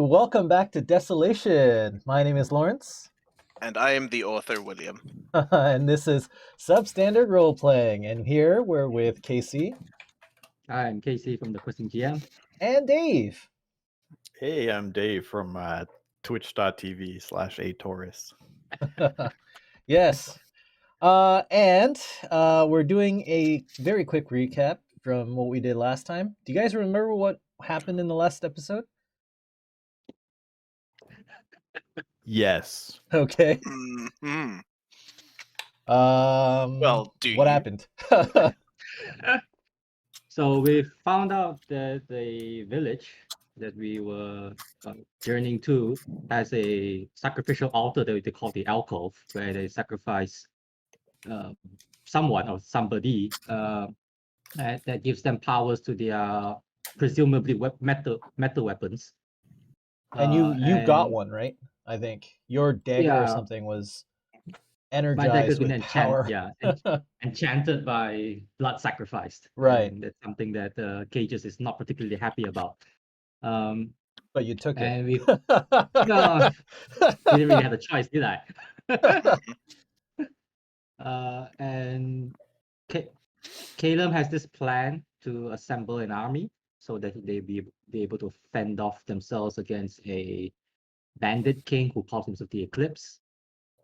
welcome back to Desolation. My name is Lawrence, And I am the author, William. and this is Substandard Roleplaying. And here we're with Casey I'm Casey from the Questing GM. and Dave. Hey, I'm Dave from twitch.tv/Taurus. Yes. And we're doing a very quick recap from what we did last time. Do you guys remember what happened in the last episode? Yes. Okay. Mm-hmm. Well, do what you? happened? So we found out that the village that we were journeying to has a sacrificial altar that they call the alcove, where they sacrifice someone or somebody that gives them powers to their presumably metal weapons. And you got one, right? I think your dagger or something was energized with power. Enchanted by blood sacrificed. Right. And that's something that Cages is not particularly happy about. But you took and it. No, we didn't really have a choice, did I? And Caleb has this plan to assemble an army so that they be able to fend off themselves against a bandit king who calls himself the Eclipse.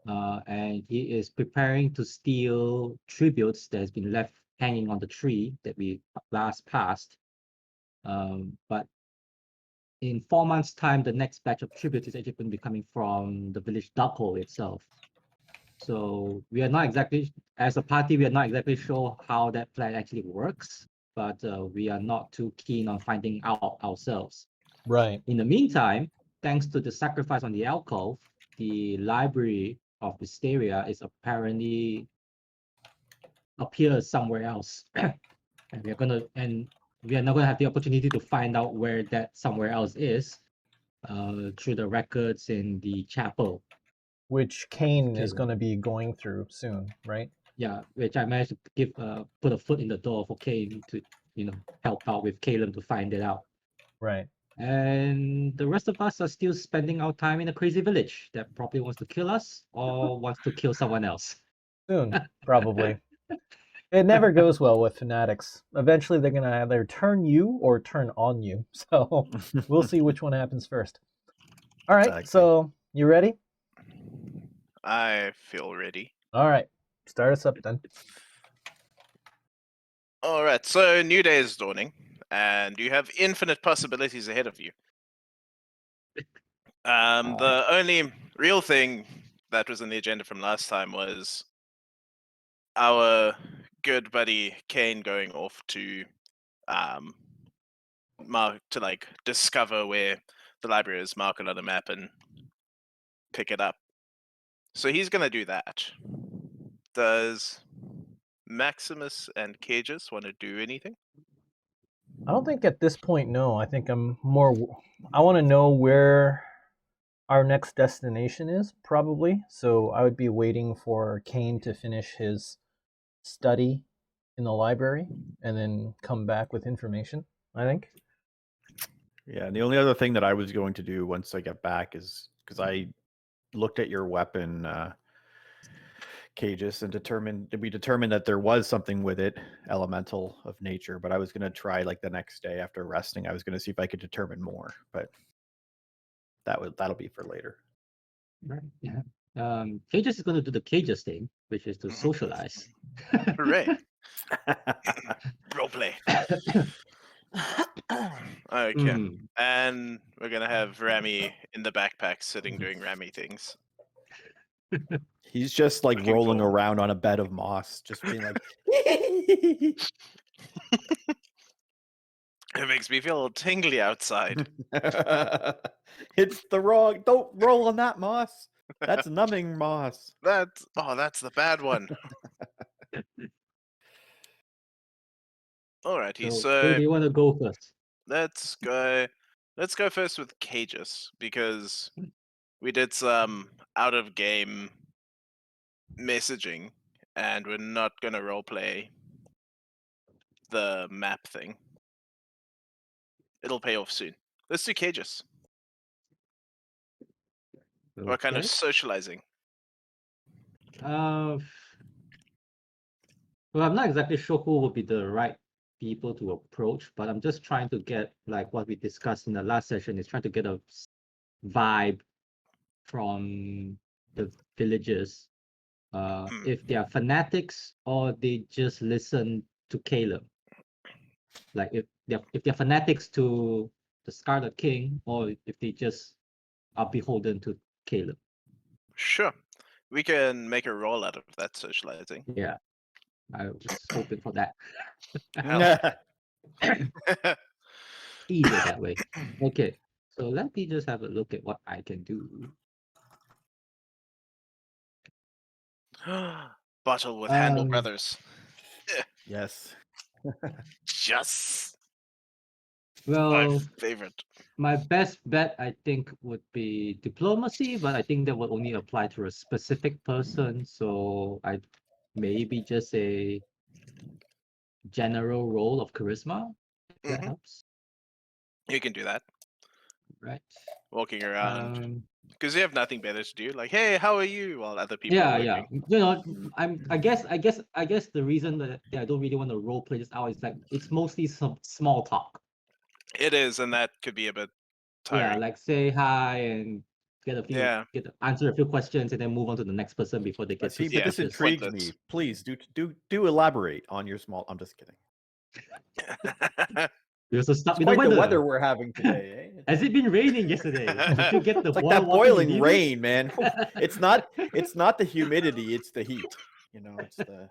And he is preparing to steal tributes that has been left hanging on the tree that we last passed. But in 4 months' time, the next batch of tributes is actually going to be coming from the village Darkhole itself. So we are not exactly, as a party, we are not exactly sure how that plan actually works, but we are not too keen on finding out ourselves. Right. In the meantime, thanks to the sacrifice on the alcove, the library of Wisteria is apparently appears somewhere else. and we are not gonna have the opportunity to find out where that somewhere else is through the records in the chapel. Which Kane is going to be going through soon, right? Yeah, which I managed to put a foot in the door for Kane to, help out with Caleb to find it out. Right. And the rest of us are still spending our time in a crazy village that probably wants to kill us or wants to kill someone else. Soon, probably. It never goes well with fanatics. Eventually, they're going to either turn you or turn on you. So we'll see which one happens first. All right, exactly. So you ready? I feel ready. All right, start us up then. All right, so new day is dawning, and you have infinite possibilities ahead of you. The only real thing that was on the agenda from last time was our good buddy Kane going off to discover where the library is, mark it on the map, and pick it up. So he's going to do that. Does Maximus and Cages want to do anything? I don't think at this point, no. I think I want to know where our next destination is, probably. So I would be waiting for Kane to finish his study in the library and then come back with information, I think. Yeah, and the only other thing that I was going to do once I get back is, because I looked at your weapon, Cages, and we determined that there was something with it, elemental of nature, but I was going to try like the next day after resting. I was going to see if I could determine more, but that'll be for later. Right. Yeah. Cages is going to do the Cages thing, which is to socialize. Hooray. Roleplay. Okay. And we're going to have Rami in the backpack sitting doing Rami things. He's just like rolling around on a bed of moss, just being like, it makes me feel a little tingly outside. It's the wrong, don't roll on that moss. That's numbing moss. That's the bad one. Alrighty, so where do you want to go first? Let's go first with Cages, because we did some out of game messaging and we're not gonna roleplay the map thing. It'll pay off soon. Let's do Cages. What kind of Okay. socializing? Well, I'm not exactly sure who would be the right people to approach, but I'm just trying to get like what we discussed in the last session is trying to get a vibe from the villagers. If they are fanatics or they just listen to Caleb. Like if they're fanatics to the Scarlet King, or if they just are beholden to Caleb. Sure. We can make a roll out of that socializing. Yeah, I was hoping for that. Easier that way. Okay, so let me just have a look at what I can do. Bottle with Handle Um, Brothers. Yes. Yes. Well, My favorite. my best bet I think would be diplomacy, but I think that would only apply to a specific person. So I maybe just a general role of charisma, if that Mhm. helps. You can do that. Right. Walking around. Um, Because you have nothing better to do. Like, hey, how are you? While other people yeah, are yeah. working. You know, I guess the reason that I don't really want to role play this out is like it's mostly some small talk. It is, and that could be a bit Yeah, tiring. like say hi and Yeah. answer a few questions and then move on to the next person before they get See, too but this suspicious. intrigues Pointless. me. Please do elaborate on your small. I'm just kidding. We also start It's with the quite the weather. weather we're having today. Eh? Has it been raining yesterday? Did you get the It's like boil that water you boiling needed? rain, man. It's not the humidity, it's the heat. You know, it's the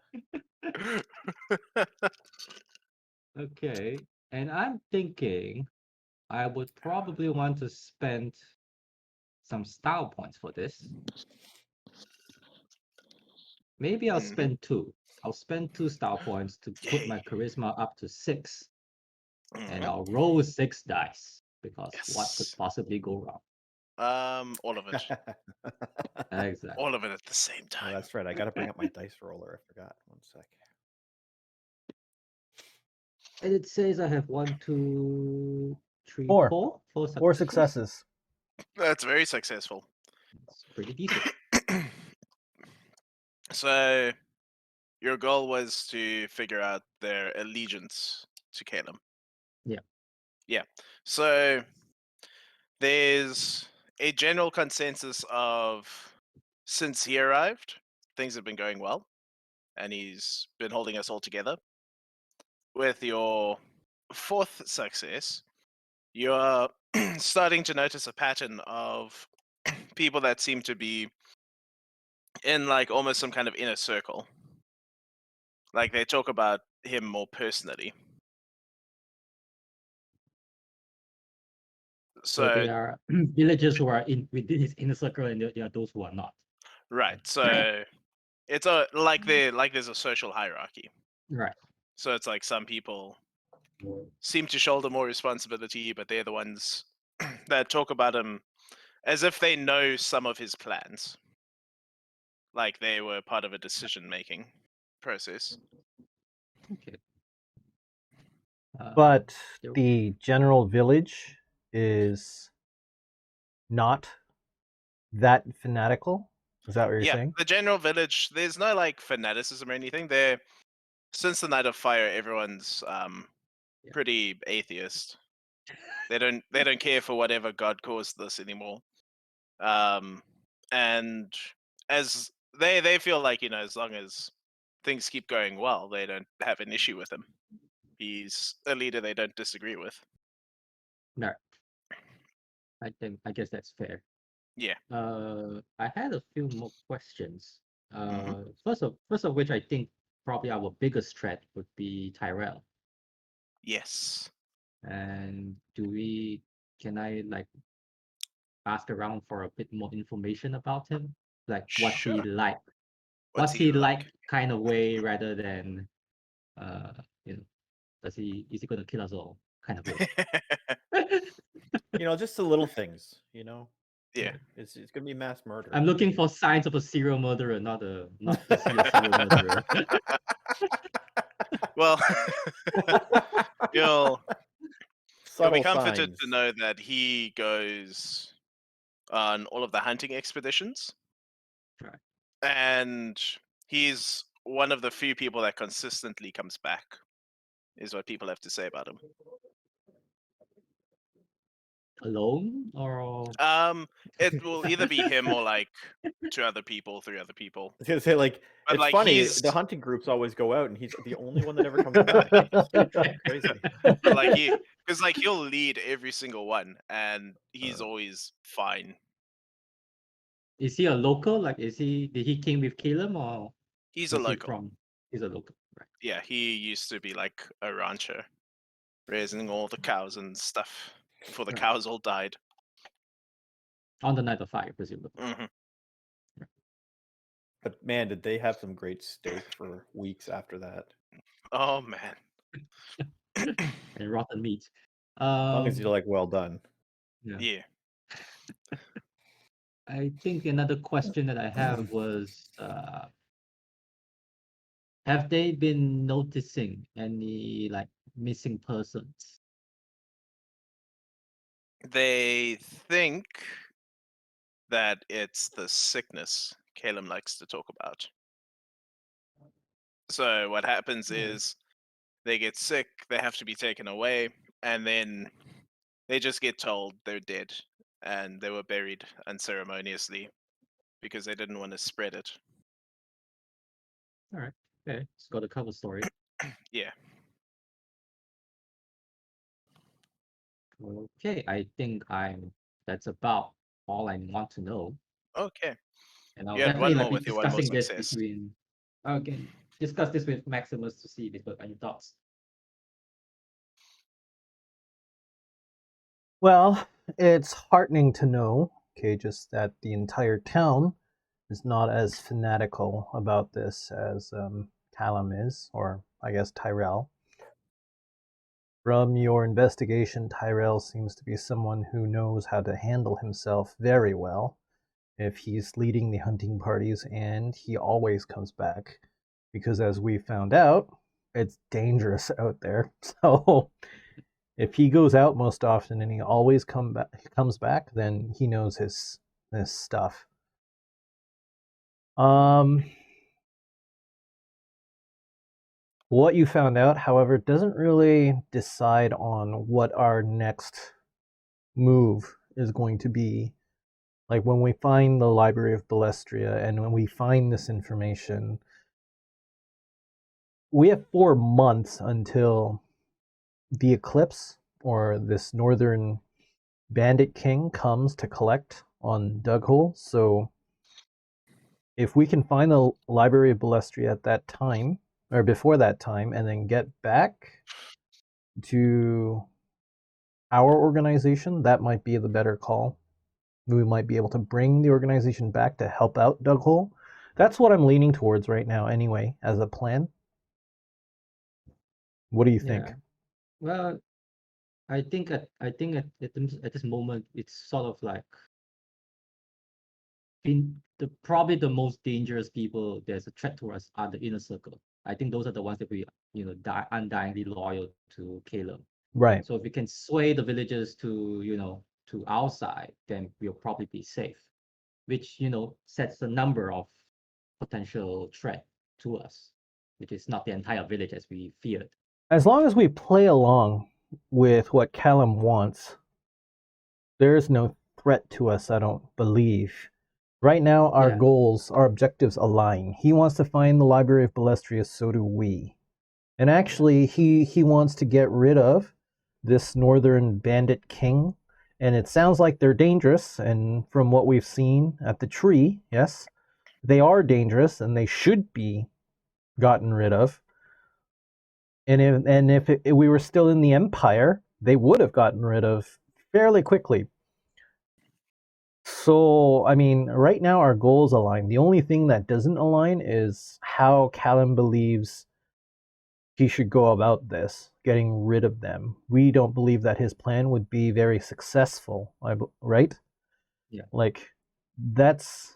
Okay, and I'm thinking I would probably want to spend some style points for this. Maybe I'll Mhm. spend 2. I'll spend 2 style points to put my Yay. charisma up to 6, and Mhm. I'll roll 6 dice because what could Yes. possibly go wrong? All of it. Exactly. All of it at the same Oh, time. that's right. I got to bring up my dice roller. I forgot. 1 sec. And it says I have 1, 2, 3, Four. 4 4 successes. That's very successful. It's pretty decent. So, your goal was to figure out their allegiance to Caleb. Yeah. Yeah. So, there's a general consensus of since he arrived, things have been going well, and he's been holding us all together. With your 4th success, you're starting to notice a pattern of people that seem to be in like almost some kind of inner circle. Like they talk about him more personally. So they So are villagers who are within his inner circle, and there are those who are not. right, so it's a like there's a social hierarchy. Right. So it's like some people seem to shoulder more responsibility, but they're the ones that talk about him as if they know some of his plans, like they were part of a decision-making process. Okay. But there- the general village is not that fanatical. Is that what you're Yeah, saying? the general village, there's no like fanaticism or anything. They're since the Night of Fire, everyone's pretty atheist. They don't care for whatever God caused this anymore. And as they feel like, you know, as long as things keep going well, they don't have an issue with him. He's a leader they don't disagree with. No. I guess that's fair. Yeah. I had a few more questions. Mhm. First of which I think probably our biggest threat would be Tyrell. Yes. And can I like ask around for a bit more information about him? Like what's he Sure. like? What's What's he he like? like kind of way rather than you know, is he gonna kill us all kind of way? You know, just the little things, you know. Yeah. It's gonna be mass murder. I'm looking for signs of a serial murderer, not to see a serial murderer. Well, you'll be Subtle comforted signs. to know that he goes on all of the hunting expeditions. Right. And he's one of the few people that consistently comes back, is what people have to say about him. Alone or It will either be him or like 2 other people, 3 other people. I was gonna say, like, But it's like funny. he's The hunting groups always go out, and he's the only one that ever comes back. It's crazy. but like because like he'll lead every single one, and he's always fine. is he a local? Like, did he came with Caleb or He's a is he local. from? He's a local, right? Yeah, he used to be like a rancher, raising all the cows and stuff before the Right. cows all died. On the Night of Fire, presumably. Hmm. But man, did they have some great steak for weeks after that? Oh man. And rotten meat. As long as you're like well done. Yeah. I think another question that I have was, have they been noticing any like missing persons? They think that it's the sickness Caleb likes to talk about. So what happens is they get sick, they have to be taken away, and then they just get told they're dead and they were buried unceremoniously because they didn't want to spread it. All right, okay, it's got a cover story. Yeah. Okay, I think that's about all I want to know. Okay. And I'll You had definitely one like more be with your one more discussing this success. between. Okay, discuss this with Maximus to see if he's got any thoughts. Well, it's heartening to know, okay, just that the entire town is not as fanatical about this as Callum is, or I guess Tyrell. From your investigation, Tyrell seems to be someone who knows how to handle himself very well if he's leading the hunting parties, and he always comes back because, as we found out, it's dangerous out there. So if he goes out most often and he always comes back, then he knows his stuff. What you found out, however, doesn't really decide on what our next move is going to be. Like when we find the Library of Balestria and when we find this information, we have 4 months until the eclipse or this northern bandit king comes to collect on Dughole. So if we can find the Library of Balestria at that time, or before that time, and then get back to our organization, that might be the better call. We might be able to bring the organization back to help out Dughole. That's what I'm leaning towards right now, anyway, as a plan. What do you think? Yeah. Well, I think at this moment it's sort of like probably the most dangerous people there's a threat to us are the inner circle. I think those are the ones that we undyingly loyal to Caleb. Right. So if we can sway the villagers to to our side, then we'll probably be safe, which sets the number of potential threat to us, which is not the entire village as we feared. As long as we play along with what Callum wants, there's no threat to us, I don't believe. Right now, our Yeah. goals, our objectives align. He wants to find the Library of Balestria, so do we. And actually, he wants to get rid of this northern bandit king. And it sounds like they're dangerous. And from what we've seen at the tree, yes, they are dangerous and they should be gotten rid of. And if we were still in the Empire, they would have gotten rid of fairly quickly. So, I mean, right now our goals align. The only thing that doesn't align is how Callum believes he should go about this, getting rid of them. We don't believe that his plan would be very successful, right? Yeah. Like, that's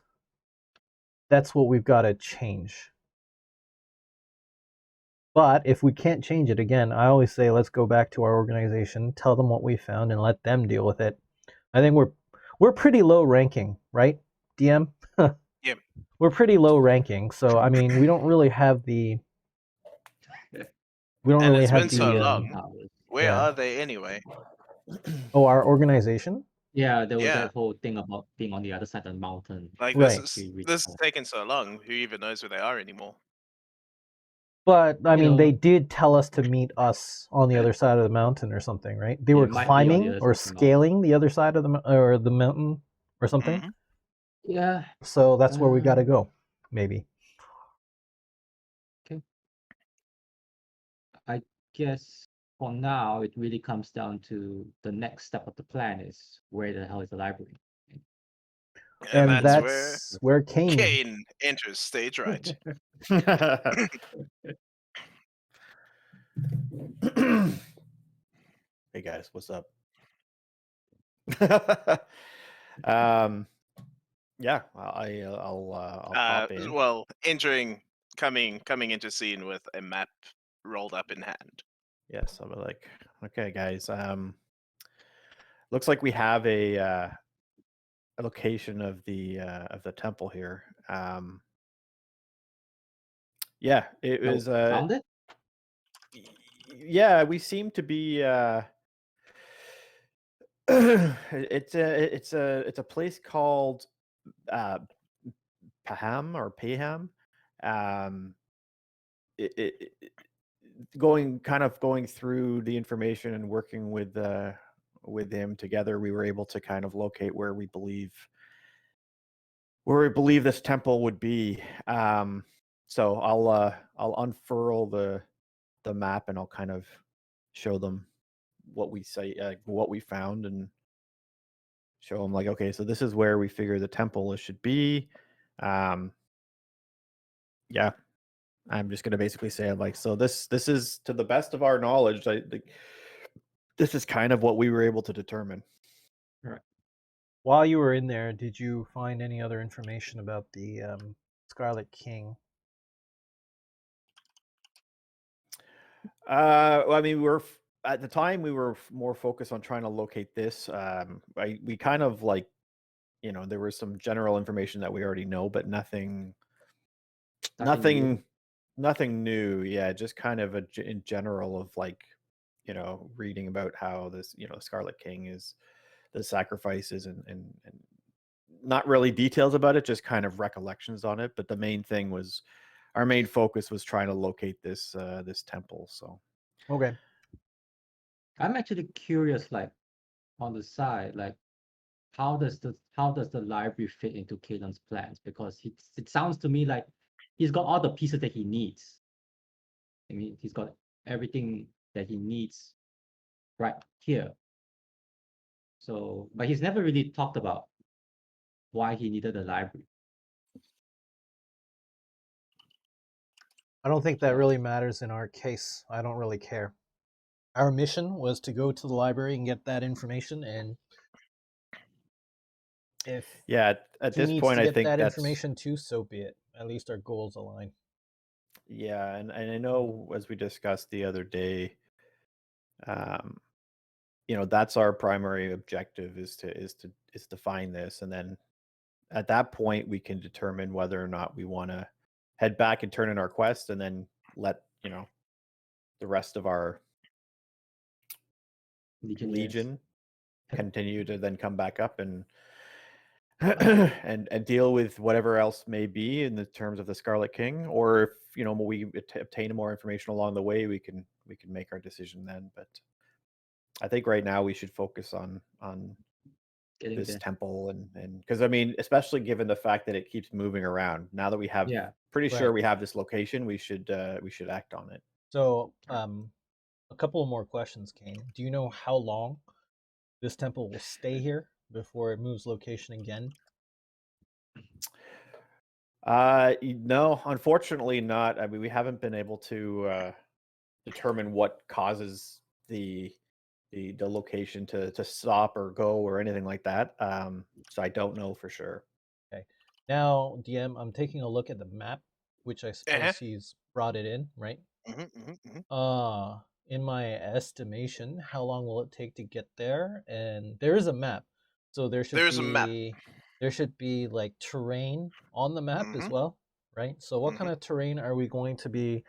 what we've got to change. But if we can't change it, again, I always say let's go back to our organization, tell them what we found, and let them deal with it. I think we're pretty low ranking, right, DM? Yeah. We're pretty low ranking, so I mean, we don't really have the. We don't And really it's have been so the. long. powers. Where yeah. are they anyway? Oh, our organization. Yeah, there was Yeah. that whole thing about being on the other side of the mountain. Like Right. this We reached is out. taking so long. Who even knows where they are anymore? But I You mean, know- they did tell us to meet us on the other side of the mountain or something, right? They Yeah, were it might be on the climbing other or side of the mountain. scaling the other side of the mountain or something. Mhm. Yeah. So that's where we got to Um, go, maybe. I guess for now, it really comes down to the next step of the plan is where the hell is the library? And that's where Kane. Kane enters stage right. Hey guys, what's up? Yeah, I'll pop in. Well, coming into scene with a map rolled up in hand. Yes, I'll be like, okay, guys. Looks like we have a location of the temple here. Yeah, it No, was. found it? Yeah, we seem to be. It's a place called Paham or Paham. Going through the information and working with him together, we were able to kind of locate where we believe this temple would be. So I'll unfurl the map and I'll kind of show them what we found and show them like, okay, so this is where we figure the temple should be. Yeah, I'm just gonna basically say like, so this is to the best of our knowledge. This is kind of what we were able to determine. Right. While you were in there, did you find any other information about the Scarlet King? Well, I mean, at the time we were more focused on trying to locate this. We kind of like, there was some general information that we already know, but nothing new. Yeah, just kind of in general of like, reading about how this, Scarlet King is the sacrifices and not really details about it, just kind of recollections on it. But the main thing was, our main focus was trying to locate this temple. So Okay. I'm actually curious, like on the side, like how does the library fit into Kalen's plans? Because it sounds to me like he's got all the pieces that he needs. I mean, he's got everything that he needs right here. So, but he's never really talked about why he needed a library. I don't think that really matters in our case. I don't really care. Our mission was to go to the library and get that information, and if at he this needs point, to I get think that that's information too, so be it. At least our goals align. yeah, and I know as we discussed the other day, that's our primary objective is to find this, and then at that point we can determine whether or not we want to head back and turn in our quest, and then let the rest of our legion continue to then come back up and and deal with whatever else may be in the terms of the Scarlet King, or if we obtain more information along the way, we can make our decision then. But I think right now we should focus on Getting this there. temple, and because I mean, especially given the fact that it keeps moving around. Now that we have, pretty sure Right. we have this location, we should act on it. So, a couple of more questions, Kane. Do you know how long this temple will stay here before it moves location again? No, unfortunately not. I mean, we haven't been able to determine what causes the location to stop or go or anything like that. So I don't know for sure. Okay. Now, DM, I'm taking a look at the map, which I suppose he's brought it in, right? In my estimation, how long will it take to get there? And there is a map. So there should There's a map. be like terrain on the map as Mhm. well, right? So what Mhm. kind of terrain are we going to be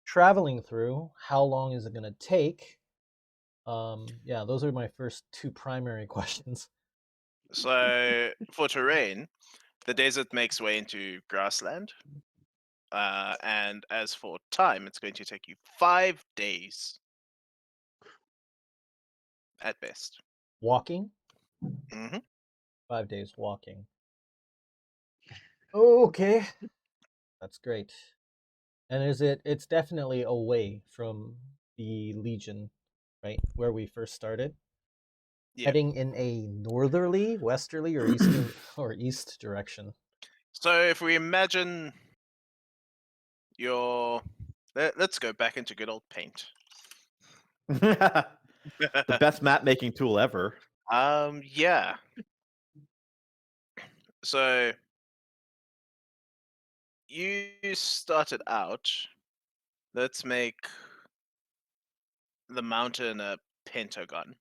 traveling through? How long is it going to take? Yeah, those are my first two primary questions. So for terrain, the desert makes way into grassland. And as for time, it's going to take you 5 days at best. Walking, Hmm 5 days walking. Okay, that's great. And it's definitely away from the Legion, right? Where we first started. Yeah. Heading in a northerly, westerly, or eastern or east direction. So if we imagine your, let's go back into good old paint. The best map making tool ever. Yeah. So you started out. Let's make the mountain a pentagon.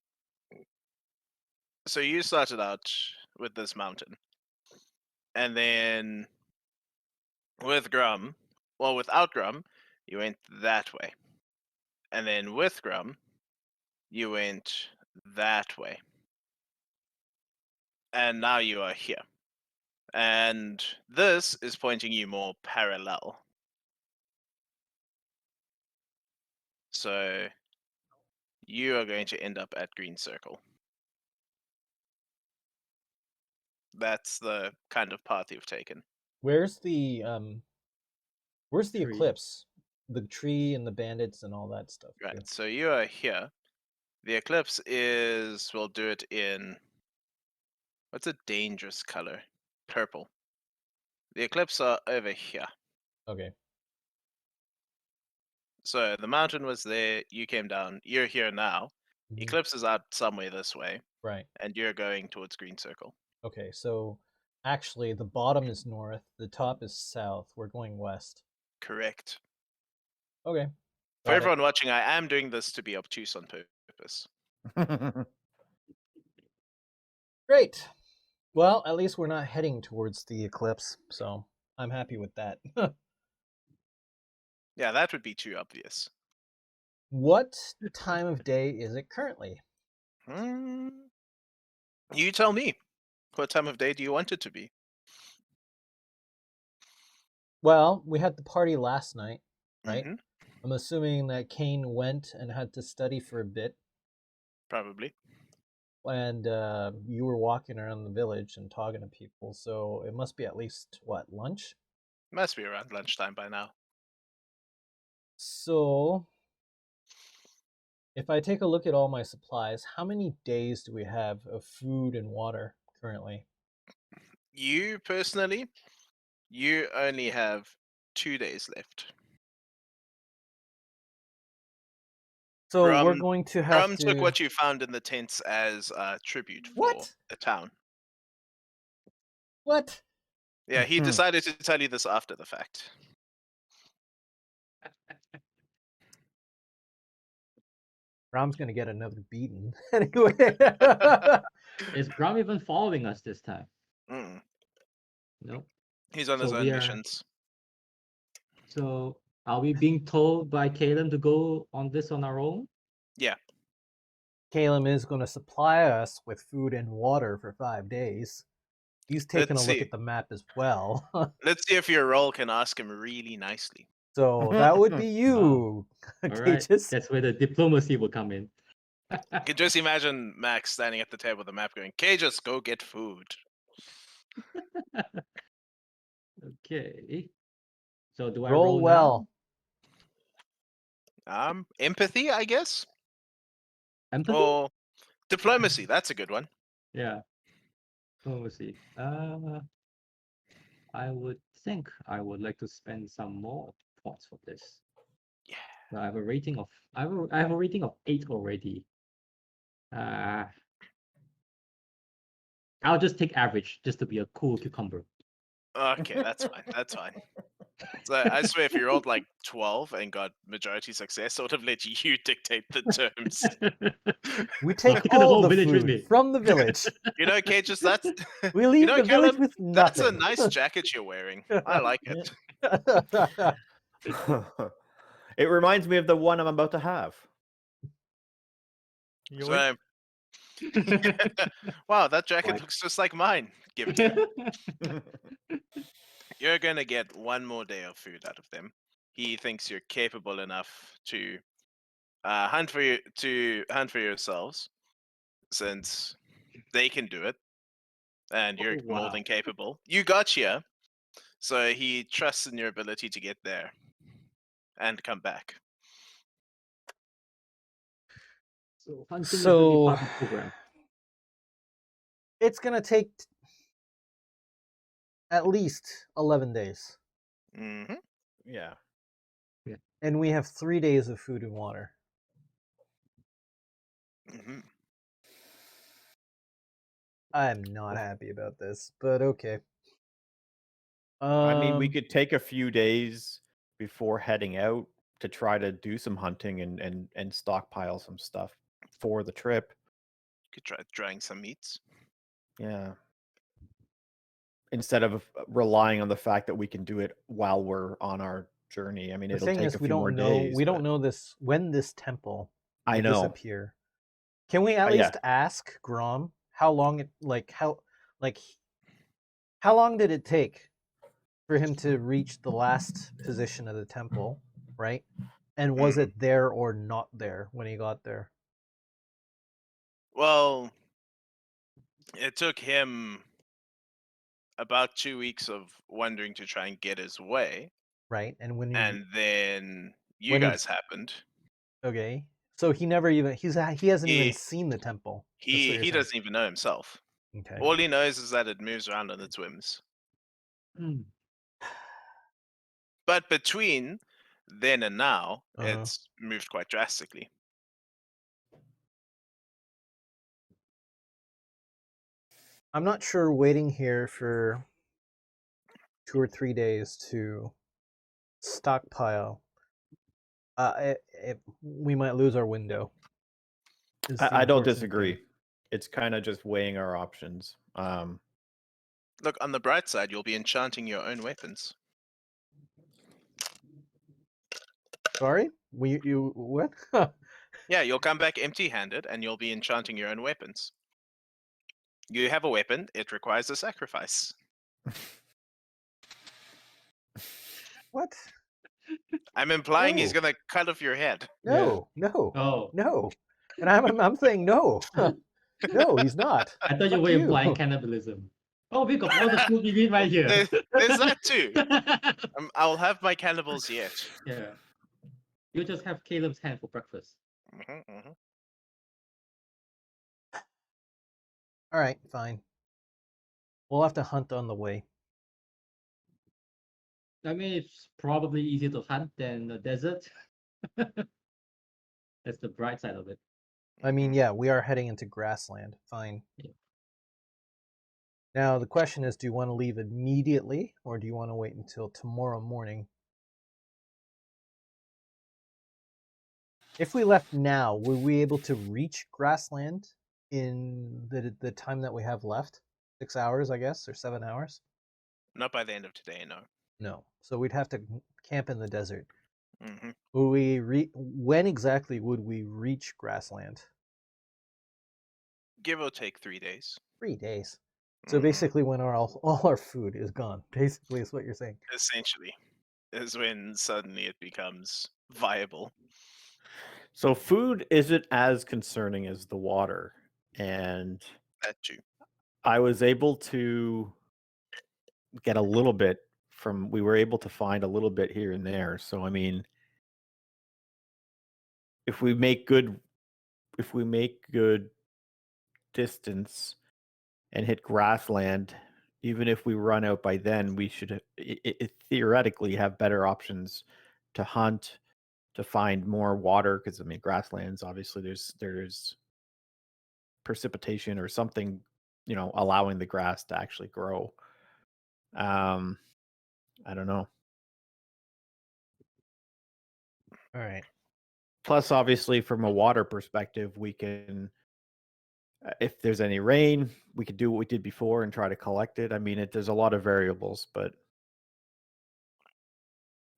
So you started out with this mountain, and then with Grum, well, without Grum, you went that way, and then with Grum, you went that way, and now you are here. And this is pointing you more parallel. So you are going to end up at Green Circle. That's the kind of path you've taken. Where's the Tree. eclipse? The tree and the bandits and all that stuff. Right. Too. So you are here. The eclipse is, we'll do it in, what's a dangerous color? Purple. The eclipse are over here. Okay. So the mountain was there, you came down, you're here now. Mhm. Eclipse is out somewhere this way, Right. and you're going towards Green Circle. Okay. So actually, the bottom is north. The top is south. We're going west. Correct. Okay. For Got it. everyone watching, I am doing this to be obtuse on purpose. Great. Well, at least we're not heading towards the eclipse, so I'm happy with that. Yeah, that would be too obvious. What time of day is it currently? You tell me. What time of day do you want it to be? Well, we had the party last night, right? Mhm. I'm assuming that Kane went and had to study for a bit, Probably. and you were walking around the village and talking to people, so it must be at least, what, lunch? Must be around lunchtime by now. So, if I take a look at all my supplies, how many days do we have of food and water currently? You personally, you only have 2 days left. So we're Grum, going to have Grum to. took what you found in the tents as tribute for What? the town. What? Yeah, he decided to tell you this after the fact. Ram's gonna get another beating anyway. Is Grum even following us this time? Mm. No. He's on So his own we are- missions. So are we being told by Caleb to go on this on our own? Yeah. Caleb is going to supply us with food and water for 5 days. He's taking Let's a look see. at the map as well. Let's see if your role can ask him really nicely. So that would be you, All right. Cages. That's where the diplomacy will come in. You can just imagine Max standing at the table with the map going, Cages, go get food. Okay. So do I Roll roll well. Empathy, I guess? now? Empathy? Or diplomacy, that's a good one. Yeah. Diplomacy. I would think I would like to spend some more points for this. Yeah. So I have a rating of I have a rating of 8 already. I'll just take average just to be a cool cucumber. Okay, that's fine. That's fine. So I swear, if you rolled like 12 and got majority success, I would have let you dictate the terms. We take taking the all whole the village with food me. from the village. You know, Cages, that's We leave you know, the village Caleb, with that's a nothing. nice jacket you're wearing. I like it. It reminds me of the one I'm about to have. So, wow, that jacket Right. looks just like mine. Give it to him. You're gonna get one more day of food out of them. He thinks you're capable enough to hunt for yourselves, since they can do it, and you're Oh, more wow. than capable. You got here, so he trusts in your ability to get there and come back. So hunting is going to be So part of the program. it's gonna take at least 11 days, hmm Yeah. and we have 3 days of food and water. hmm I'm not happy about this, but okay. I mean, we could take a few days before heading out to try to do some hunting and stockpile some stuff for the trip. Could try drying some meats. Yeah. Instead of relying on the fact that we can do it while we're on our journey. I mean, The it'll thing take is, a we few more don't know. days. We don't but know this when this temple will I know. disappear. Can we at Yeah. least ask Grom how long it how long did it take for him to reach the last position of the temple, right? And was Mhm. it there or not there when he got there? Well, it took him about 2 weeks of wandering to try and get his way, Right? And when he and then you when he guys happened. okay, so he never even he hasn't even He seen the temple. That's what he you're he saying. doesn't even know himself. Okay. All he knows is that it moves around on its whims. Hmm. But between then and now, Uh-huh. it's moved quite drastically. I'm not sure waiting here for 2 or 3 days to stockpile. We might lose our window. Is the I don't unfortunate disagree. thing. It's kind of just weighing our options. Look, on the bright side, you'll be enchanting your own weapons. Sorry, you what? Yeah, you'll come back empty-handed, and you'll be enchanting your own weapons. You have a weapon; it requires a sacrifice. What? I'm implying he's No. gonna cut off your head. No, no, Oh, no. And I'm saying no. No, he's not. I thought you Fuck were you. implying cannibalism. Oh, we got all the food we need right here. There's that too. I'll have my cannibals yet. Yeah. You just have Caleb's hand for breakfast. Mhm. All right, fine. We'll have to hunt on the way. I mean, it's probably easier to hunt than the desert. That's the bright side of it. I mean, yeah, we are heading into grassland. Fine. Yeah. Now the question is, do you want to leave immediately, or do you want to wait until tomorrow morning? If we left now, were we able to reach grassland in the time that we have left? 6 hours, I guess, or 7 hours? Not by the end of today, no. No. So we'd have to camp in the desert. hmm Will when exactly would we reach grassland? Give or take 3 days. 3 days. So Mhm. basically when all our food is gone, basically is what you're saying. Essentially, is when suddenly it becomes viable. So food isn't as concerning as the water. And That too. I was able to get a little bit we were able to find a little bit here and there. So I mean, if we make good distance and hit grassland, even if we run out by then, we should theoretically have better options to hunt, to find more water, because I mean grasslands, obviously there's precipitation or something, allowing the grass to actually grow. I don't know. All right. Plus, obviously, from a water perspective, we can, if there's any rain, we could do what we did before and try to collect it. I mean, there's a lot of variables, but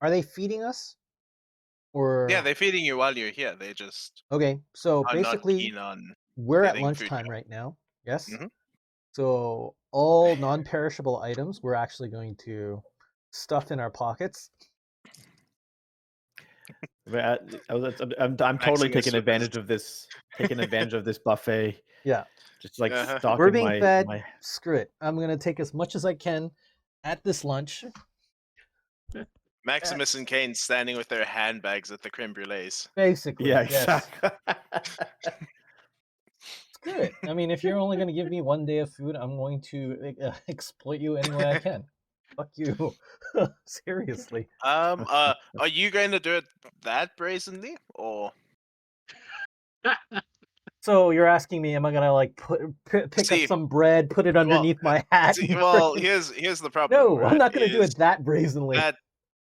Are they feeding us? Or Yeah, they're feeding you while you're here. They just okay, so are not basically keen on we're at letting food lunchtime go. right now. Yes. Mhm. So all non-perishable items we're actually going to stuff in our pockets. I'm totally Maximus taking with his advantage of this. Taking advantage of this buffet. Yeah. Just like Uh-huh. We're stalking being my fed. my. Screw it. I'm gonna take as much as I can at this lunch. Maximus and Kane standing with their handbags at the creme brulees. Basically, Yeah, yes. exactly. Screw it. I mean, if you're only gonna give me 1 day of food, I'm going to exploit you any way I can. Fuck you. Seriously. Are you going to do it that brazenly, or So you're asking me, am I gonna like pick See, up some bread, put it well, underneath my hat? see, and well, frickin- here's the problem. no, right, I'm not gonna do is it that brazenly.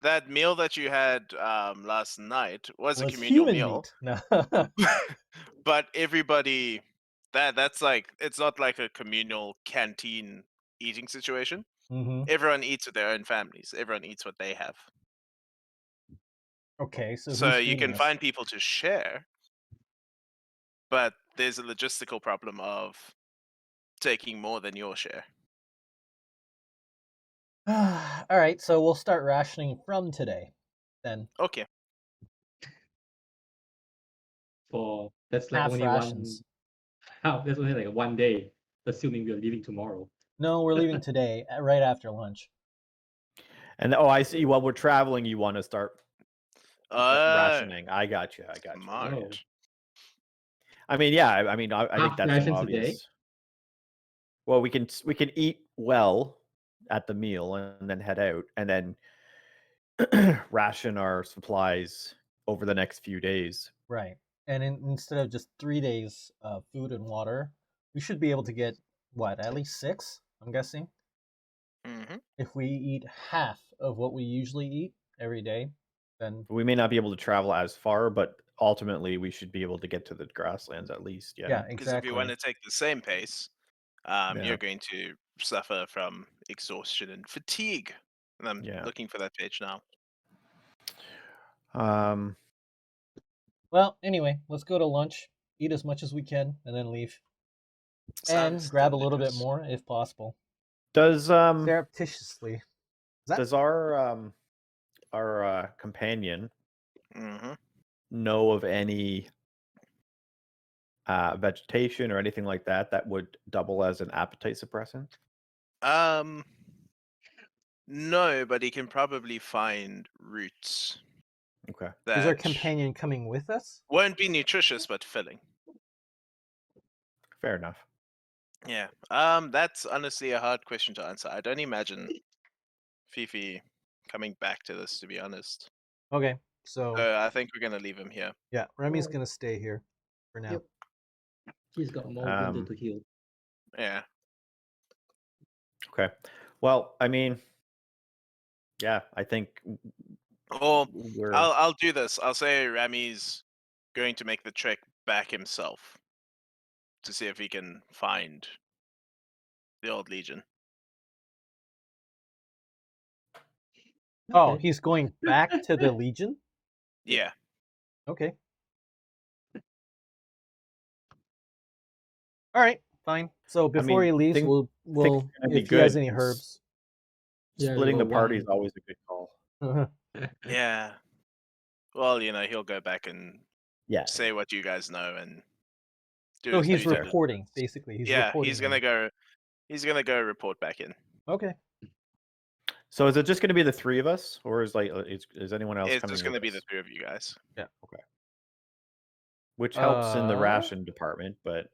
that meal that you had last night was a Was communal human meal, meat. No. but everybody that's like, it's not like a communal canteen eating situation. hmm Everyone eats with their own families. Everyone eats what they have. Okay, so So who's you feeding can us? find people to share, but there's a logistical problem of taking more than your share. All right, so we'll start rationing from today, then. Okay. For that's like Half only rations. that's only like 1 day, assuming we are leaving tomorrow. No, we're leaving today, right after lunch. And I see. While we're traveling, you want to start rationing. I got you. Smart. Oh. I mean, yeah. I mean, I think Half that's rations a obvious. day? Well, we can eat well at the meal and then head out, and then ration our supplies over the next few days. Right. And instead of just 3 days of food and water, we should be able to get, what, at least 6, I'm guessing? Mm-hmm. If we eat half of what we usually eat every day, then We may not be able to travel as far, but ultimately we should be able to get to the grasslands at least. Yeah. yeah, Because if you want exactly. to take the same pace, Yeah. you're going to suffer from exhaustion and fatigue. And I'm Yeah. looking for that page now. Well, anyway, let's go to lunch, eat as much as we can, and then leave. And grab a little bit delicious. more if possible. Does Surreptitiously. Is that does our companion Mm-hmm. know of any vegetation or anything like that would double as an appetite suppressant? No, but he can probably find roots Okay. is our that companion coming with us? won't be nutritious but filling. Fair enough. Yeah. That's honestly a hard question to answer. I don't imagine Fifi coming back to this, to be honest. Okay, so I think we're gonna leave him here. yeah, Remy's Alright. gonna stay here for now. Yep. She's got more wounded to heal. Yeah. Okay. Well, I mean, yeah, I think Or we're I'll do this. I'll say Rami's going to make the trek back himself to see if he can find the old Legion. Oh, Okay. he's going back to the Legion? Yeah. Okay. All right, fine. So before mean, he leaves, things we'll are gonna be if he has good. any herbs. Yeah, Splitting the well, party is one- always a good call. Yeah. Well, he'll go back and Yeah. say what you guys know and do So his he's due diligence. reporting, basically. He's Yeah, reporting. he's gonna go. He's gonna go report back in. Okay. So is it just going to be the three of us, or is is anyone else It's coming just with gonna be us? the three of you guys. Yeah. Okay. Which helps in the Uh, ration department, but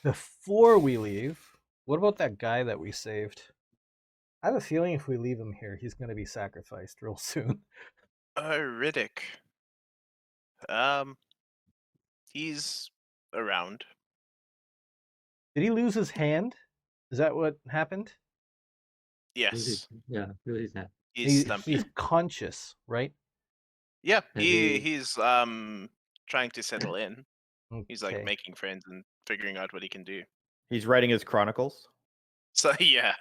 Before we leave, what about that guy that we saved? I have a feeling if we leave him here, he's going to be sacrificed real soon. Oh, Riddick. He's around. Did he lose his hand? Is that what happened? Yes. Yeah, really sad. He's stumped. He's conscious, right? Yeah, Has he- he's trying to settle in. He's like Okay. making friends and figuring out what he can do. He's writing his chronicles. So yeah,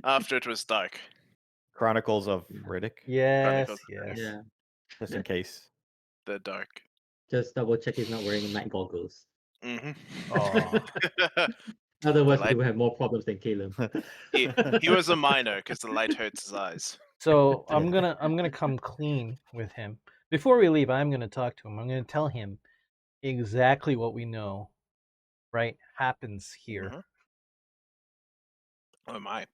after it was dark. Chronicles of Riddick, Yes, Chronicles of yes. Yeah. just in case. The dark. Just double check he's not wearing night goggles. Mm-hmm. Aw. Otherwise, light- he will have more problems than Caleb. he was a minor because the light hurts his eyes. So I'm gonna come clean with him. Before we leave, I'm gonna talk to him. I'm gonna tell him exactly what we know, right? Happens here. Mhm. Oh my.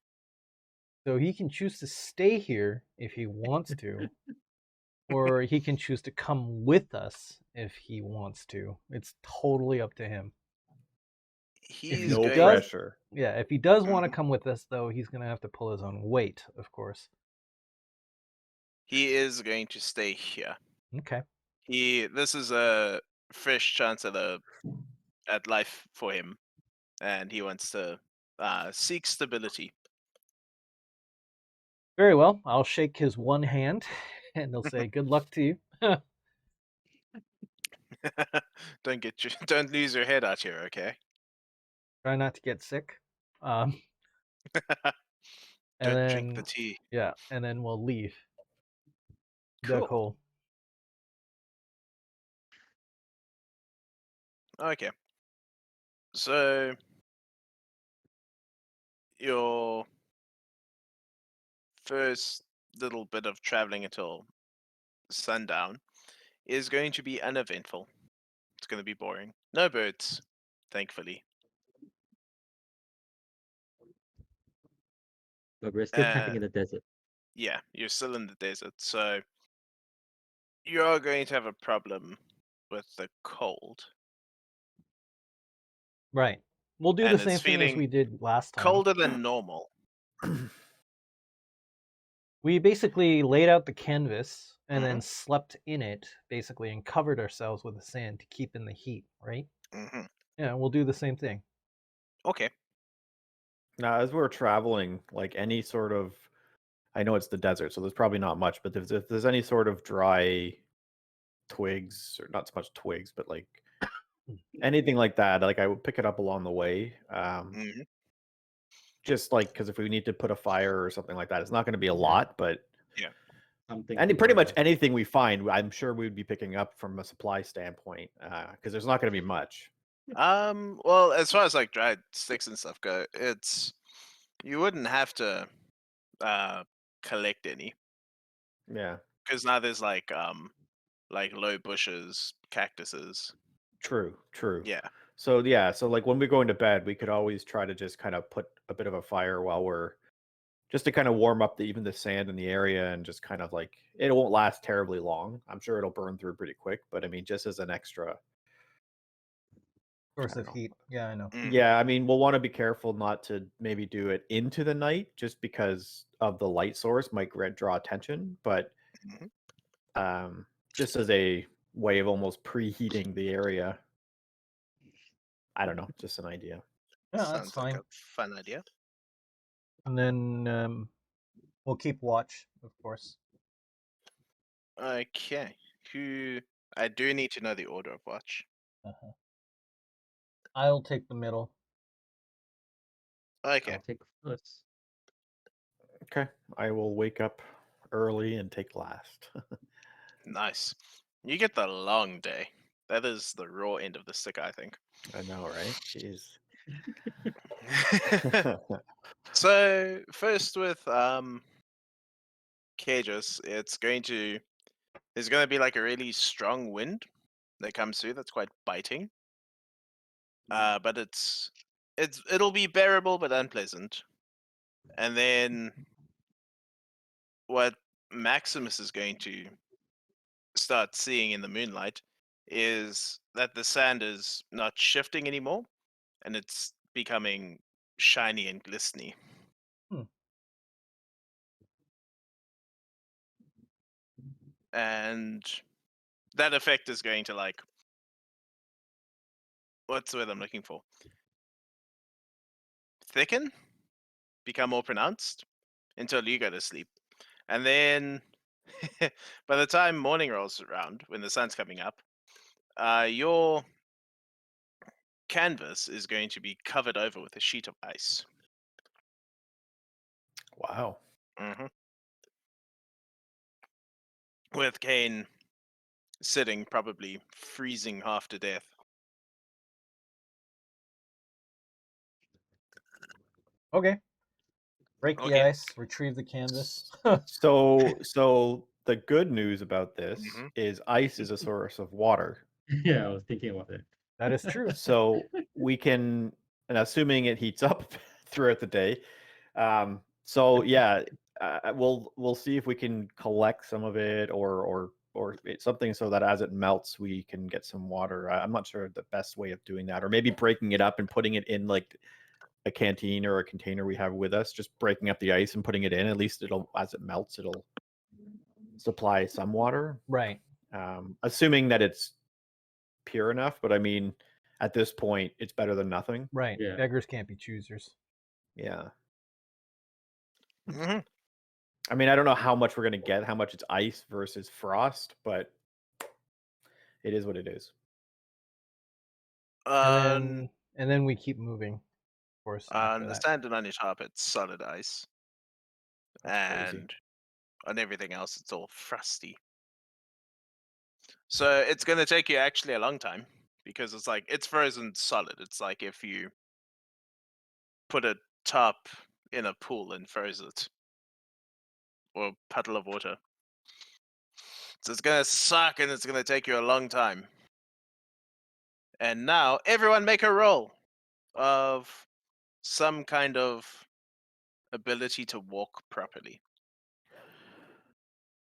So he can choose to stay here if he wants to, or he can choose to come with us if he wants to. It's totally up to him. He's No going. does- pressure. Yeah, if he does want to Mhm. come with us, though, he's gonna have to pull his own weight, of course. He is going to stay here. Okay. This is a fresh chance at life for him, and he wants to seek stability. Very well. I'll shake his one hand, and he'll say, "Good luck to you." Don't lose your head out here, okay? Try not to get sick. And Don't then, drink the tea. yeah, and then we'll leave. Cool. Duck hole. Okay. So your first little bit of traveling until sundown is going to be uneventful. It's going to be boring. No birds, thankfully. But we're still camping in the desert. Yeah, you're still in the desert, so you're going to have a problem with the cold. Right. We'll do And the it's same thing as feeling we did last time. Colder than normal. We basically laid out the canvas and then Mhm. slept in it, basically, and covered ourselves with the sand to keep in the heat, right? Hmm. Yeah, we'll do the same thing. Okay. Now, as we're traveling, like any sort of, I know it's the desert, so there's probably not much, but if there's any sort of dry twigs, or not so much twigs, but like anything like that, like I would pick it up along the way. Mhm. Just like because if we need to put a fire or something like that, it's not going to be a lot, but Something. any to, pretty much anything we find, I'm sure we would be picking up from a supply standpoint, because there's not going to be much. Well, as far as like dried sticks and stuff go, you wouldn't have to collect any Yeah, because now there's like low bushes, cactuses. true. Yeah. So yeah, so like when we're going to bed, we could always try to just kind of put a bit of a fire while we're just to kind of warm up even the sand in the area and just kind of like it won't last terribly long. I'm sure it'll burn through pretty quick, but I mean just as an extra. Source I of don't heat. Yeah, I know. Mhm. Yeah, I mean we'll want to be careful not to maybe do it into the night just because of the light source might draw attention, but Mhm. just as a way of almost preheating the area. I don't know, just an idea. Yeah, that's Sounds like fine. a fun idea. And then we'll keep watch, of course. Okay. I do need to know the order of watch. Uh-huh. I'll take the middle. Okay. I'll take first. Okay, I will wake up early and take last. Nice. You get the long day. That is the raw end of the stick, I think. I know, right? Jeez. So first with cages, there's going to be like a really strong wind that comes through that's quite biting. But it'll be bearable but unpleasant. And then what Maximus is going to start seeing in the moonlight is that the sand is not shifting anymore and it's becoming shiny and glistening. Hmm. And that effect is going to like, what's the word I'm looking for? Thicken, become more pronounced until you go to sleep. And then by the time morning rolls around, when the sun's coming up, your canvas is going to be covered over with a sheet of ice. Wow. hmm With Kane sitting, probably freezing half to death. Okay. Break the Okay. ice, retrieve the canvas. So the good news about this Mhm. is ice is a source of water. Yeah, I was thinking about it. That is true. So we can, and assuming it heats up throughout the day. So yeah, we'll see if we can collect some of it, or it's something so that as it melts, we can get some water. I'm not sure the best way of doing that, or maybe breaking it up and putting it in like a canteen or a container we have with us. Just breaking up the ice and putting it in. At least it'll, as it melts, it'll supply some water. Right. Assuming that it's pure enough, but I mean, at this point, it's better than nothing. Right. Yeah. Beggars can't be choosers. Yeah. Mhm. I mean, I don't know how much we're gonna get, how much it's ice versus frost, but it is what it is. And then we keep moving, of course. After On the that. standard on your top, it's solid ice. That's crazy. And on everything else, it's all frosty. So it's going to take you actually a long time because it's like it's frozen solid. It's like if you put a top in a pool and froze it, or a puddle of water. So it's going to suck and it's going to take you a long time. And now everyone make a roll of some kind of ability to walk properly.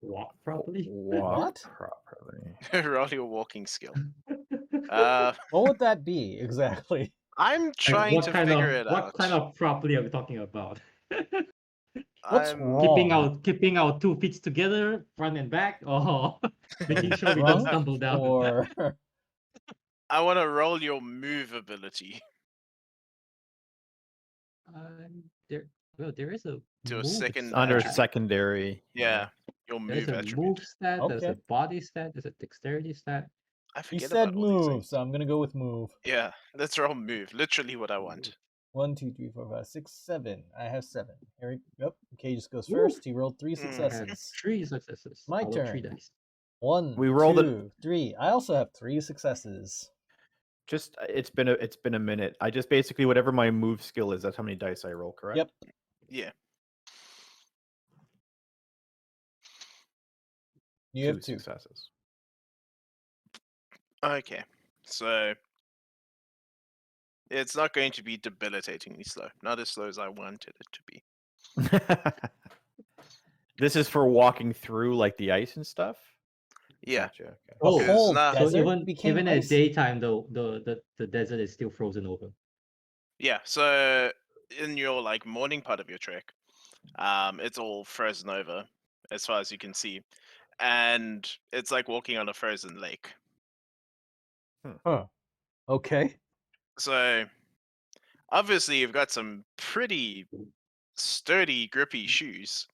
Walk properly. Walk What? properly. Roll your walking skill. Uh, What would that be exactly? I'm trying to figure it out. What kind of properly are we talking about? What's I'm wrong? Keeping our 2 feet together, front and back, or making sure we don't Drunk stumble down. or I want to roll your move ability There is a to a move second stat. Under attribute. secondary. Yeah, your There's move a attribute. move stat, there's a Okay. body stat, there's a dexterity stat. I he forget said about all these move, things. so I'm gonna go with move. Yeah, let's roll move. Literally what I want. 1, 2, 3, 4, 5, 6, 7. I have 7. Here we go. Okay, just goes Woo. first. He rolled 3 Mm. I have successes. 3 successes. My I rolled 3 turn. dice. 1, We rolled it- 2, 3. I also have 3 successes. Just it's been a minute. I just basically whatever my move skill is, that's how many dice I roll, correct? Yep. Yeah. You have 2. successes. Okay. So it's not going to be debilitatingly slow. Not as slow as I wanted it to be. This is for walking through like the ice and stuff. Yeah. Gotcha. Okay. The Oh, whole now- So desert became even at ice? daytime, though, the desert is still frozen over. Yeah. So in your like morning part of your trek, it's all frozen over as far as you can see, and it's like walking on a frozen lake. Huh. Okay. So obviously you've got some pretty sturdy, grippy shoes.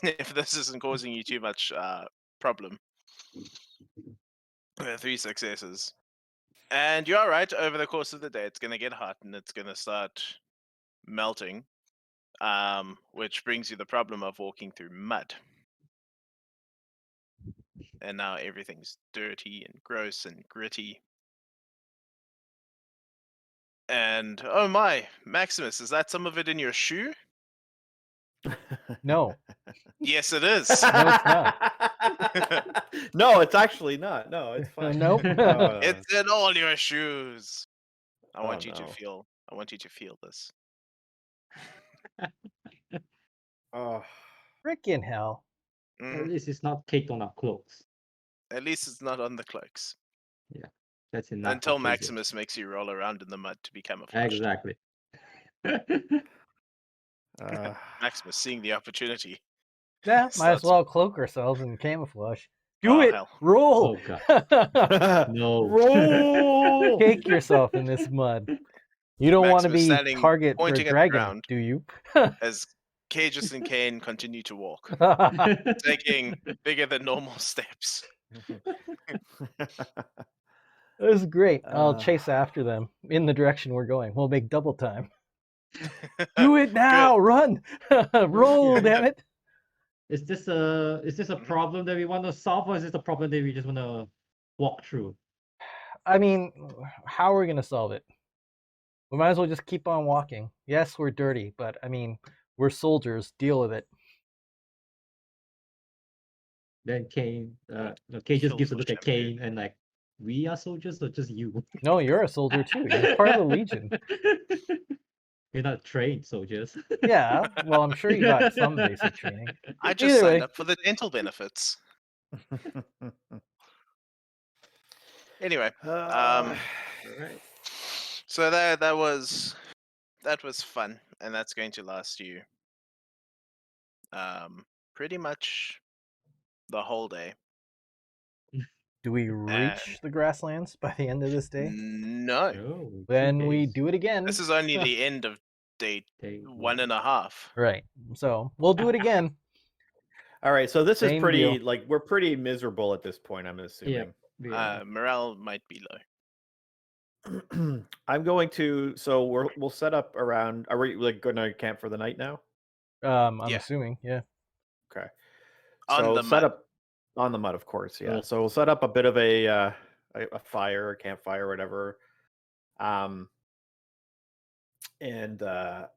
If this isn't causing you too much problem. 3 successes. And you're right, over the course of the day, it's going to get hot and it's going to start melting, which brings you the problem of walking through mud. And now everything's dirty and gross and gritty. And, oh my, Maximus, is that some of it in your shoe? No. Yes, it is. No, it's not. No, it's actually not. No, it's fine. Nope. It's in all your shoes. I Oh, want you no. to feel. I want you to feel this. Oh, Frickin' hell. At Mhm. least it's not caked on our clothes. At least it's not on the cloaks. That's enough. Until for physics. Maximus makes you roll around in the mud to be camouflaged. Exactly. Maximus, seeing the opportunity. Yeah, might as Starts- well cloak ourselves in camouflage. Do Oh, it! hell. Roll! No. roll. Cake yourself in this mud. You don't want to Maximus be standing, target for a pointing at the dragon, ground. do you? As Cages and Kane continue to walk, taking bigger than normal steps. It was great. I'll Uh, chase after them in the direction we're going. We'll make double time. Do it now! Run! Roll, damn it! Is this a problem that we want to solve, or is this a problem that we just want to walk through? I mean, how are we going to solve it? We might as well just keep on walking. Yes, we're dirty, but I mean, we're soldiers. Deal with it. Then Kane, Kane just Kills gives a the look at shampoo. Kane and like, we are soldiers or just you? No, you're a soldier too. You're part of the Legion. You're not trained soldiers. Yeah, well, I'm sure you got some basic training. I just Either signed way. up for the dental benefits. Anyway, Right. so that was fun, and that's going to last you pretty much the whole day. Do we reach the grasslands by the end of this day? No, Oh, Then we do it again. this is only the end of day 1.5. Right. So we'll do it again. All right, so this is Same pretty deal. like we're pretty miserable at this point, I'm assuming. Morale might be low. I'm going to we'll set up around. Are we like going to camp for the night now? I'm Yeah. assuming, yeah. Okay. On So the set mud. up on the mud, of course. Yeah. Cool. So we'll set up a bit of a fire, a campfire, whatever. And I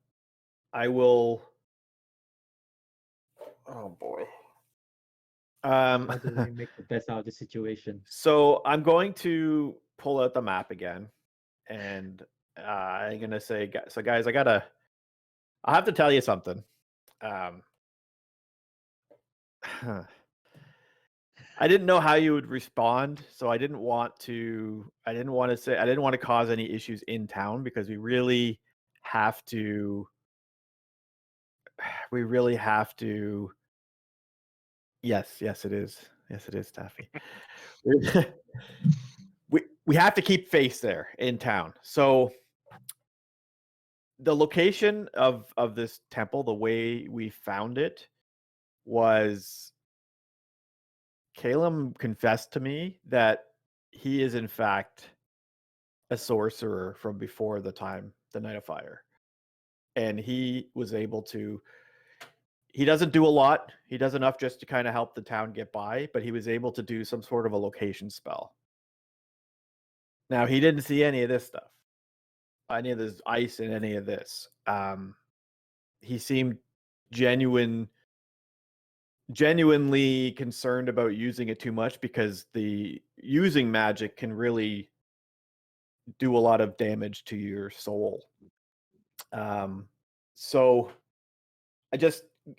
will. Oh boy. How do we make the best out of the situation? So I'm going to pull out the map again, and I'm gonna say, so guys, I have to tell you something. I didn't know how you would respond, so I didn't want to cause any issues in town because we really have to. Yes, it is. Yes, it is, Taffy. we have to keep face there in town. So the location of this temple, the way we found it, was Caleb confessed to me that he is in fact a sorcerer from before the Night of Fire. And he was able to, he doesn't do a lot. He does enough just to kind of help the town get by, but he was able to do some sort of a location spell. Now, he didn't see any of this stuff, any of this ice in any of this. He seemed genuinely concerned about using it too much because using magic can really do a lot of damage to your soul. So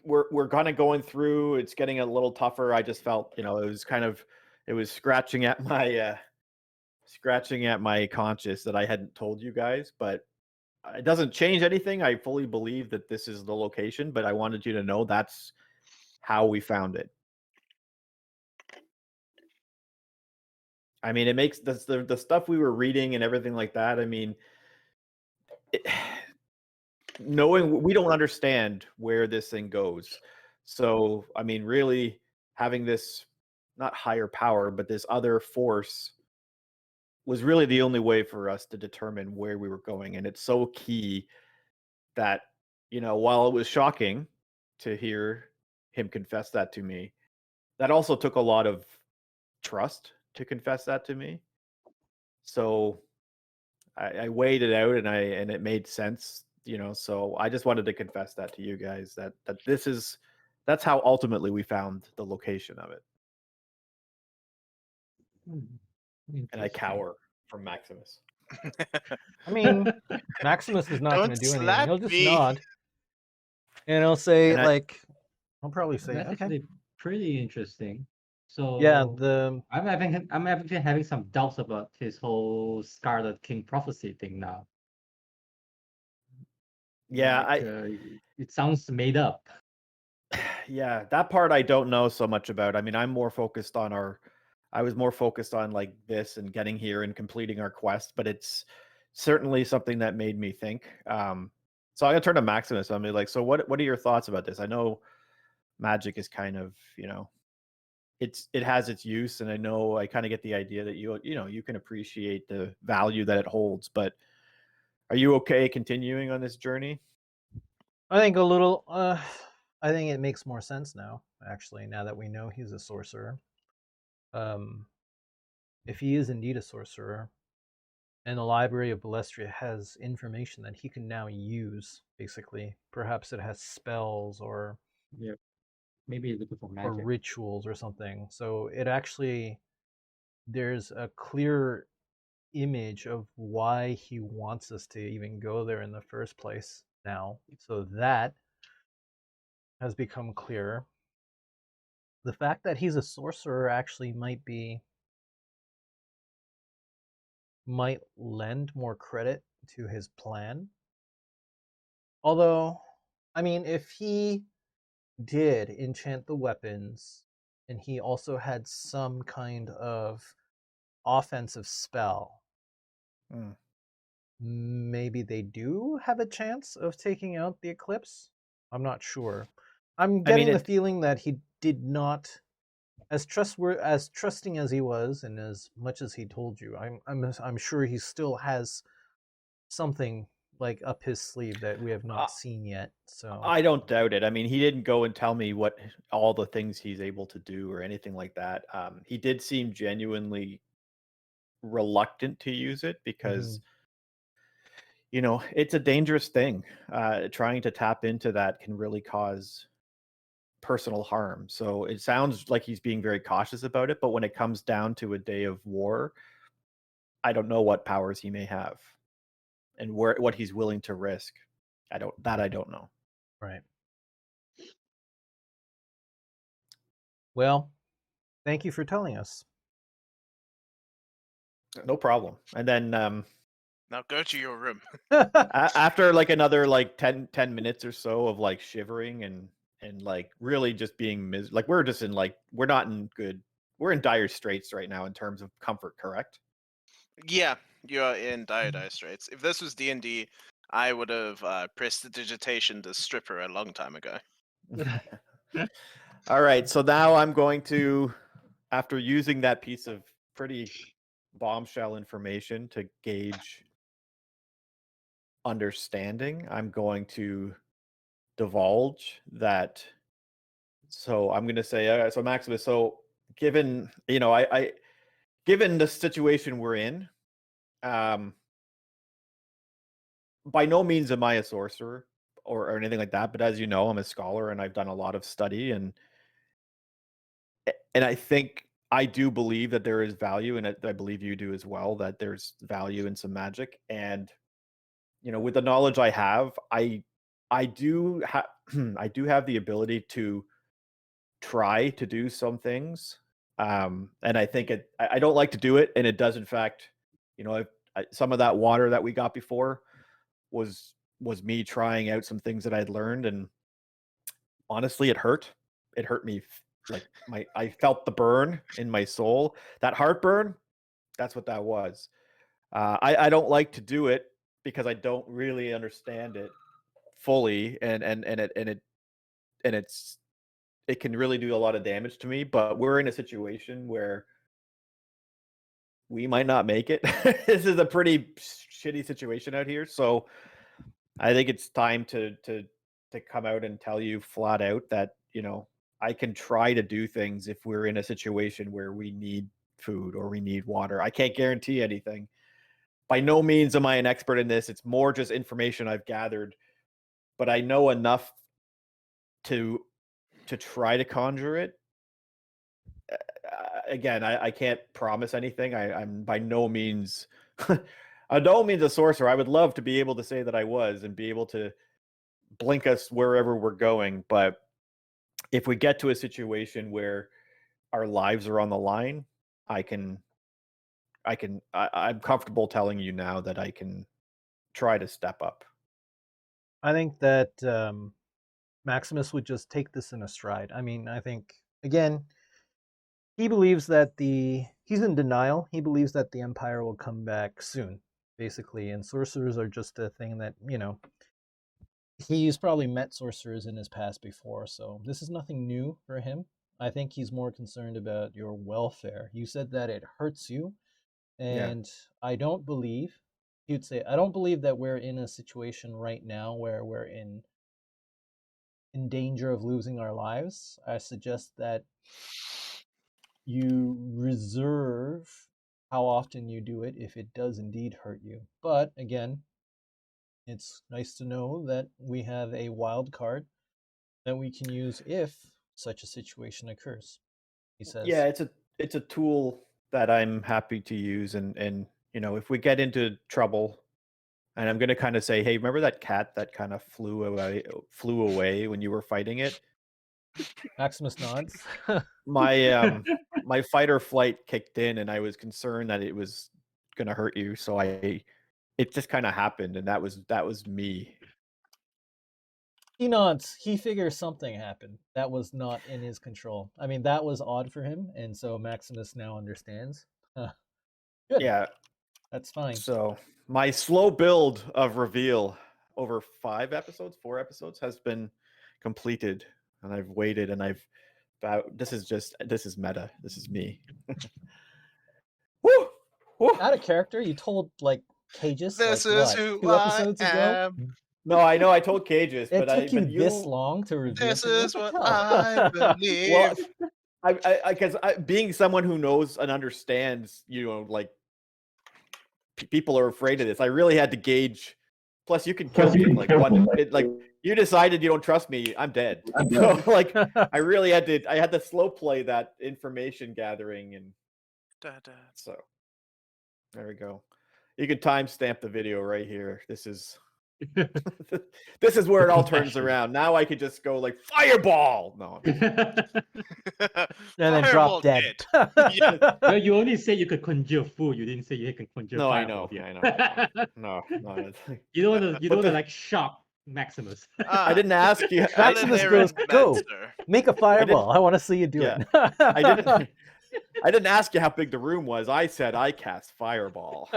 we're kind of going through, it's getting a little tougher. I just felt, it was scratching at my conscience that I hadn't told you guys, but it doesn't change anything. I fully believe that this is the location, but I wanted you to know that's how we found it. I mean, it makes the stuff we were reading and everything like that. I mean, knowing we don't understand where this thing goes. So, I mean, really having this not higher power, but this other force was really the only way for us to determine where we were going. And it's so key that, while it was shocking to hear him confess that to me, that also took a lot of trust to confess that to me. So I weighed it out and it made sense, so I just wanted to confess that to you guys that that's how ultimately we found the location of it. And I cower from Maximus. I mean, Maximus is not going to Don't do anything. slap He'll just me. nod. And he'll say, And I'll probably say, That's okay. actually pretty interesting. So Yeah, I'm actually having some doubts about his whole Scarlet King prophecy thing now. Yeah, it sounds made up. Yeah, that part I don't know so much about. I mean, I was more focused on like this and getting here and completing our quest, but it's certainly something that made me think. So I'm gonna turn to Maximus. I mean, like, so what are your thoughts about this? I know magic is kind of, it has its use, and I know I kind of get the idea that you can appreciate the value that it holds, but are you okay continuing on this journey? I think a little. I think it makes more sense now. Actually, now that we know he's a sorcerer, um, if he is indeed a sorcerer, and the Library of Balestria has information that he can now use, basically, perhaps it has spells or Yeah, maybe he's looking for or magic. rituals or something. So it actually there's a clear image of why he wants us to even go there in the first place now. So that has become clearer. The fact that he's a sorcerer actually might lend more credit to his plan. Although, I mean, if he did enchant the weapons and he also had some kind of offensive spell, Mm. maybe they do have a chance of taking out the eclipse. I'm not sure. I'm I mean, getting the feeling that he did not, as trusting as he was, and as much as he told you. I'm sure he still has something like up his sleeve that we have not seen yet. So I don't doubt it. I mean, he didn't go and tell me what all the things he's able to do or anything like that. He did seem genuinely reluctant to use it because it's a dangerous thing. Trying to tap into that can really cause personal harm. So it sounds like he's being very cautious about it, but when it comes down to a day of war, I don't know what powers he may have and what he's willing to risk. I don't know. right. Well, thank you for telling us. No problem. And then Now go to your room. after like another like 10 minutes or so of like shivering and like really just being like we're just in like we're in dire straits right now in terms of comfort, correct? Yeah, you're in dire straits. If this was D&D, I would have prestidigitation to stripper a long time ago. All right, so now I'm going to, after using that piece of pretty bombshell information to gauge understanding, I'm going to divulge that. So I'm going to say, so Maximus, so given, given the situation we're in, by no means am I a sorcerer or anything like that, but as you know, I'm a scholar and I've done a lot of study, and I think I do believe that there is value, and I believe you do as well, that there's value in some magic. And with the knowledge I have, I do have I do have the ability to try to do some things, and I think I don't like to do it, and it does in fact, some of that water that we got before was me trying out some things that I'd learned, and honestly, it hurt. It hurt me. Like I felt the burn in my soul. That heartburn, that's what that was. I don't like to do it because I don't really understand it fully, and it can really do a lot of damage to me. But we're in a situation where we might not make it. This is a pretty shitty situation out here, so I think it's time to come out and tell you flat out that I can try to do things if we're in a situation where we need food or we need water. I can't guarantee anything. By no means am I an expert in this. It's more just information I've gathered, but I know enough to try to conjure it. Again, I can't promise anything. I'm by no means a sorcerer. I would love to be able to say that I was and be able to blink us wherever we're going, but if we get to a situation where our lives are on the line, I'm comfortable telling you now that I can try to step up. I think that Maximus would just take this in a stride. I mean, I think again, he believes that he's in denial. He believes that the Empire will come back soon, basically, and sorcerers are just a thing that he's probably met sorcerers in his past before, so this is nothing new for him. I think he's more concerned about your welfare. You said that it hurts you, Yeah. and I don't believe, he'd say, I don't believe that we're in a situation right now where we're in danger of losing our lives. I suggest that you reserve how often you do it if it does indeed hurt you. But again, it's nice to know that we have a wild card that we can use if such a situation occurs. He says, Yeah, it's a tool that I'm happy to use, and if we get into trouble, and I'm gonna kind of say, hey, remember that cat that kind of flew away when you were fighting it? Maximus nods. My my fight or flight kicked in, and I was concerned that it was gonna hurt you, so it just kind of happened, and that was me. He nods. He figures something happened that was not in his control. I mean, that was odd for him, and so Maximus now understands. Good. Yeah. That's fine. So my slow build of reveal over 4 episodes has been completed, and I've waited, and this is meta. This is me. Woo! Woo! Out of character, you told like Cages This like is what, who 2 episodes I ago? am. No, I know I told Cages, It but took you but this long to reveal. This something? is what the I hell? believe. Well, because being someone who knows and understands, like people are afraid of this. I really had to gauge. Plus, you can kill me in like one. Like you decided you don't trust me, I'm dead. So like, I really had to slow play that information gathering, and Da, da. so there we go. You can timestamp the video right here. This is this is where it all turns Confession. around. Now I could just go like fireball. No, And then Fireball drop dead. Yeah. Well, you only said you could conjure food. You didn't say you can conjure no, I fireball. know, Yeah. I know. No. You don't want to. But like shock Maximus. I didn't ask you. Maximus goes, "Go, make a fireball. I want to see you do Yeah. it." I didn't ask you how big the room was. I said I cast fireball.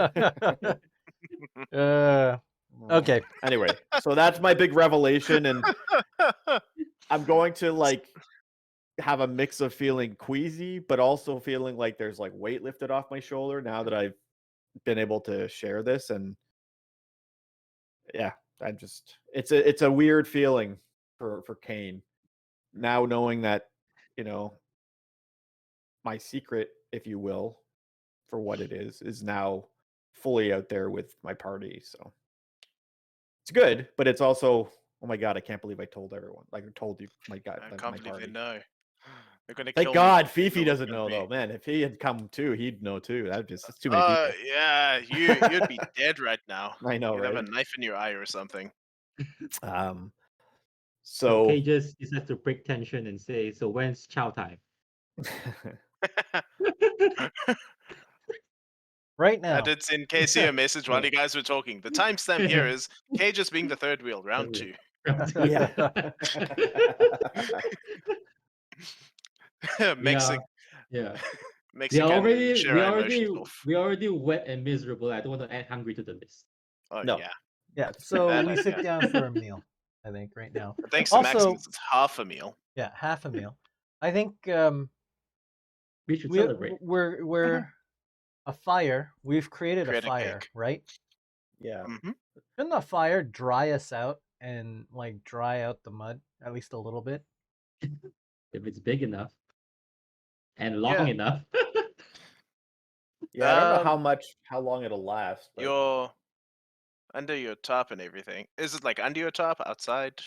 Okay. Anyway, so that's my big revelation, and I'm going to like have a mix of feeling queasy, but also feeling like there's like weight lifted off my shoulder now that I've been able to share this. And yeah, it's a weird feeling for Kane now, knowing that my secret, if you will, for what it is now fully out there with my party. So it's good, but it's also, oh my god, I can't believe I told everyone. Like I told you, my god, I my can't believe party. they know. They're gonna Thank kill God me. Fifi Know what's doesn't gonna know be. though. Man, if he had come too, he'd know too. That's too many people. Yeah, you'd be dead right now. I know, You'd right? have a knife in your eye or something. So So Cages decides to break tension and say, "So when's chow time?" Right now. I did send Casey a message while you guys were talking. The timestamp here is Cages being the third wheel, round 2. yeah. Mexican. Yeah. Mexican share we our already emotions off. we already wet and miserable. I don't want to add hungry to the list. Oh No. yeah. Yeah. So That we idea. sit down for a meal, I think, right now. But thanks to Also, Maximus, it's half a meal. yeah, half a meal. I think We should celebrate. we're a fire. We've created Create a a fire, cake. right? Yeah. Mhm. Shouldn't the fire dry us out and like dry out the mud at least a little bit? If it's big enough and long Yeah. enough. Yeah, I don't know how long it'll last. But... You're under your top and everything. Is it like under your top, outside?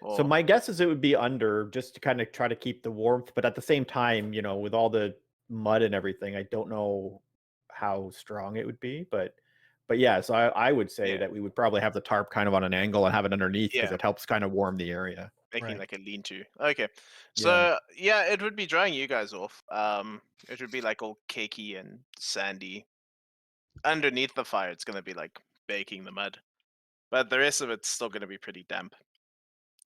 So Or... my guess is it would be under, just to kind of try to keep the warmth, but at the same time, with all the mud and everything, I don't know how strong it would be, but yeah, so I would say that we would probably have the tarp kind of on an angle and have it underneath, because it helps kind of warm the area. making Right. like a lean-to. Okay, so yeah, it would be drying you guys off. It would be like all cakey and sandy. Underneath the fire, it's gonna be like baking the mud, but the rest of it's still gonna be pretty damp.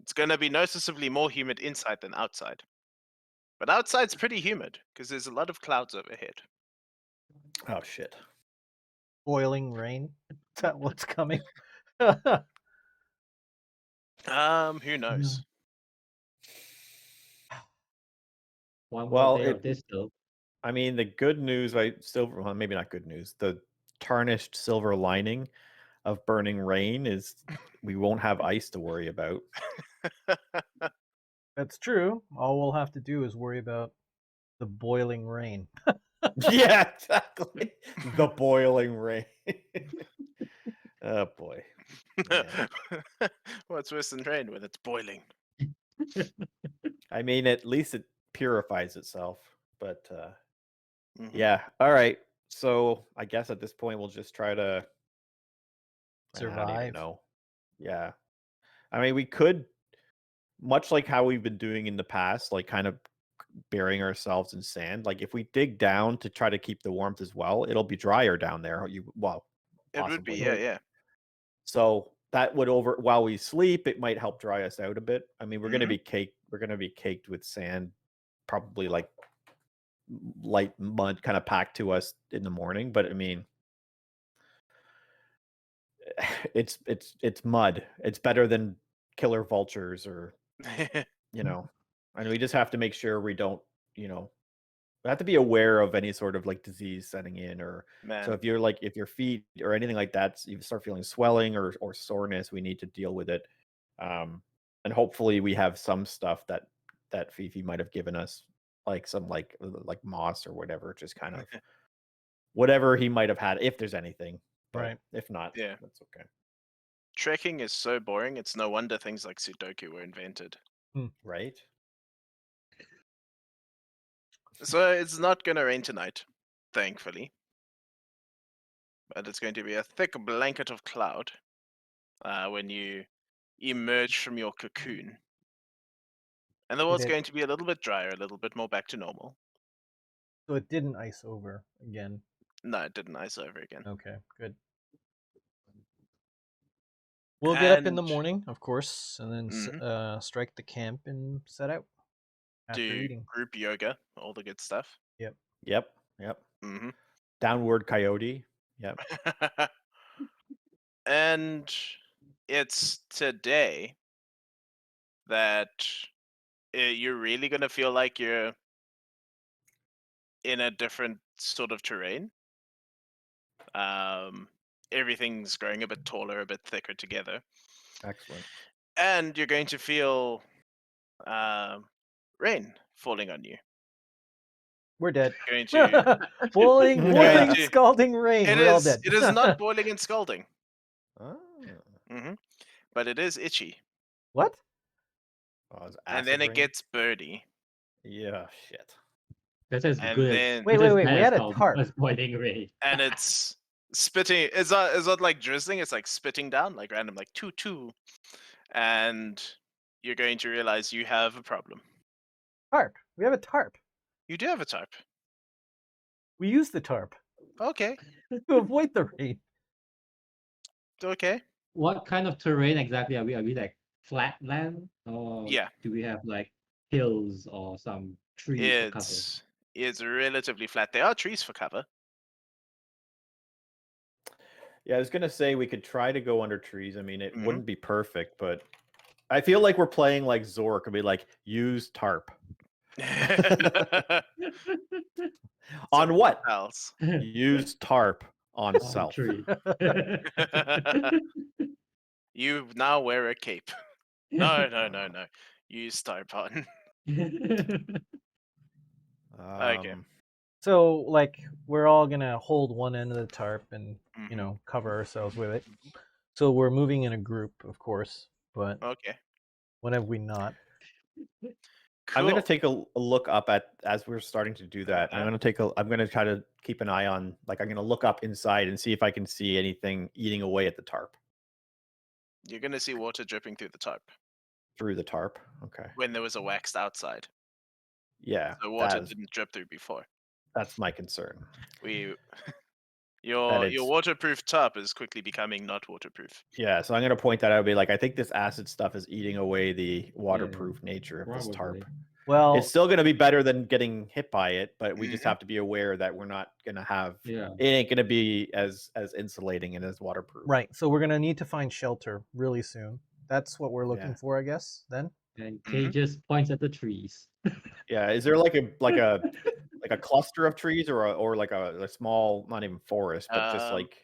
It's gonna be noticeably more humid inside than outside, but outside's pretty humid because there's a lot of clouds overhead. Oh shit! Boiling rain. Is that what's coming? Who knows? One Well, more day of this, though. I mean, the good news, well, maybe not good news. The tarnished silver lining of burning rain is we won't have ice to worry about. That's true. All we'll have to do is worry about the boiling rain. Yeah, exactly. The boiling rain. Oh boy. Man. What's worse than rain when it's boiling? I mean, at least it purifies itself. But Mhm. yeah. All right. So I guess at this point we'll just try to I don't even Survive. know. Yeah. I mean, we could, much like how we've been doing in the past, like kind of burying ourselves in sand. Like if we dig down to try to keep the warmth as well, it'll be drier down there. Well, It would be, possibly. yeah. So that would while we sleep, it might help dry us out a bit. I mean, we're gonna be caked. We're gonna be caked with sand, probably like light mud, kind of packed to us in the morning. But I mean, it's mud. It's better than killer vultures or and we just have to make sure we don't, we have to be aware of any sort of like disease setting in or Man. so if your feet or anything like that, you start feeling swelling or soreness, we need to deal with it. And hopefully we have some stuff that Fifi might have given us, like some like moss or whatever, just kind of whatever he might have had, if there's anything. But Right. if not, Yeah. that's okay. Trekking is so boring, it's no wonder things like Sudoku were invented. Right? So it's not going to rain tonight, thankfully. But it's going to be a thick blanket of cloud when you emerge from your cocoon. And the world's it- going to be a little bit drier, a little bit more back to normal. So it didn't ice over again. No, it didn't ice over again. Okay, good. We'll get up in the And morning, of course, and then Mhm. strike the camp and set out after do eating. group yoga, all the good stuff. Yep. hmm Downward coyote. Yep. And it's today that you're really going to feel like you're in a different sort of terrain. Everything's growing a bit taller, a bit thicker together. Excellent. And you're going to feel rain falling on you. We're dead. Going to boiling, Yeah. scalding rain. it We're all is dead. it is not boiling and scalding, Oh. but it is itchy. What? Oh, it's And then acid it rain? gets birdy. Yeah, shit. That's as And good then- as Wait, that's as wait, bad we as had a scalding- tarp. as boiling rain. And it's spitting. It's not like drizzling. It's like spitting down, like random, like two. And you're going to realize you have a problem. Tarp. We have a tarp. You do have a tarp. We use the tarp Okay. to avoid the rain. Okay. What kind of terrain exactly are we? Are we like flat land, or Yeah. do we have like hills or some trees for cover? It's relatively flat. There are trees for cover. Yeah, I was gonna say we could try to go under trees. I mean, it Mhm. wouldn't be perfect, but I feel like we're playing like Zork and be like, use tarp. On what? Else. Use tarp on On self. tree. You now wear a cape. No. Use tarpon. Okay. So, like, we're all gonna hold one end of the tarp and Mhm. cover ourselves with it. So we're moving in a group, of course. But Okay. when have we not? I'm gonna Cool. take a look up as we're starting to do that. I'm gonna try to keep an eye on, like, I'm gonna look up inside and see if I can see anything eating away at the tarp. You're gonna see water dripping through the tarp Through the tarp. Okay. when there was a waxed outside. Yeah. The water didn't drip through before. That's my concern. Your waterproof tarp is quickly becoming not waterproof. Yeah, so I'm gonna point that out and be like, I think this acid stuff is eating away the waterproof nature of this tarp. Probably. Well, It's still gonna be better than getting hit by it, but we just have to be aware that we're not gonna have Yeah. it ain't gonna be as insulating and as waterproof. right. So we're gonna need to find shelter really soon. That's what we're looking Yeah. for, I guess. Then. And Kay just points at the trees. Yeah, is there like a cluster of trees or like a small, not even forest, but just like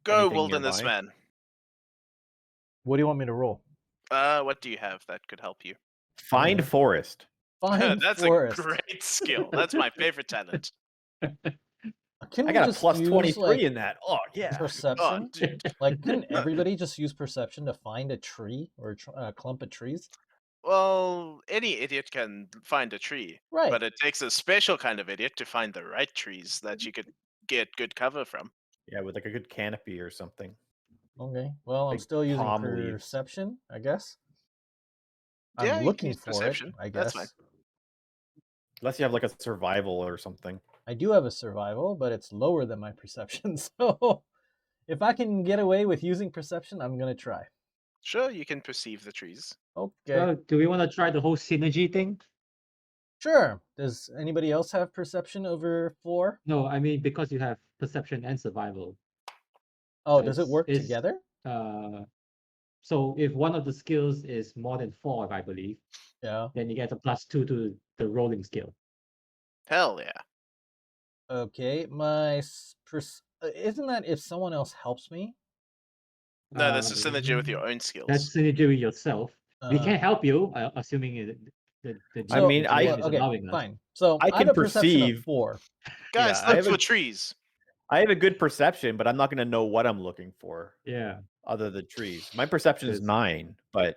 Go anything wilderness nearby? man. What do you want me to roll? What do you have that could help you? Find Okay. forest. Find That's forest. a great skill. That's my favorite talent. Can I we got a just plus use 23 like in that. Oh yeah. Oh, perception? dude. Like, couldn't No. everybody just use perception to find a tree or a clump of trees? Well, any idiot can find a tree, Right. but it takes a special kind of idiot to find the right trees that you could get good cover from. Yeah, with like a good canopy or something. Okay. Well, I'm Big still using palm leaves. perception, I guess. Yeah, I'm you can looking use for perception. it, I That's guess. fine. Unless you have like a survival or something. I do have a survival, but it's lower than my perception. So if I can get away with using perception, I'm going to try. Sure, you can perceive the trees. Okay. Well, do we want to try the whole synergy thing? Sure. Does anybody else have perception over 4? No, I mean because you have perception and survival. Oh, does it work It's together? so if one of the skills is more than 4, I believe, Yeah. then you get a +2 to the rolling skill. Hell yeah. Okay. Isn't that if someone else helps me? No, that's a synergy with your own That's skills. synergy with yourself. We Uh, can help you, assuming the I mean, GM is okay, allowing us. fine. So I I have can a perception of perceive- 4. Guys, Yeah, I look have for trees. I have a good perception, but I'm not going to know what I'm looking for Yeah, other than trees. My perception is Because- 9, but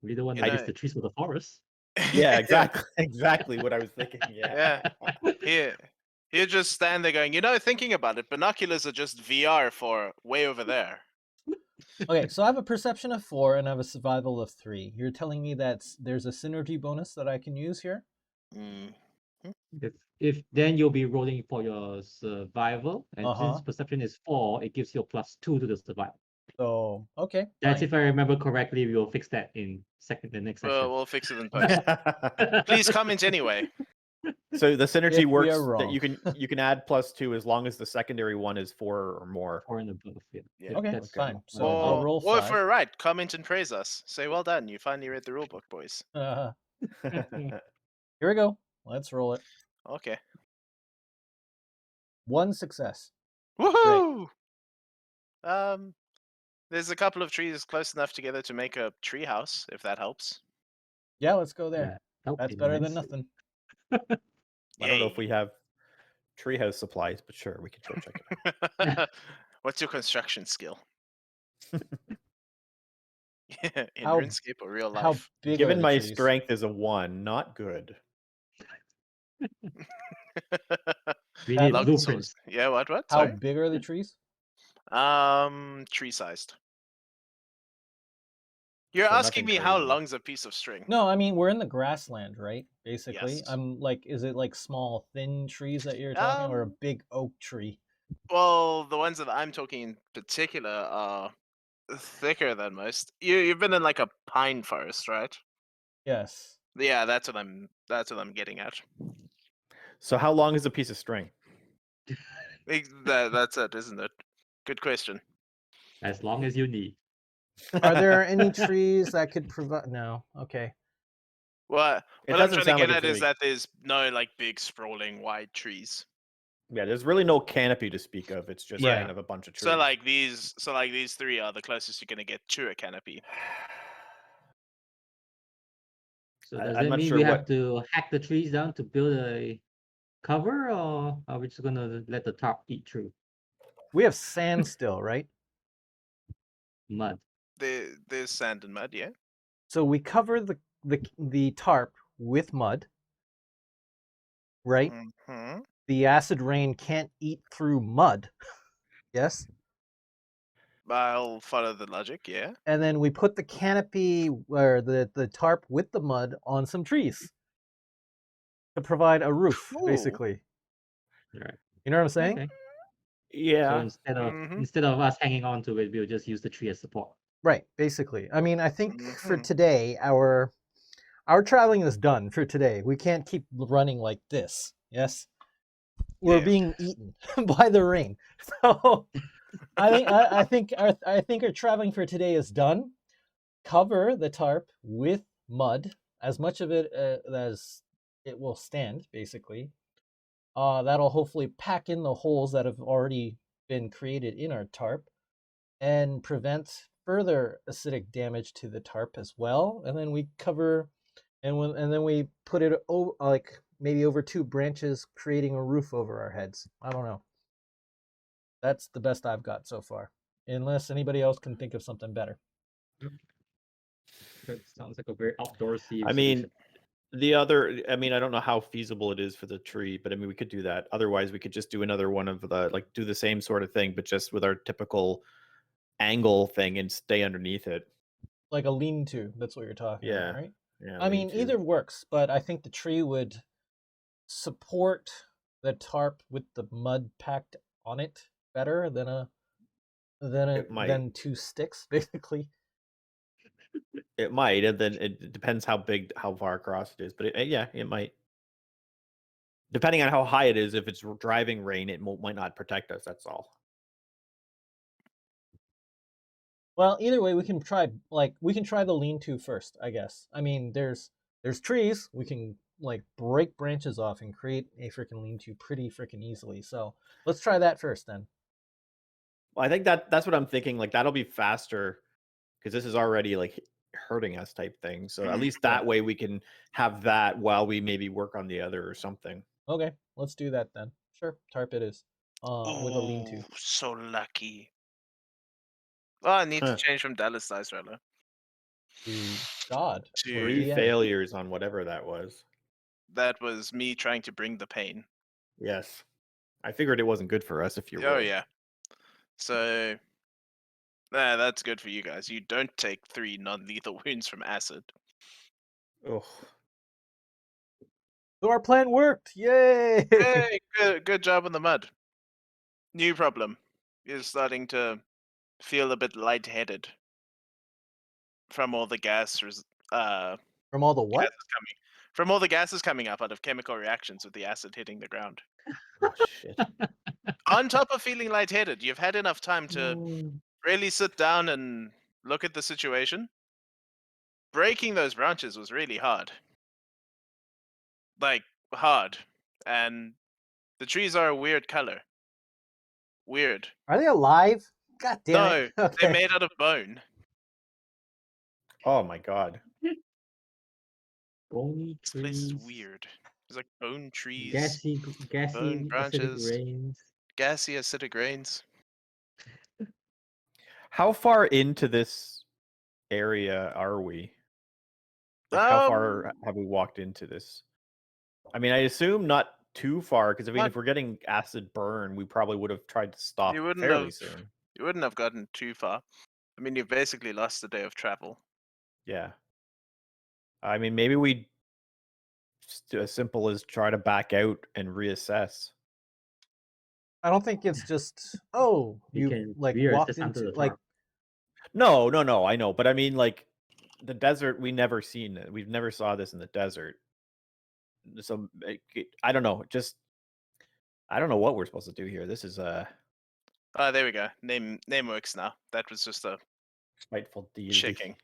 we don't want You to use know- the trees for the forest. yeah, exactly, exactly what I was thinking. Yeah. Here just stand there going, thinking about it, binoculars are just VR for way over there. Okay, so I have a perception of 4 and I have a survival of 3. You're telling me that there's a synergy bonus that I can use here? Mm. If then you'll be rolling for your survival, and since perception is 4, it gives you a +2 to the survival. So, okay. That's fine. if I remember correctly. We will fix that in the next section. We'll fix it in post. Please comment anyway. So the synergy If we works are that wrong. you can add +2 as long as the secondary one is 4 or more. 4 and above. Yeah. Yeah. Okay, That's fine. So what I I'll did. roll Or if 5. we're right, comment and praise us. Say, well done, you finally read the rulebook, boys. Here we go. Let's roll it. Okay. 1 success. Woohoo! There's a couple of trees close enough together to make a tree house, if that helps. Yeah, let's go there. Yeah, help That's me, better than nice. nothing. I don't know if Yay. we have treehouse supplies, but sure, we can go check it out. What's your construction skill? In How- RuneScape or real How life? big are Given the my trees? strength is a 1, not good. We need Long blueprints. swords. Yeah, what? How Sorry. big are the trees? Tree-sized. You're So asking nothing me how crazy. long's a piece of string? No, I mean we're in the grassland, right? Basically, Yes. I'm like, is it like small, thin trees that you're talking, or a big oak tree? Well, the ones that I'm talking in particular are thicker than most. You've been in like a pine forest, right? Yes. Yeah, that's what I'm getting at. So how long is a piece of string? That's it, isn't it? Good question. As long as you need. Are there any trees that could provide? No. Okay. What It I'm doesn't trying to sound get like at it's is that there's no like big sprawling wide trees. Yeah, there's really no canopy to speak of. It's just Yeah. kind of a bunch of trees. So like these 3 are the closest you're gonna get to a canopy. So I- does I'm that not mean sure we what- have to hack the trees down to build a cover, or are we just gonna let the tarp eat through We have sand still, right? mud? There's sand and mud, yeah. So we cover the tarp with mud, right? Mm-hmm. The acid rain can't eat through mud. Yes. I'll follow the logic, yeah. And then we put the canopy or the tarp with the mud on some trees to provide a roof, Cool. basically. Right. You know what I'm saying? Okay. So Yeah. instead of us hanging on to it, we'll just use the tree as support. Right, basically. I mean, I think for Mhm. today, our traveling is done for today. We can't keep running like this. Yes, we're Yeah. being eaten by the rain. So I think our traveling for today is done. cover the tarp with mud, as much of it as it will stand, basically. That'll hopefully pack in the holes that have already been created in our tarp and prevent further acidic damage to the tarp as well. And then we cover, and then we put it like maybe over 2 branches, creating a roof over our heads. I don't know. That's the best I've got so far, unless anybody else can think of something better. That sounds like a very outdoorsy I solution. mean, I don't know how feasible it is for the tree, but I mean, we could do that. Otherwise, we could just do another one of the, like, do the same sort of thing, but just with our typical angle thing and stay underneath it. Like a lean-to, that's what you're talking Yeah. about, right? Yeah. I mean, lean-to. either works, but I think the tree would support the tarp with the mud packed on it better than It might. than 2 sticks, basically. It might, and then it depends how far across it is. But yeah, it might. Depending on how high it is, if it's driving rain, it might not protect us. That's all. Well, either way, we can try the lean-to first, I guess. I mean, there's trees. We can like break branches off and create a freaking lean-to pretty freaking easily. So let's try that first then. Well, I think that's what I'm thinking. Like, that'll be faster because this is already like hurting us type thing. So at least that way we can have that while we maybe work on the other or something. Okay, let's do that then. Sure, tarp it is. With a lean-to. Oh, so lucky. Oh, I need to change from Dallas Dice Roller. To God. To- or 3 DM. failures on whatever that was. That was me trying to bring the pain. Yes. I figured it wasn't good for us if you Oh, rolled. yeah. So, that's good for you guys. You don't take 3 non-lethal wounds from acid. Oh. So our plan worked! Yay! Hey, good job on the mud. New problem. You're starting to feel a bit lightheaded from all the gas. From all the what? From all the gases coming up out of chemical reactions with the acid hitting the ground. Oh shit. On top of feeling lightheaded, you've had enough time to Oh, really sit down and look at the situation. Breaking those branches was really hard. Like, hard. And the trees are a weird color. Weird. Are they alive? God damn No, it. Okay. they're made out of bone. Oh my god. bony This place is trees, weird. There's like bone trees, gassy acidic branches. rains. gassy acidic rains. How far into this area are we? Like, how far have we walked into this? I mean, I assume not too far, because I mean, Not- if we're getting acid burn, we probably would have tried to stop You wouldn't fairly have- soon. You wouldn't have gotten too far. I mean, you've basically lost a day of travel. Yeah. I mean, maybe we just do as simple as try to back out and reassess. I don't think it's just you can like rear walked this onto into the like tarp. No, I know, but I mean, like, the desert, we never seen it. We've never saw this in the desert. So I don't know. Just I don't know what we're supposed to do here. This is There we go. Name works now. That was just a spiteful deity. checking.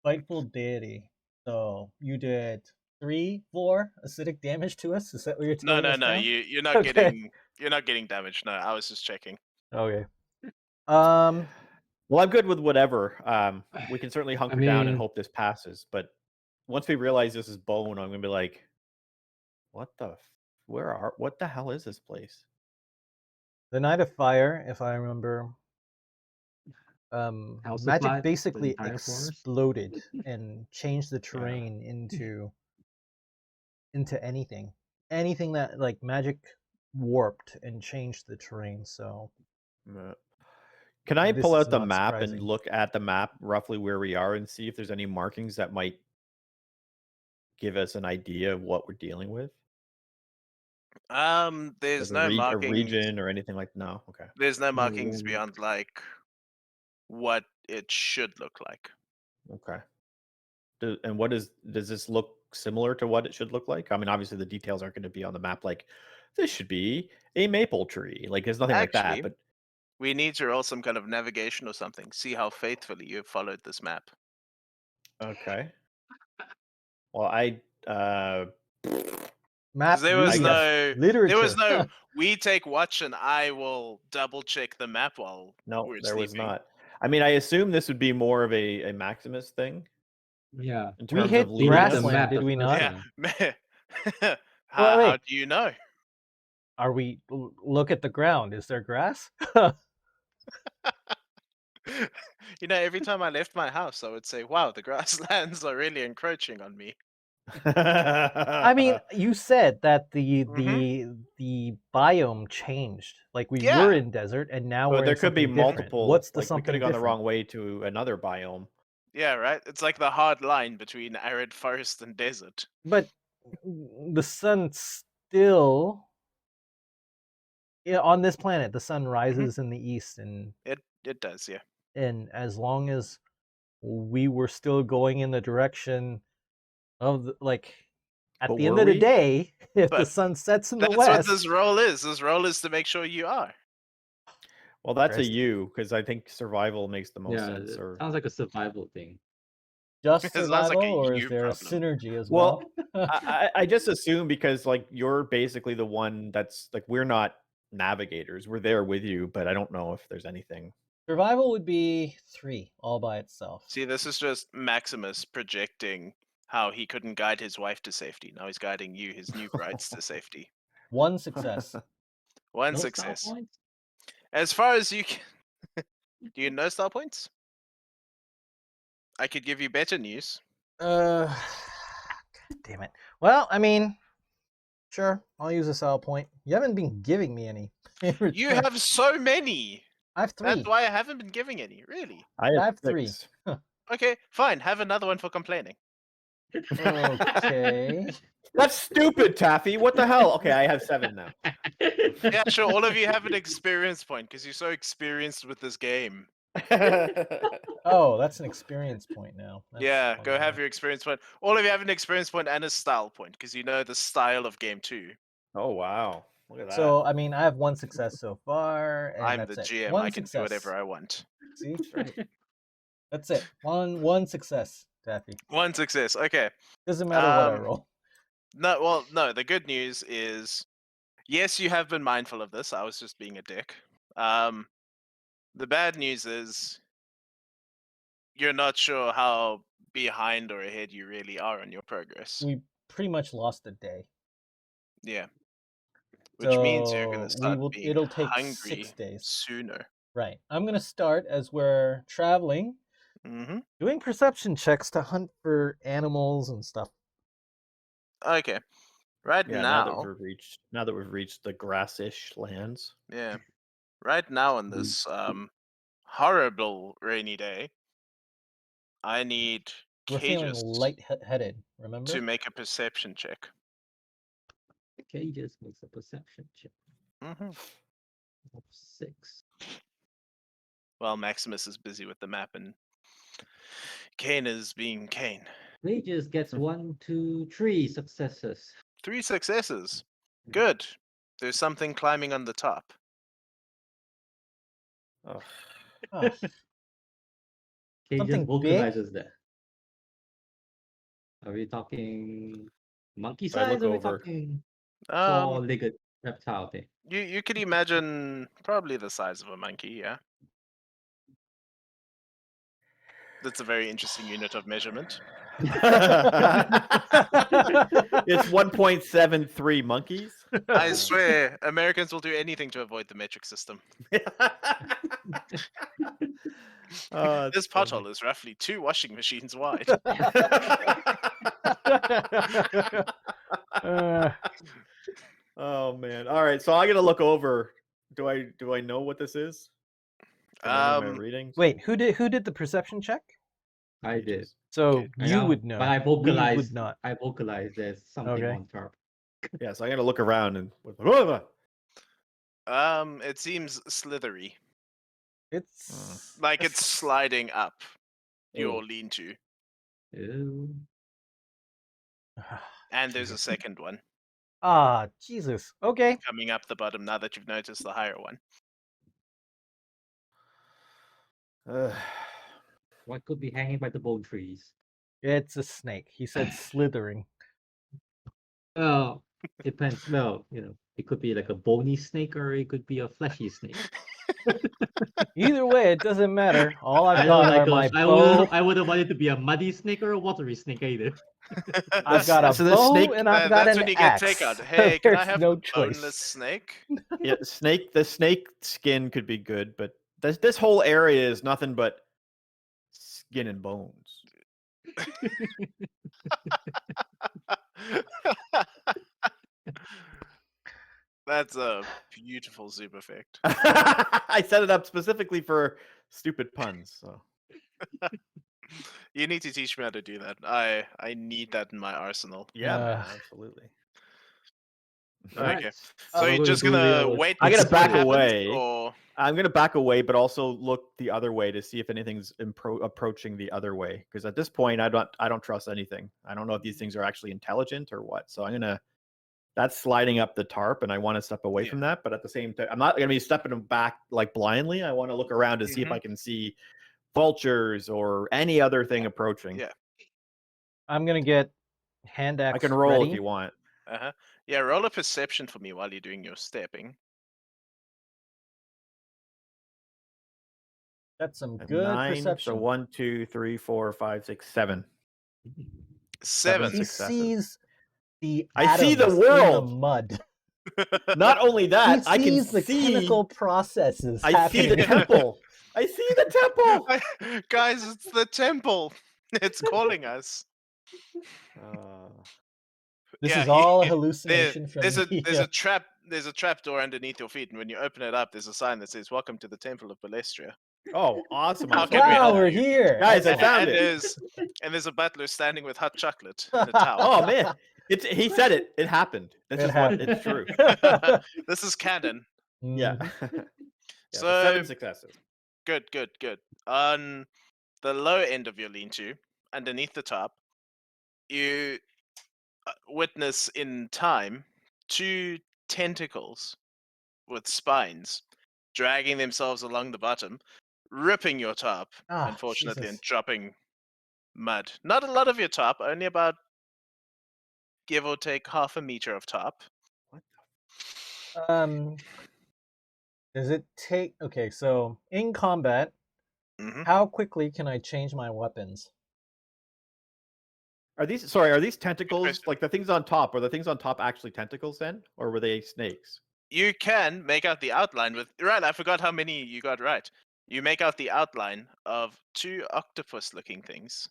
spiteful deity. So you did 3, 4 acidic damage to us? Is that what you're No, telling us now? you're not Okay. you're not getting damage. No, I was just checking. Okay. Well, I'm good with whatever. We can certainly hunker down and mean- hope this passes. But once we realize this is bone, I'm gonna be like, what the hell is this place? The Night of Fire, if I remember, House of magic Blood, the basically entire forest? exploded and changed the terrain into anything that like magic warped and changed the terrain. So Can I this pull is out the not map surprising. and look at the map roughly where we are and see if there's any markings that might give us an idea of what we're dealing with? There's Like no a markings. region or anything like no. Okay. There's no No markings wind. beyond like what it should look like. Okay. And does this look similar to what it should look like? I mean, obviously the details aren't going to be on the map. Like, this should be a maple tree. Like, there's nothing like that. Actually, But We need to roll some kind of navigation or something. See how faithfully you have followed this map. Okay. Well, I Map Because there was reading, no, literature. we take watch and I will double check the map while no, we're there was sleeping. not. I mean, I assume this would be more of a Maximus thing Yeah. in We terms hit of We leading need the us. grassland, map did the we first not? time. Yeah. Well, How wait. do you know? Are we look at the ground? Is there grass? You know, every time I left my house, I would say, "Wow, the grasslands are really encroaching on me." I mean, you said that the Mhm. the biome changed. Like we Yeah. were in desert and now but we're there in could be something different. multiple. What's the Like we could something have gone the different? wrong way to another biome. Yeah, right. It's like the hard line between arid forest and desert. But the sun still, yeah, on this planet, the sun rises in the east, and It does, yeah. as long as we were still going in the direction of like at But the end were of the we? day, if the But sun sets in the That's what west, this role is. This role is to make sure you are. Well, that's a Interesting. U because I think survival makes the most Yeah, sense. it Or sounds like a survival thing. just It sounds like survival, a or is you there a problem. synergy as well, well? I just assume because like you're basically the one that's like we're not navigators. We're there with you, but I don't know if there's anything. Survival would be 3 all by itself. See, this is just Maximus projecting how he couldn't guide his wife to safety. Now he's guiding you, his new brides, to safety. 1 success. One No style success. points? As far as you can. Do you know style points? I could give you better news. God damn it. Well, I mean, sure, I'll use a sell point. You haven't been giving me any. in You return. have so many. I have 3. That's why I haven't been giving any, really. I I have have 3. 6. Okay, fine. Have another one for complaining. Okay. That's stupid, Taffy. What the hell? Okay, I have 7 now. Yeah, sure. All of you have an experience point because you're so experienced with this game. Oh, that's an experience point now. That's Yeah, go have fine. your experience point. All of you have an experience point and a style point because you know the style of game 2. Oh wow! Look at that. So, I mean, I have 1 success so far, and I'm that's the it. GM. 1 I can success. do whatever I want. See? That's it. One success, Taffy. One success. Okay. Doesn't matter what I Um, roll. No. The good news is, yes, you have been mindful of this. I was just being a dick. The bad news is, you're not sure how behind or ahead you really are on your progress. We pretty much lost a day. Yeah. Which means you're going to So start being it'll take hungry 6 days. sooner. Right. I'm gonna start as we're traveling, Mm-hmm. doing perception checks to hunt for animals and stuff. Okay. Right Yeah, now, now that we've reached the grassish lands. yeah. Right now on this horrible rainy day, I need We're feeling Cages light-headed, remember? to make a perception check. Cages makes a perception check Mm-hmm. of 6. Well, Maximus is busy with the map and Kane is being Kane. Cages gets 1, 2, 3 successes. 3 successes. Good. There's something climbing on the top. Ugh. Oh, Cages Something vocalizes that. Are we talking monkey So I size look or are we over. talking Um, four-legged reptile thing? you could imagine probably the size of a monkey, yeah. That's a very interesting unit of measurement. It's 1.73 monkeys. I swear, Americans will do anything to avoid the metric system. Oh, This that's funny. pothole is roughly 2 washing machines wide. Oh man! All right, so I gotta look over. Do I know what this is? From any of my readings. Wait, who did the perception check? I did. So Okay. you would know. But I We vocalized. would not. I vocalized there's something Okay. on top. Yeah, so I gotta look around and. It seems slithery. It's Like it's sliding up your Oh. lean-to. Ew. And there's a second one Ah, Jesus. Okay. coming up the bottom now that you've noticed the higher one. What could be hanging by the bone trees? It's a snake. He said slithering. Well, depends. Well, it could be like a bony snake or it could be a fleshy snake. Either way, it doesn't matter. All I've I don't got like are my I bow. wouldn't want it to be a muddy snake or a watery snake either. I've got a So the bow snake- and I've got That's an when you get axe. takeout. Hey, can I There's have no the choice. boneless snake? Yeah, the snake skin could be good, but this whole area is nothing but skin and bones. That's a beautiful zoom effect. I set it up specifically for stupid puns. So You need to teach me how to do that. I need that in my arsenal. yeah, man, Ugh. absolutely. Okay. So So you're just gonna wait. I gotta to see what back happens, away. or I'm gonna back away, but also look the other way to see if anything's approaching the other way. Because at this point, I don't trust anything. I don't know if these things are actually intelligent or what. So I'm gonna. That's sliding up the tarp, and I want to step away Yeah. from that. But at the same time, I'm not gonna be stepping back like blindly. I want to look around to see if Mhm. I can see vultures or any other thing approaching. Yeah. I'm gonna get hand axe I can roll ready. if you want. yeah, roll a perception for me while you're doing your stepping. That's some At good 9, perception. So 1, 2, 3, 4, 5, 6, 7. 7. He successes. sees the I see the atoms world. in the mud. Not only He that, I can sees the see. chemical processes I see the happening. temple. I see the temple. Guys, it's the temple. It's calling us. This Yeah, is all a there- hallucination from there's the, a trap. There's a trap door underneath your feet, and when you open it up, there's a sign that says "Welcome to the Temple of Balestria." Oh, awesome! How I can found we it. wow, help we're you? here. Guys, I Excellent. found and it. there's a butler standing with hot chocolate and a towel. Oh man, he said it. It happened. This It is happened. what it's true. This is canon. Yeah. Mhm. Yeah, So 7 successes. good. On the low end of your lean-to, underneath the top, you witness in time 2 tentacles with spines dragging themselves along the bottom, ripping your top, Ah, unfortunately, and Jesus. dropping mud. Not a lot of your top, only about give or take half a meter of top. Does it take? Okay, so in combat, Hmm. how quickly can I change my weapons? Are these tentacles like the things on top? Are the things on top actually tentacles then, or were they snakes? You can make out the outline with right. I forgot how many you got right. You make out the outline of 2 octopus-looking things.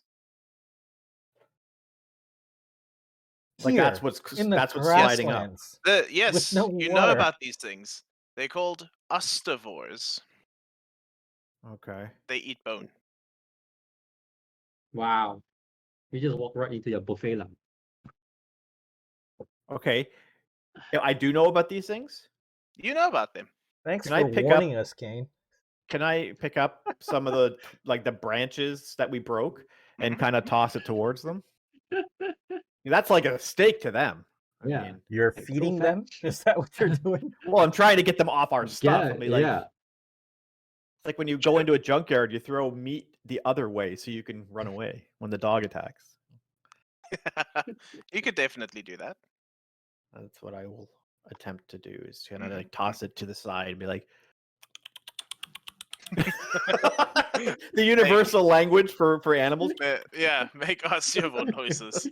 Like Here, that's what's in the sliding up. grasslands. Yes, no you know water. about these things. They're called ostivores. Okay. They eat bone. Wow. You just walk right into your buffet line. Okay. Yeah, I do know about these things. You know about them. Thanks Can I for pick warning us, Kane. Can I pick up some of the like the branches that we broke and Mhm. kind of toss it towards them? That's like a steak to them. I Yeah. mean, You're Like, feeding so them? Is that what you're doing? well, I'm trying to get them off our stuff. I mean, like, yeah. it's like when you go into a junkyard, you throw meat the other way so you can run away when the dog attacks. You could definitely do that. That's what I will attempt to do is kind of Mhm, like toss it to the side and be like the universal language for animals. Yeah, make osteovore noises.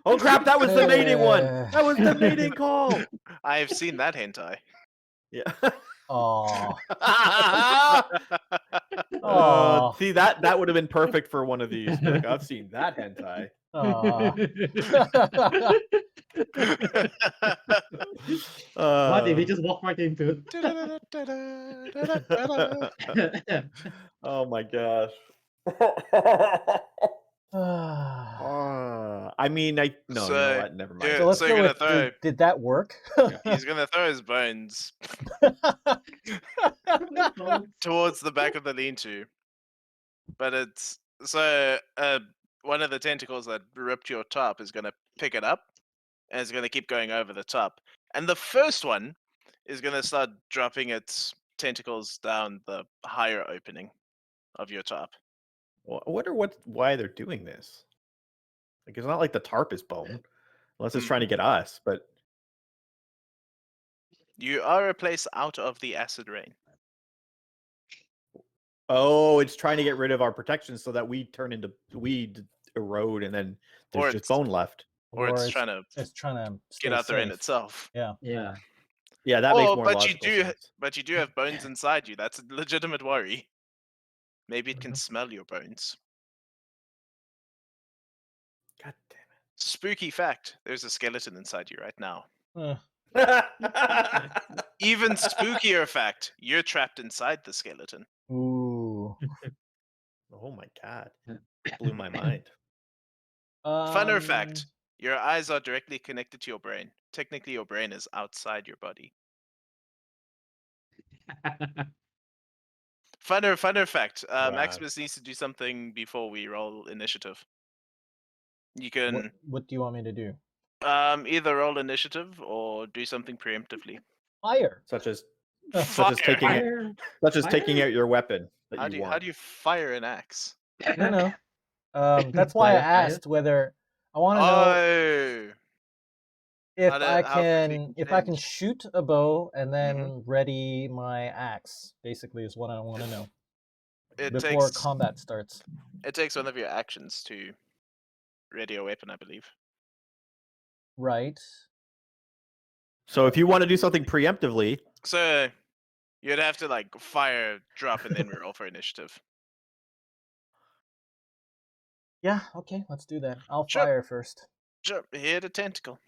Oh crap, that was the mating one. That was the mating call. I have seen that hentai. Yeah. Oh, oh, See that would have been perfect for one of these. Like, I've seen that hentai. What if we just walk right into it? Oh my gosh. I mean, no, you know So, what? Never mind. yeah, so let's so go you're with, gonna throw. did that work? He's gonna throw his bones towards the back of the lean-to, but it's so one of the tentacles that ripped your top is gonna pick it up and it's gonna keep going over the top, and the first one is gonna start dropping its tentacles down the higher opening of your top. Well, I wonder why they're doing this. Like, it's not like the tarp is bone, unless it's trying to get us. But You are a place out of the acid rain. oh, it's trying to get rid of our protection so that we erode, and then there's Or just it's- bone left. Or it's trying to It's trying to get stay out the rain safe. itself. Yeah. Yeah. Yeah, that makes more but logical you sense. but you do have bones inside you. That's a legitimate worry. Maybe it can Mhm. smell your bones. God damn Spooky fact: there's a skeleton inside you right now. Uh, it. Even spookier fact: you're trapped inside the skeleton. ooh. Oh my god. Blew my mind. Funner fact: Um, your eyes are directly connected to your brain. Technically, your brain is outside your body. Funner fact: Wow. Maximus needs to do something before we roll initiative. You What can What do you want me to do? either roll initiative or do something preemptively. Fire. Such as Fire. taking it, Fire. taking out your weapon that How you do you, want. how do you fire an axe? No. That's why I Fire, fire. asked whether I want to know Oh, if how I quickly can change. shoot a bow and then ready my axe. Basically, is what I want to know It before takes combat starts. one of your actions to ready a weapon, I believe. Right. So if you want to do something preemptively, So you'd have to like fire, drop, and then roll for initiative. Yeah. Okay. Let's do that. I'll Sure. fire first. Jump, hit a tentacle.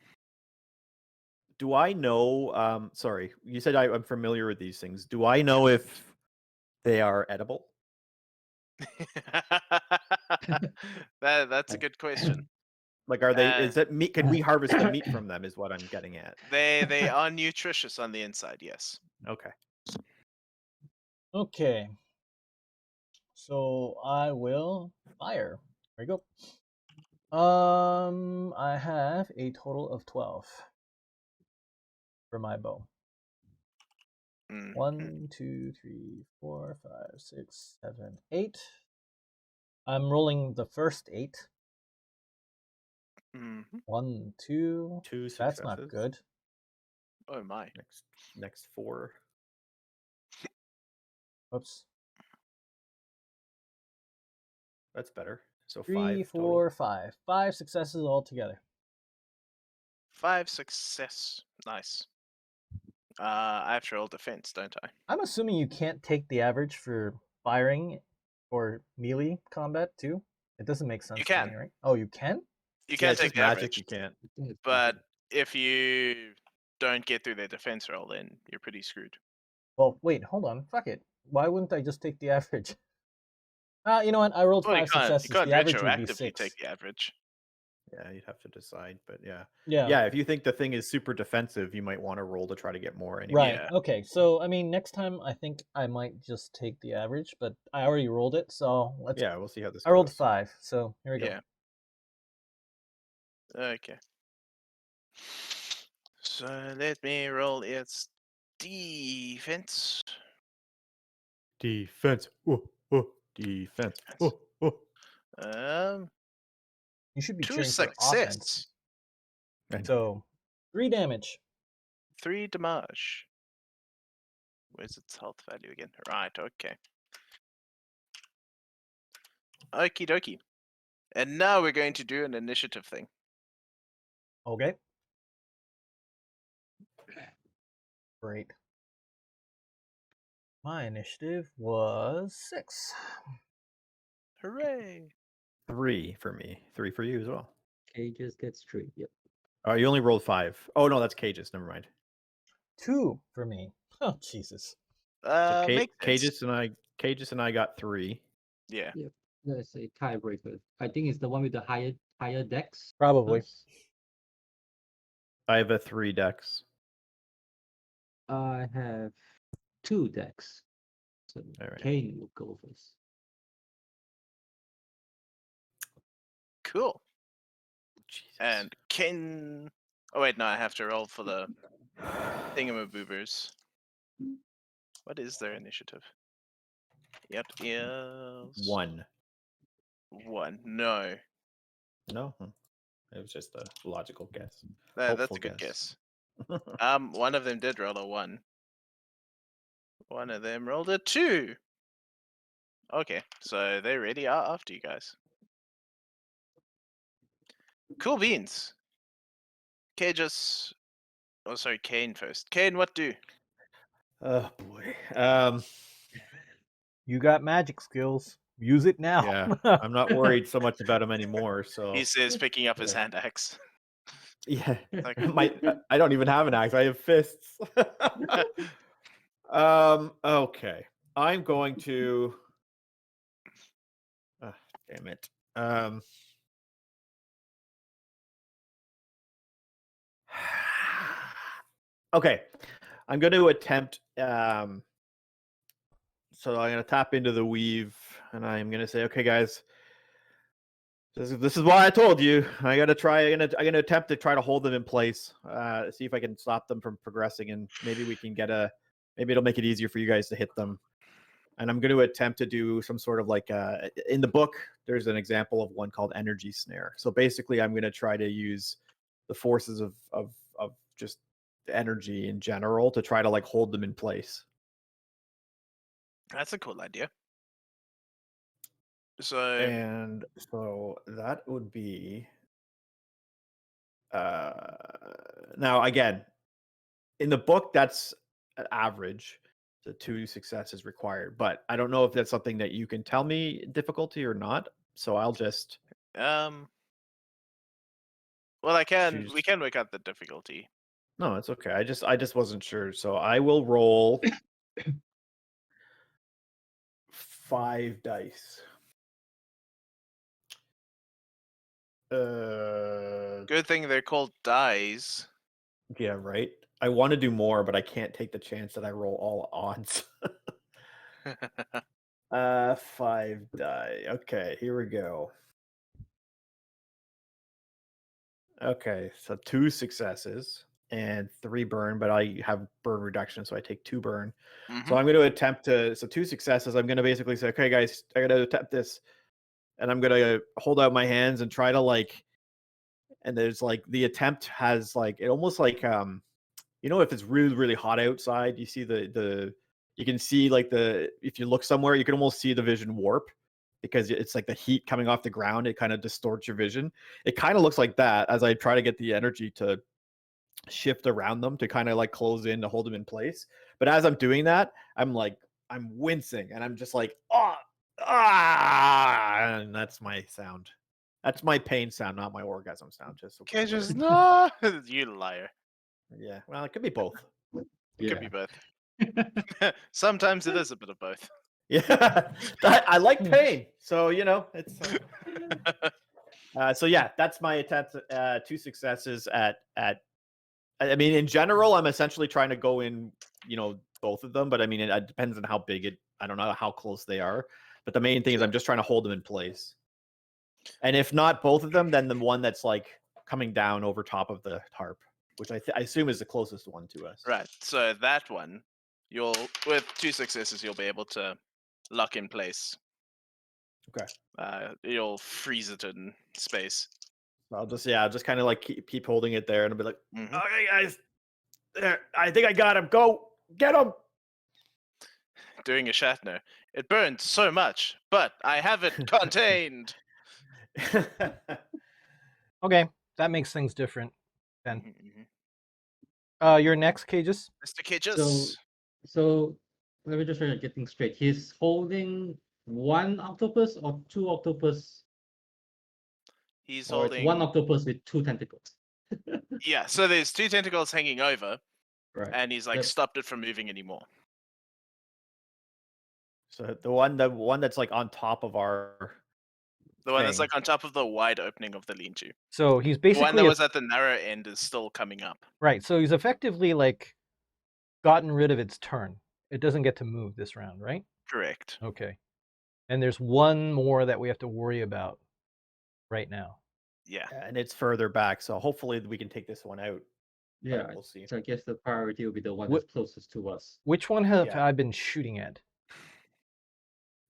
do I know? Sorry, you said I'm familiar with these things. Do I know if they are edible? That's a good question. Like, are they? Uh, Is that meat? Can we harvest the meat from them? Is what I'm getting at. They are nutritious on the inside, yes. Okay. Okay. So I will fire. There you go. I have a total of 12 for my bow. Mhm. 1, 2, 3, 4, 5, 6, 7, 8. I'm rolling the first 8. Mhm. 1, 2. Two That's not successes. good. Oh my. Next 4. Oops. That's better. So 3, 5 total. 4, 5. 5 successes altogether. 5 success. Nice. I have to roll defense, don't I? I'm assuming you can't take the average for firing or melee combat too. It doesn't make sense to can. me, right? Oh, you can? You Yeah, can't it's take just the magic. average, You can't. but if you don't get through their defense roll, then you're pretty screwed. Well, wait, hold on. Fuck it. Why wouldn't I just take the average? You know what? I rolled Well, 5 successes. you can't The average would be retroactively 6. take the average. Yeah, you'd have to decide. But yeah. Yeah. Yeah, if you think the thing is super defensive, you might want to roll to try to get more anyway. Right. Yeah. Okay. So, I mean, next time I think I might just take the average, but I already rolled it, so let's. Yeah, we'll see how this goes. I rolled 5, so here we go. Yeah. Okay. So let me roll its defense. Defense. Defense. You should be 2 cheering for offense. success. I know. So, 3 damage. 3 damage. Where's its health value again? Right, okay. Okie dokie. And now we're going to do an initiative thing. Okay. Great. My initiative was 6. Hooray! 3 for me. 3 for you as well. Cages gets 3. Yep. Oh, you only rolled 5. Oh no, that's cages. Never mind. 2 for me. Oh, Jesus. So Makes sense. Cages and I got 3. Yeah. Let's say tiebreaker. I think it's the one with the higher decks. Probably. I have a 3 dex. I have 2 decks. So All right. Kane will go first. Cool. Jesus. And Ken. Oh wait, no, I have to roll for the thingamaboobers. What is their initiative? It is 1. 1. No, No, it was just a logical guess. that's Hopeful a good guess. guess. One of them did roll a 1. One of them rolled a 2. Okay, so they really are after you guys. Cool beans. Kane first. Kane, what do? Oh boy. You got magic skills. Use it now. Yeah, I'm not worried so much about him anymore. So He says, picking up his hand axe. yeah, Like, I don't even have an axe. I have fists. Okay, I'm going to. Damn it. Okay, I'm going to attempt. So I'm going to tap into the weave, and I'm going to say, "Okay, guys, this is why I told you. I got to try. I'm gonna attempt to try to hold them in place. See if I can stop them from progressing, and maybe we can get a. Maybe it'll make it easier for you guys to hit them. And I'm going to attempt to do some sort of like in the book. There's an example of one called energy snare. So basically, I'm going to try to use the forces of just energy in general to try to like hold them in place. that's a cool idea. So And so that would be now again in the book that's an average. The 2 successes required, but I don't know if that's something that you can tell me difficulty or not. So I'll just well, we can work out the difficulty. no, it's okay. I just wasn't sure. So I will roll 5 dice. Good thing they're called dies. Yeah, right. I want to do more, but I can't take the chance that I roll all odds. 5 die. Okay, here we go. Okay, so 2 successes and 3 burn, but I have burn reduction, so I take 2 burn. Mhm. So I'm going to attempt to. So 2 successes. I'm going to basically say, okay, guys, I got to attempt this, and I'm going to hold out my hands and try to like. And there's like the attempt has like it almost like if it's really hot outside, you see you can see like if you look somewhere, you can almost see the vision warp because it's like the heat coming off the ground. It kind of distorts your vision. It kind of looks like that as I try to get the energy to shift around them to kind of like close in to hold them in place. But as I'm doing that, I'm wincing and I'm just like, and that's my sound. That's my pain sound, not my orgasm sound. Just so Okay, just no, you liar. yeah, well, it could be both. It could be both. Sometimes it is a bit of both. Yeah, I like pain, so it's. So yeah, that's my attempt. 2 successes at. I mean, in general, I'm essentially trying to go in, both of them. But I mean, it depends on how big it. I don't know how close they are. But the main thing is I'm just trying to hold them in place. And if not both of them, then the one that's like coming down over top of the tarp, which I assume is the closest one to us. Right. So that one, with 2 successes, you'll be able to lock in place. Okay. You'll freeze it in space. I'll just kind of like keep holding it there, and I'll be like, Mhm. okay, guys, there. I think I got him. Go get him. Doing a Shatner. It burns so much, but I have it contained. Okay, that makes things different then. Mhm. Your next, Cages? Mr. Cages. So let me just try to get things straight. He's holding 1 octopus or 2 octopus, He's or it's holding 1 octopus with 2 tentacles. Yeah, so there's 2 tentacles hanging over, Right. and he's like Yep. stopped it from moving anymore. So the one that's like on top of our. The one that's thing. like on top of the wide opening of the lean-to. So he's The one basically that was at the narrow end is still coming up. right. So he's effectively like gotten rid of its turn. It doesn't get to move this round, right? Correct. Okay. And there's one more that we have to worry about right now. Yeah. And it's further back, so hopefully we can take this one out. Yeah, we'll see. so I guess the priority will be the one What- that's closest to us. Which one have Yeah. I been shooting at?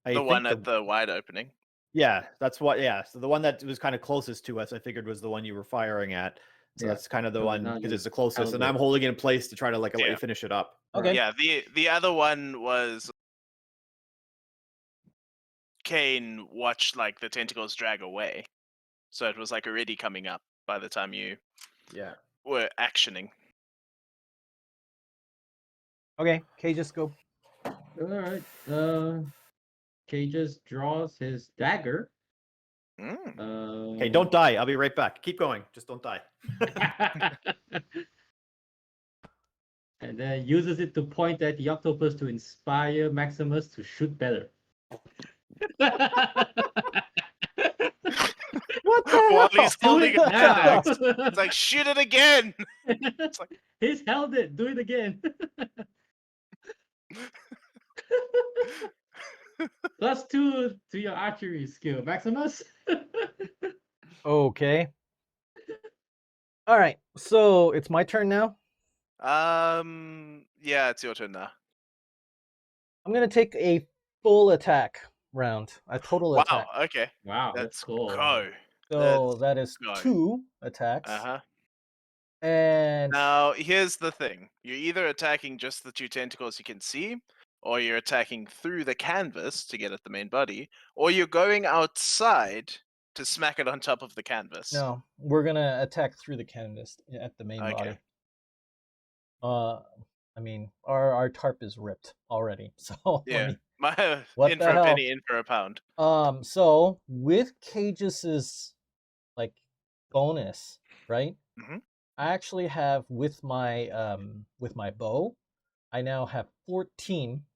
I The think one at the wide opening. Yeah, that's what. Yeah, so the one that was kind of closest to us, I figured was the one you were firing at. So Yeah, that's kind of the so one now because you it's the closest, held and it. I'm holding it in place to try to like let Yeah. you finish it up. Okay. Yeah, the other one was Kane watched like the tentacles drag away. So it was like already coming up by the time you Yeah. were actioning. Okay, Kay, just go. Alright. Kay just draws his dagger. Mm. Okay, don't die. I'll be right back. Keep going. Just don't die. And then uses it to point at the octopus to inspire Maximus to shoot better. What the While hell? he's holding Do it it now. next. It's like, shoot it again! It's like, He's held it. Do it again. +2 to your archery skill, Maximus. Okay. All right, so it's my turn now. yeah, it's your turn now. I'm gonna take a full attack round, a total Wow, attack. okay. Wow, Let's that's cool. go. So that is go. 2 attacks. Uh-huh. And Now, here's the thing. You're either attacking just the 2 tentacles you can see, or you're attacking through the canvas to get at the main body, or you're going outside to smack it on top of the canvas. no, we're gonna attack through the canvas at the main Okay. body. I mean, our tarp is ripped already, so Yeah. in What In the for a hell? penny, in for a pound. So with Cage's like bonus, right? Mhm. I actually have with my bow, I now have 14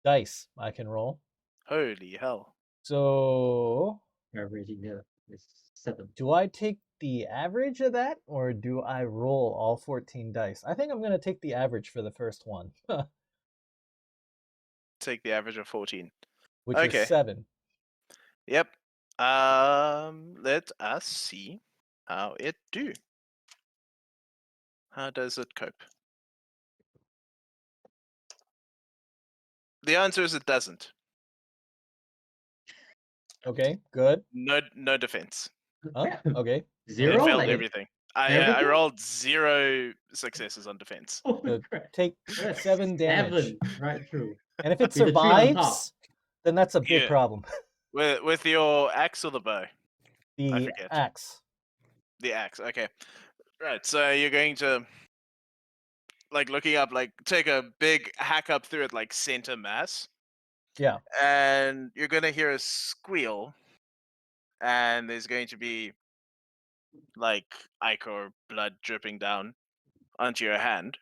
dice I can roll. Holy hell. So Averaging there is 7. do I take the average of that, or do I roll all 14 dice? I think I'm gonna take the average for the first one, Take the average of 14. which Okay. is 7. Yep. Let us see how it do. How does it cope? The answer is it doesn't. Okay, good. No defense. Oh, okay. It 0? failed Like, everything. I everything? rolled 0 successes on defense. holy So crap. take That's 7 damage. 7 right through. And if it With the 3 on top. survives, then that's a big Yeah. problem. With your axe or the bow? The forget. axe. The axe, okay. Right, so you're going to, like, looking up, like, take a big hack up through it, like, center mass. Yeah. And you're going to hear a squeal. And there's going to be, like, ichor blood dripping down onto your hand.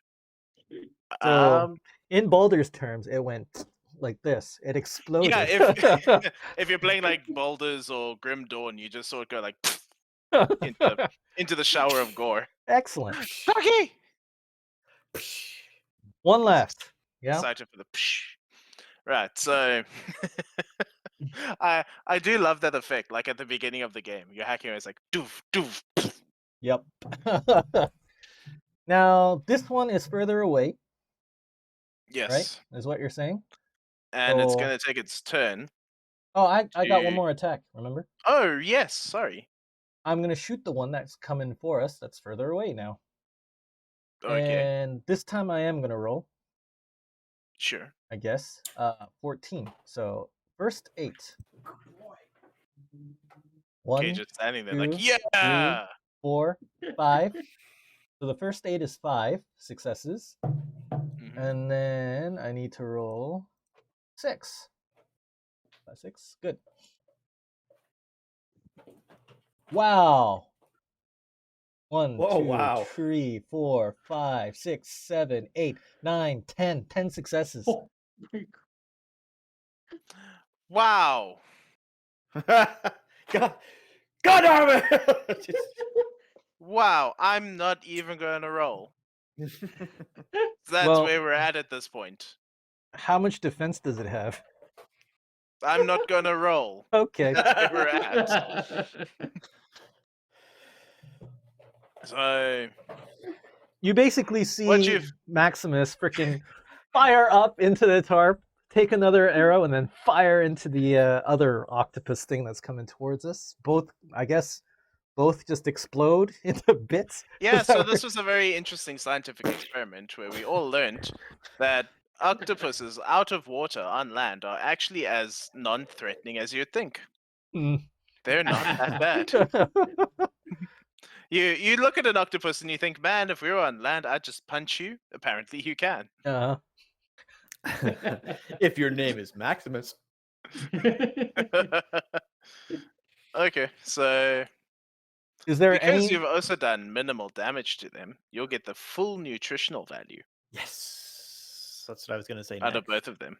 So in Boulder's terms, it went like this. It exploded. Yeah, if you're playing, like, Boulders or Grim Dawn, you just sort of go, like, into the shower of gore. Excellent. Doggy! One left. Yeah. Excited for the psh. Right, so I do love that effect. Like at the beginning of the game, you're hacking, it's like doof doof. Pff. Yep. Now this one is further away, Yes, right? Is what you're saying? and it's So- gonna take its turn. Oh, I got one To- more attack. Remember? Oh yes, sorry. I'm gonna shoot the one that's coming for us. That's further away now. Okay, And this time I am gonna roll. sure. I guess. 14. So first 8. Okay, 1, just standing there, 2, like yeah. 4, 5. So the first 8 is 5 successes. Mhm. And then I need to roll 6. 6. Good. Wow. 1, Whoa, 2, wow. 3, 4, 5, 6, 7, 8, 9, 10. 10 successes. Oh, my Wow. God damn it! Wow, I'm not even going to roll. That's Well- where we're at this point. How much defense does it have? I'm not going to roll. Okay. That's where we're at. So You basically see What you've- Maximus freaking fire up into the tarp, take another arrow, and then fire into the other octopus thing that's coming towards us. Both, I guess, both just explode into bits. Yeah, Is that so what- this was a very interesting scientific experiment where we all learned that octopuses out of water on land are actually as non-threatening as you'd think. Hmm. They're not that bad. You look at an octopus and you think, man, if we were on land, I'd just punch you. Apparently, you can. If your name is Maximus. Okay, so Is there because any? you've also done minimal damage to them, you'll get the full nutritional value Yes, that's what I was gonna say out of next. both of them.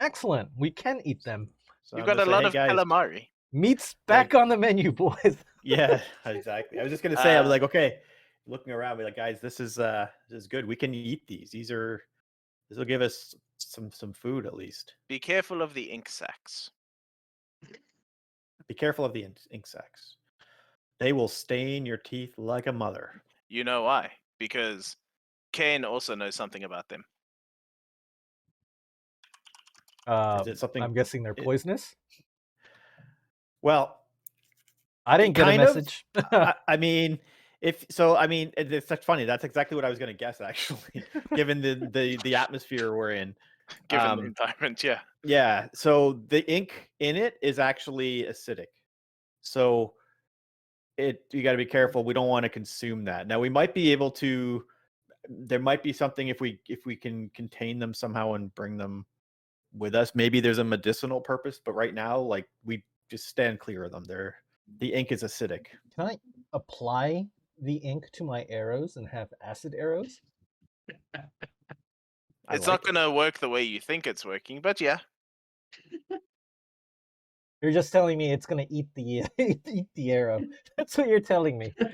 Excellent. We can eat them. So You've I'm got a gonna say, lot hey, of guys, calamari. Meat's back on the menu, boys. Yeah, exactly. I was just gonna say, I was Uh, like, okay, looking around, be like, guys, this is good. We can eat these. This will give us some food at least. Be careful of the ink sacs. Be careful of the ink sacs. They will stain your teeth like a mother. You know why? Because Kane also knows something about them. Is it something? I'm guessing they're poisonous. Well, I didn't get a kind of. message. I mean, it's such funny. That's exactly what I was going to guess, actually, given the atmosphere we're in. Given the environment, yeah. Yeah. So the ink in it is actually acidic. So you got to be careful. We don't want to consume that. Now we might be able to. There might be something if we can contain them somehow and bring them with us. Maybe there's a medicinal purpose, but right now, like, we just stand clear of them. The ink is acidic. Can I apply the ink to my arrows and have acid arrows? It's not going to work the way you think it's working, but yeah. You're just telling me it's gonna eat the eat the arrow. That's what you're telling me. It's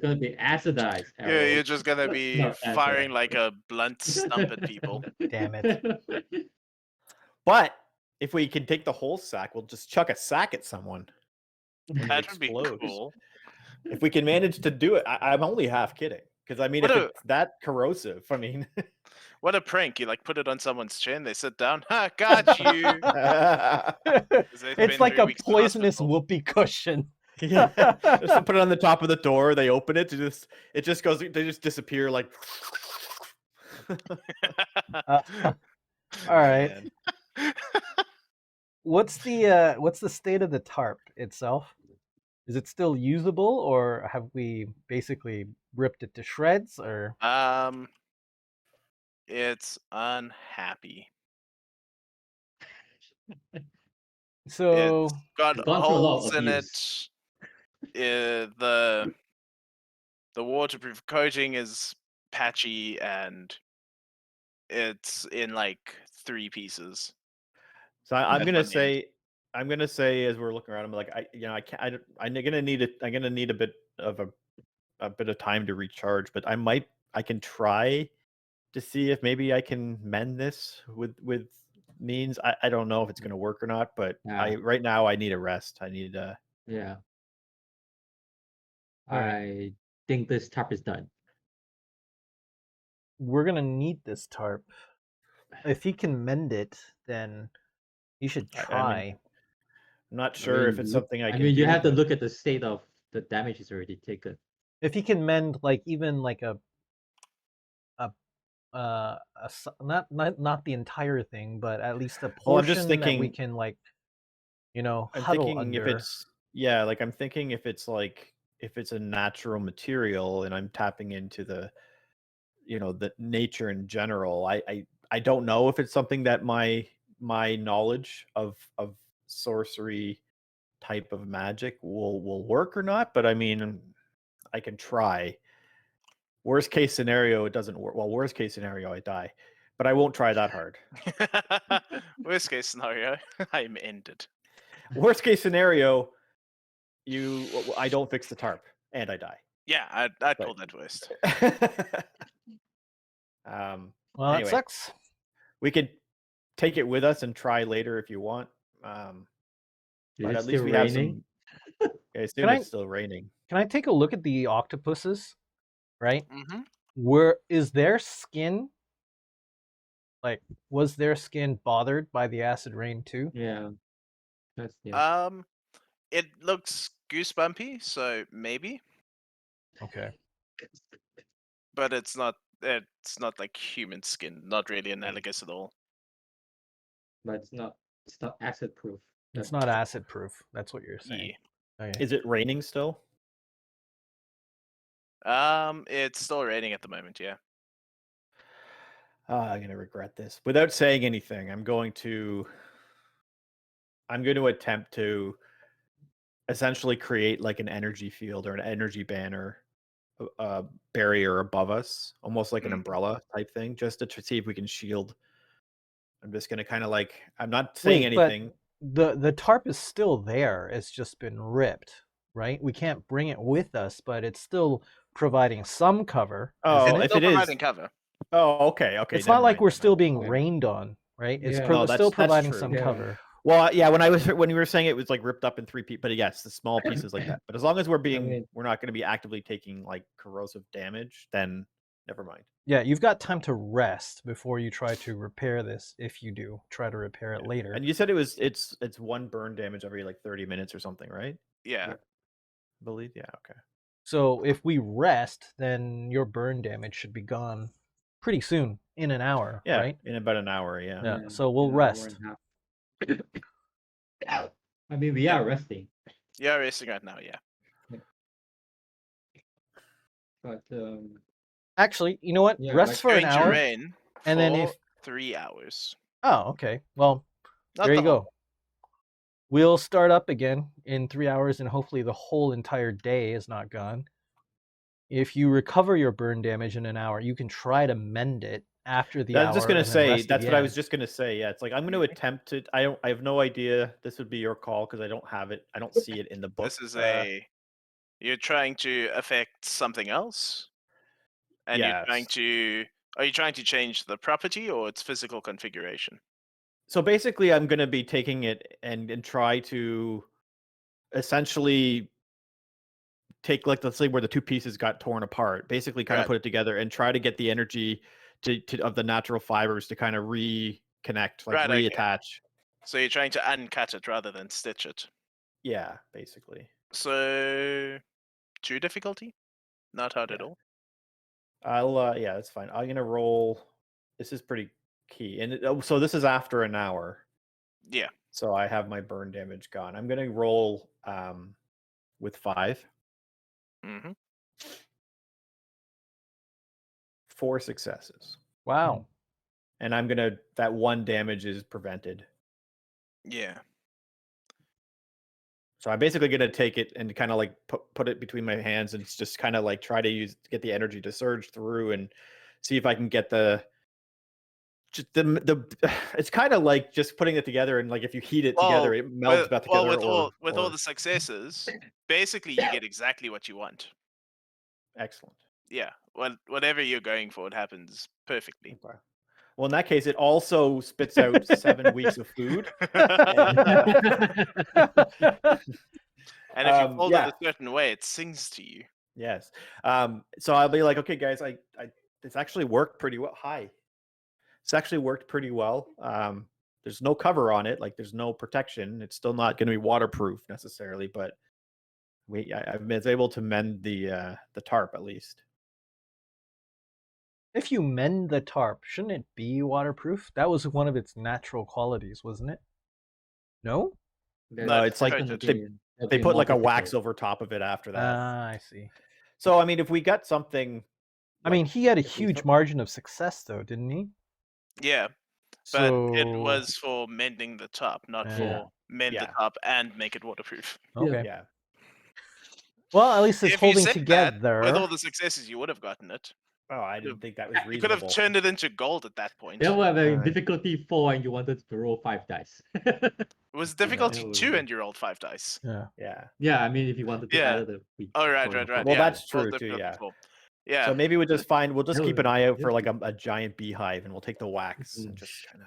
gonna be acidized. Yeah, you're arrows. just going to be Not firing acidized. like a blunt stump at people. Damn it. But if we can take the whole sack, we'll just chuck a sack at someone. and it That would be explodes. cool. If we can manage to do it, I'm only half kidding. Because I mean, What if a- it's that corrosive, I mean, What a prank. You like put it on someone's chin, they sit down. Ha, got you. 'Cause they've It's been like 3 a weeks in poisonous hospital. whoopee cushion. yeah, just put it on the top of the door. They open it. It just goes. They just disappear like. All right. Man. What's the state of the tarp itself? Is it still usable, or have we basically ripped it to shreds? Or It's unhappy. so It's got It's gone through a lot of holes in abuse. it. The waterproof coating is patchy and it's in like 3 pieces. So I'm That's gonna what I need. I'm gonna say as we're looking around, I'm like, I can't. I'm gonna need it. I'm gonna need a bit of time to recharge. But I can try to see if maybe I can mend this with means. I don't know if it's gonna work or not. But Yeah. right now I need a rest. I need Yeah. All right. I think this tarp is done. we're gonna need this tarp. If he can mend it, then he should I mean, try. I'm not sure if it's something I can mean, you do, have to but- look at the state of the damage is already taken. If he can mend, like, even like not the entire thing, but at least a Well, I'm just portion that we thinking- can, like, I'm huddle thinking under. if it's like I'm thinking if it's a natural material and I'm tapping into the the nature in general. I don't know if it's something that my knowledge of sorcery type of magic will work or not, but I mean, I can try. Worst case scenario, it doesn't work. Well, worst case scenario, I die, but I won't try that hard. Worst case scenario, I'm ended. Worst case scenario, I don't fix the tarp and I die. Yeah, I'd pull that worst. Well, anyway. that sucks. We could take it with us and try later if you want. Is But it at least still we have raining? some. I assume Can it's still raining. Can I take a look at the octopuses? right? Mm-hmm. Is their skin was their skin bothered by the acid rain too? Yeah. Yeah. It looks goosebumpy, so maybe, Okay. but it's not. It's not like human skin. Not really analogous at all. But it's not acid proof. It's not acid proof. That's what you're saying. Yeah. Okay. Is it raining still? It's still raining at the moment. Yeah. I'm gonna regret this. Without saying anything, I'm going to attempt to essentially create like an energy field or an energy banner barrier above us, almost like an umbrella type thing, just to see if we can shield. I'm just gonna kind of like, I'm not saying Wait, but anything. the tarp is still there. It's just been ripped, right? We can't bring it with us, but it's still providing some cover. Oh, isn't it? if Still it is, providing cover. oh, okay, It's never not like mind, we're never still mind. being Okay. rained on, right? It's Yeah. No, still that's providing true. some Yeah. cover. Well, yeah, when you were saying it was like ripped up in 3 pieces, but yes, the small pieces like that. But as long as we're not going to be actively taking like corrosive damage, then never mind. Yeah, you've got time to rest before you try to repair this. If you do try to repair it later. And you said it's 1 burn damage every like 30 minutes or something, right? Yeah. I believe, yeah, okay. So if we rest, then your burn damage should be gone pretty soon, in an hour, Yeah, right? in about an hour, yeah. Yeah. So we'll an hour rest. and a half. I mean, we are resting, Yeah, racing right now. Yeah. but Actually, you know what? Yeah, Rest like for an Going to hour. rain and for then if 3 hours. Oh, okay. Well, Not there the you whole- go. We'll start up again in 3 hours, and hopefully the whole entire day is not gone. If you recover your burn damage in an hour, you can try to mend it after the I hour. was just gonna and then say rest that's what I again. was just gonna say. Yeah, it's like I'm gonna attempt to. I have no idea. This would be your call because I don't have it. I don't see it in the book. This is you're trying to affect something else, and Yes. are you trying to change the property or its physical configuration? So basically, I'm gonna be taking it and try to essentially take, like, let's say where the 2 pieces got torn apart, basically kind of Right. put it together and try to get the energy to of the natural fibers to kind of reconnect, like Right, okay. reattach. So you're trying to uncut it rather than stitch it. Yeah, basically. So 2 difficulty? Not hard at all. Yeah, that's fine. I'm gonna roll. This is pretty key, and so this is after an hour. Yeah. So I have my burn damage gone. I'm gonna roll with 5. Mm-hmm. 4 successes. Wow. And I'm gonna, that 1 damage is prevented. Yeah. So I'm basically gonna take it and kind of like put it between my hands and just kind of like try to get the energy to surge through and see if I can get the it's kind of like just putting it together, and like if you heat it together, it melts back together. With all the successes, basically you get exactly what you want. Excellent. Yeah. Whatever you're going for, it happens perfectly. Okay. Well, in that case, it also spits out 7 weeks of food. And if you fold it a certain way, it sings to you. Yes. So I'll be like, okay, guys, it's actually worked pretty well. Hi. It's actually worked pretty well. There's no cover on it, like there's no protection. It's still not going to be waterproof necessarily, but I've been able to mend the tarp at least. If you mend the tarp, shouldn't it be waterproof? That was one of its natural qualities, wasn't it? No? No, it's like they put like a wax over top of it after that. Ah, I see. So, I mean, if we got something... I mean, he had a huge margin of success, though, didn't he? Yeah, but it was for mending the top, not for mend the top and make it waterproof. Okay. Yeah. Well, at least it's If holding you said together. that, with all the successes, you would have gotten it. Oh, I didn't think that was reasonable. You could have turned it into gold at that point. It was a difficulty 4 and you wanted to roll 5 dice. It was difficulty 2 and you rolled 5 dice. Yeah, I mean, if you wanted to add the week. Oh, right. Well, that's true too, yeah. Yeah. So maybe we'll just keep an eye out for like a giant beehive, and we'll take the wax and just kind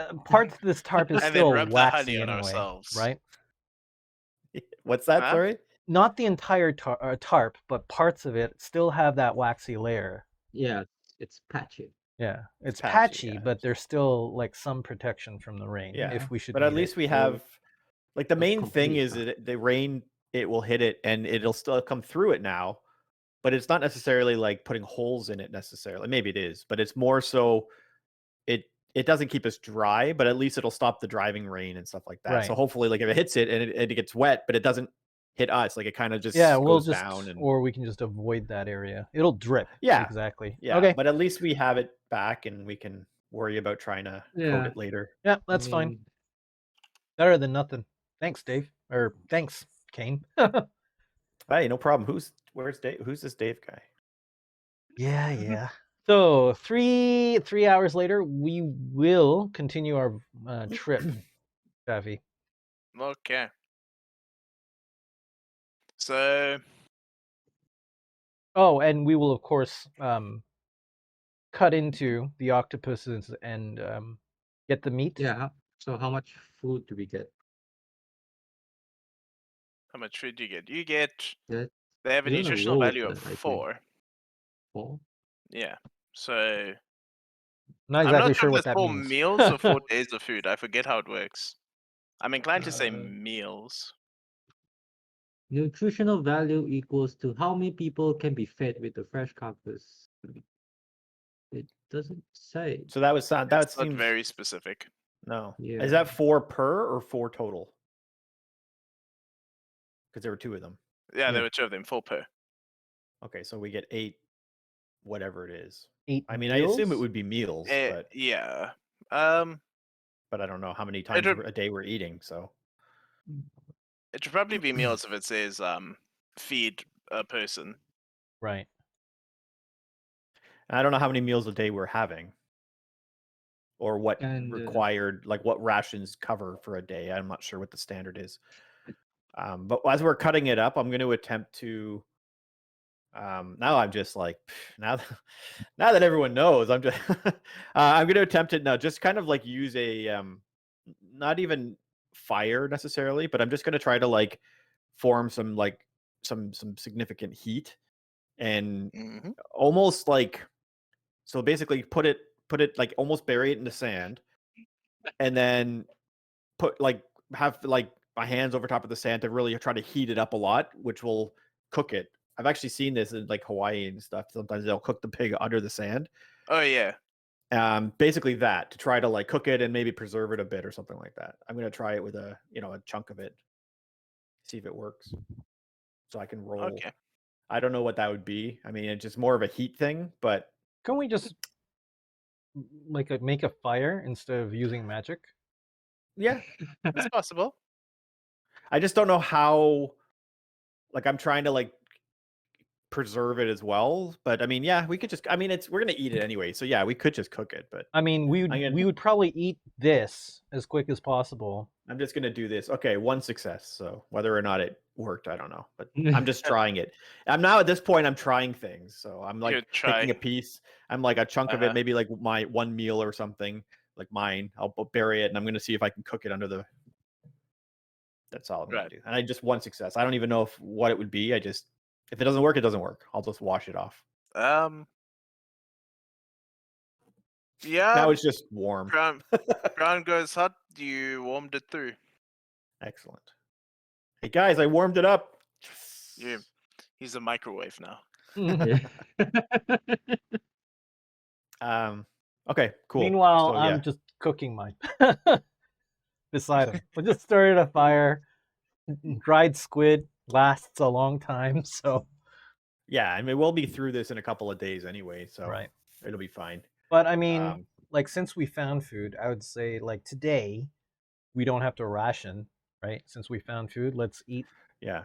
of... parts of this tarp is and still then rub waxy the honey on anyway, ourselves. right? What's that, sorry? not the entire tarp, but parts of it still have that waxy layer. Yeah, it's patchy. Yeah, it's patchy, patchy, yeah. but there's still like some protection from the rain. Yeah, if we should. but at need least it. we So have like the not main thing complete, is huh? that the rain, it will hit it and it'll still come through it now, but it's not necessarily like putting holes in it necessarily. Maybe it is, but it's more so it doesn't keep us dry, but at least it'll stop the driving rain and stuff like that. So Right. hopefully, like if it hits it and it gets wet, but it doesn't hit us, like it kind of just Yeah, we'll goes just, down and or we can just avoid that area. It'll drip. Yeah. Exactly. yeah. Okay. But at least we have it back and we can worry about trying to coat Yeah. it later. Yeah, that's I fine. mean, Better than nothing. Thanks, Dave. Or thanks, Kane. Hey, no problem. Where's Dave? Who's this Dave guy? Yeah. So 3 hours later, we will continue our trip, Javi. Okay. So Oh, and we will of course cut into the octopuses and get the meat. yeah. So how much food do we get? how much food do you get? You get. Yeah, They have a we're gonna nutritional roll value for of that, I think. 4. 4? Yeah. So Not I'm exactly not sure sure what if that that's 4 means. meals or 4 days of food. I forget how it works. I'm inclined to say Uh, meals. Nutritional value equals to how many people can be fed with the fresh carcass. It doesn't say. So that It's not seems very specific. no. Yeah. Is that 4 per or 4 total? Because there were 2 of them. Yeah, there Yeah. were 2 of them, 4 per. Okay, so we get 8, whatever it is. 8 I mean, I assume it meals? would be meals, but Yeah. I don't know how many times It'll- a day we're eating. So It should probably be meals if it says feed a person. Right. I don't know how many meals a day we're having, or what And required, like what rations cover for a day. I'm not sure what the standard is. But as we're cutting it up, I'm going to attempt to. Now I'm just like now that everyone knows, I'm just I'm going to attempt it now. Just kind of like use a not even fire necessarily, but I'm just going to try to like form some like some significant heat and Mm-hmm. almost like, so basically put it like almost bury it in the sand and then have like my hands over top of the sand to really try to heat it up a lot, which will cook it. I've actually seen this in like Hawaii and stuff. Sometimes they'll cook the pig under the sand. Oh yeah. Basically that, to try to like cook it and maybe preserve it a bit or something like that. I'm going to try it with a chunk of it, see if it works, so I can roll. Okay. I don't know what that would be. I mean, it's just more of a heat thing, but Can we just like make a fire instead of using magic? yeah, It's possible. I just don't know how. Like I'm trying to like preserve it as well, but I mean, yeah, we could just. I mean, we're gonna eat it anyway, so yeah, we could just cook it. But I mean, we would probably eat this as quick as possible. I'm just gonna do this. Okay, 1 success. So whether or not it worked, I don't know, but I'm just trying it. I'm now at this point. I'm trying things, so I'm like taking a piece. I'm like a chunk of it, maybe like my 1 meal or something, like mine. I'll bury it, and I'm gonna see if I can cook it under the. That's all I'm gonna do, and I just 1 success. I don't even know what it would be. If it doesn't work, it doesn't work. I'll just wash it off. Yeah. Now it's just warm. Ground goes hot. You warmed it through. Excellent. Hey guys, I warmed it up. Yeah. He's a microwave now. Okay, cool. Meanwhile, So, I'm just cooking mine beside him. We just started a fire. Dried squid lasts a long time, so yeah, I mean we'll be through this in a couple of days anyway, so right. It'll be fine. But I mean, like since we found food, I would say like today we don't have to ration, right? Since we found food, let's eat. Yeah.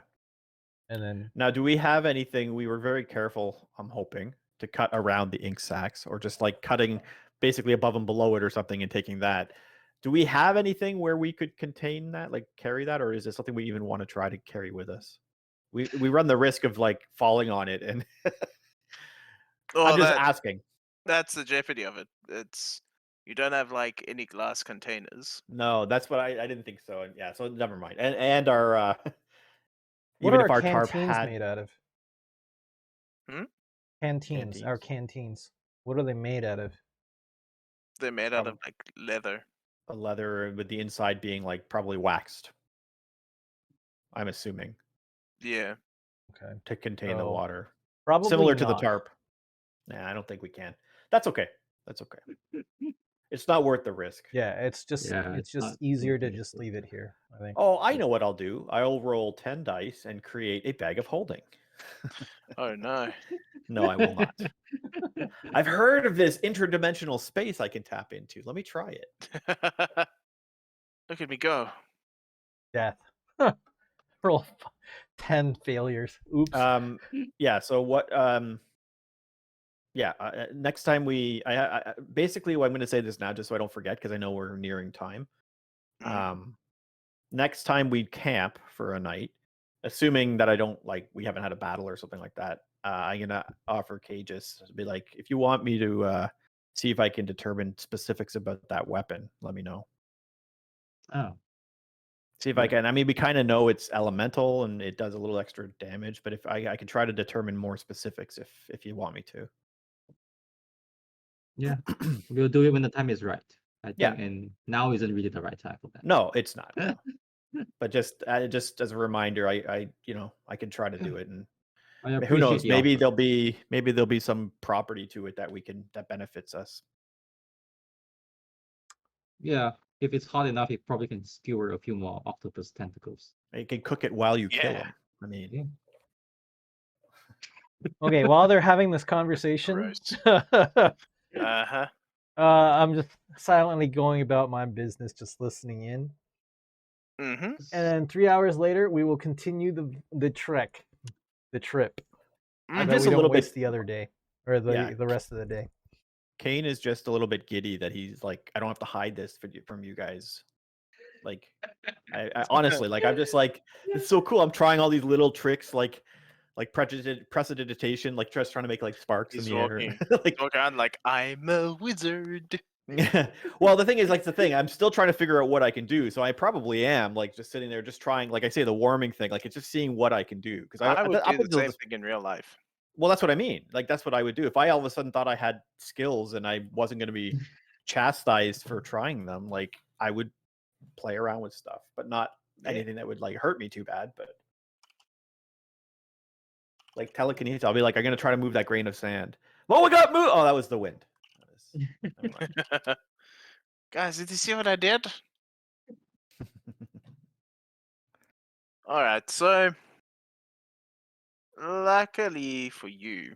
And then now, do we have anything? We were very careful, I'm hoping, to cut around the ink sacks, or just like cutting basically above and below it or something and taking that. Do we have anything where we could contain that, like carry that, or is this something we even want to try to carry with us? We run the risk of like falling on it, and I'm just asking. That's the jeopardy of it. You don't have like any glass containers. No, that's what I didn't think so. And yeah, so never mind. And our What Even are if our our tarp canteens had made out of? Hmm? Canteens. Our canteens. What are they made out of? They're made out of like leather. a leather with the inside being like probably waxed, I'm assuming, Yeah. Okay. to contain the So, water. Probably Similar to the not. tarp. Nah, I don't think we can. That's okay. That's okay. It's not worth the risk. Yeah, it's just not easier to worth it. just leave it here, I think. Oh, I know what I'll do. I'll roll 10 dice and create a bag of holding. Oh no. No, I will not. I've heard of this interdimensional space I can tap into. Let me try it. Look at me go. Death. Roll 10 failures. Oops. Yeah, so what next time I basically I'm going to say this now just so I don't forget because I know we're nearing time. Next time we camp for a night, assuming that we haven't had a battle or something like that, I'm gonna offer Cages to be like, if you want me to see if I can determine specifics about that weapon, let me know. Oh, See if I can. I mean, we kind of know it's elemental and it does a little extra damage, but if I can try to determine more specifics if you want me to. yeah. We'll do it when the time is right. I think, Yeah. and now isn't really the right time for that. No, it's not. No. But just as a reminder, I can try to do it, and I who appreciate knows? the Maybe offer. there'll be some property to it that benefits us. Yeah, if it's hot enough, it probably can skewer a few more octopus tentacles. You can cook it while you kill Yeah. them. I mean, Yeah. Okay, while they're having this conversation, Uh-huh. I'm just silently going about my business, just listening in. Mm-hmm. And then 3 hours later, we will continue the trip. I'm That just we a don't little waste bit. the other day or the rest of the day. Kane is just a little bit giddy that he's like, I don't have to hide this from you guys. Like, I honestly, like, I'm just like, it's so cool. I'm trying all these little tricks, like prestidigitation, like just trying to make like sparks He's in the air. walking. Like, Walking around like I'm a wizard. well, the thing is, like, I'm still trying to figure out what I can do. So I probably am like just sitting there, just trying, like I say, the warming thing. Like, it's just seeing what I can do. Because I would up do the until same this, thing in real life. well, that's what I mean. Like, that's what I would do if I all of a sudden thought I had skills and I wasn't going to be chastised for trying them. Like, I would play around with stuff, but not anything that would like hurt me too bad. But like telekinesis, I'll be like, I'm going to try to move that grain of sand. Oh, we got move! Oh, that was the wind. Never mind. Guys, did you see what I did? All right, so luckily for you,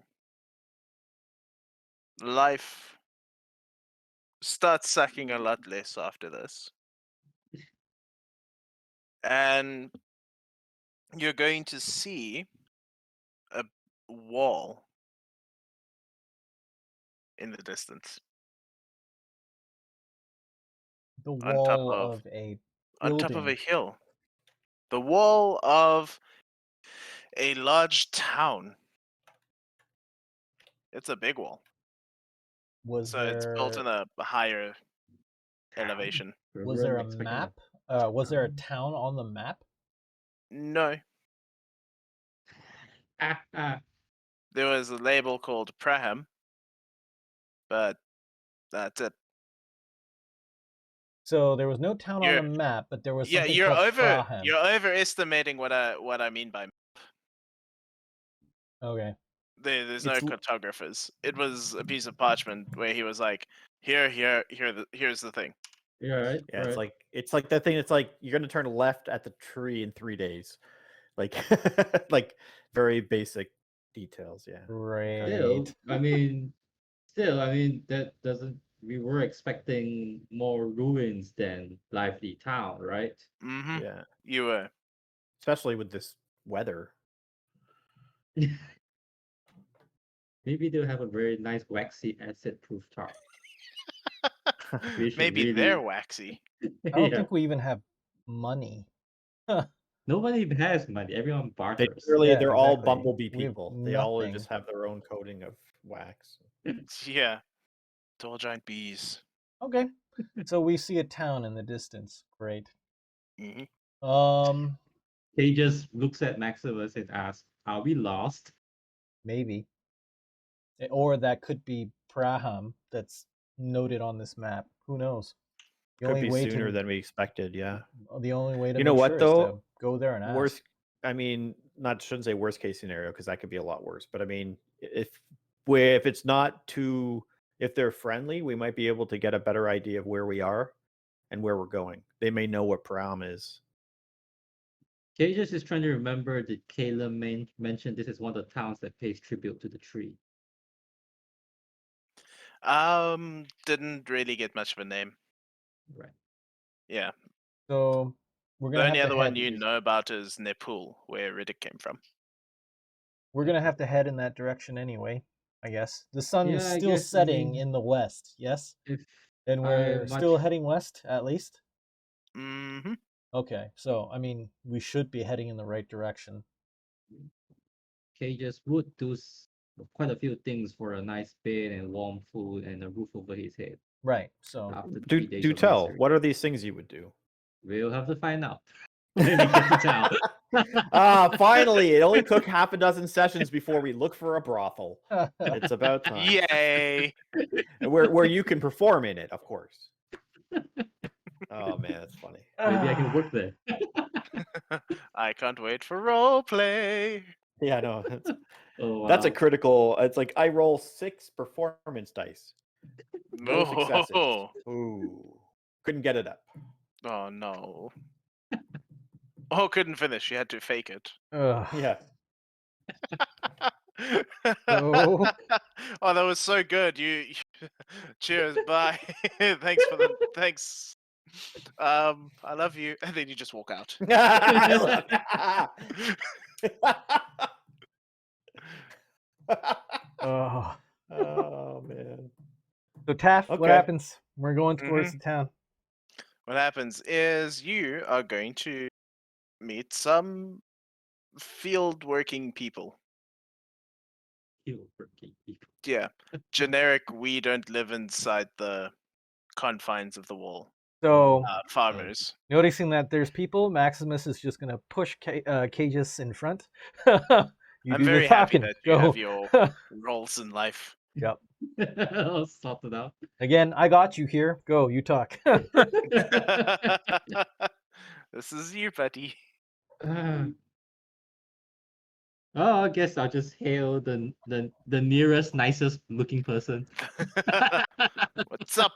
life starts sucking a lot less after this. And you're going to see a wall in the distance. The On top wall of of a on top of a building. hill. The wall of a large town. It's a big wall. Was So it's built in there a higher elevation. was there a map? Was there a town on the map? No. There was a label called Praham, but that's it. So there was no town on You're- the map, but there was Yeah, something you're called Prahem. you're overestimating what I mean by Okay. there's no It's l- cartographers. It was a piece of parchment where he was like, here's the thing. Yeah, right. yeah, right. it's like that thing. It's like you're going to turn left at the tree in 3 days. Like, like very basic details. Yeah. Right. Still, I mean, that doesn't. We were expecting more ruins than lively town, right? Mm-hmm. Yeah. You were. Especially with this weather. Maybe they'll have a very nice waxy acid-proof tarp. We should Maybe really... they're waxy. I don't Yeah. think we even have money. Nobody has money. Everyone barters. They're all exactly. bumblebee We have people. They all nothing. just have their own coating of wax. Yeah. Tall giant bees. Okay. So we see a town in the distance. Great. Mm-hmm. He just looks at Maximus and asks, "Are we lost?" Maybe. Or that could be Praham that's noted on this map. Who knows? The Could only be way sooner to than we expected. Yeah. the only way to You know make what sure is though? to go there and ask. Worst. I mean, not shouldn't say worst case scenario because that could be a lot worse. But I mean, if it's not too, if they're friendly, we might be able to get a better idea of where we are and where we're going. They may know what Pram is. Cages is trying to remember that Caleb mentioned this is one of the towns that pays tribute to the tree. Didn't really get much of a name. Right. Yeah. So we're The gonna only have to other one head. you know about is Nepal, where Riddick came from. We're gonna have to head in that direction anyway. I guess the sun is Yeah, I still guess, I setting mean, in the west. Yes, if and we're still heading west at least. Mm-hmm. Okay, so I mean we should be heading in the right direction. Cages would do quite a few things for a nice bed and warm food and a roof over his head. Right. So After Do 3 days do of tell. misery. What are these things you would do? We'll have to find out when we get to town. Finally! It only took half a dozen sessions before we look for a brothel. It's about time. Yay! Where you can perform in it, of course. Oh man, that's funny. Maybe I can work there. I can't wait for roleplay. Yeah, no, Oh, that's a wow. critical. It's like I roll 6 performance dice. No successes. Oh, Ooh, couldn't get it up. oh no. Oh, couldn't finish. You had to fake it. Ugh. Yeah. So Oh, that was so good. You cheers, bye. Thanks. I love you. And then you just walk out. I love oh. Oh man. So Taff, what Okay. happens? We're going towards the town. What happens is you are going to meet some field working people. Yeah. Generic, we don't live inside the confines of the wall. So Farmers. noticing that there's people, Maximus is just gonna push Cages in front. You I'm do very the happy talking. that you Go. have your roles in life. Yep. I'll sort it out. Again, I got you here. Go, you talk. This is you, buddy. Oh, I guess I'll just hail the nearest, nicest looking person. What's up?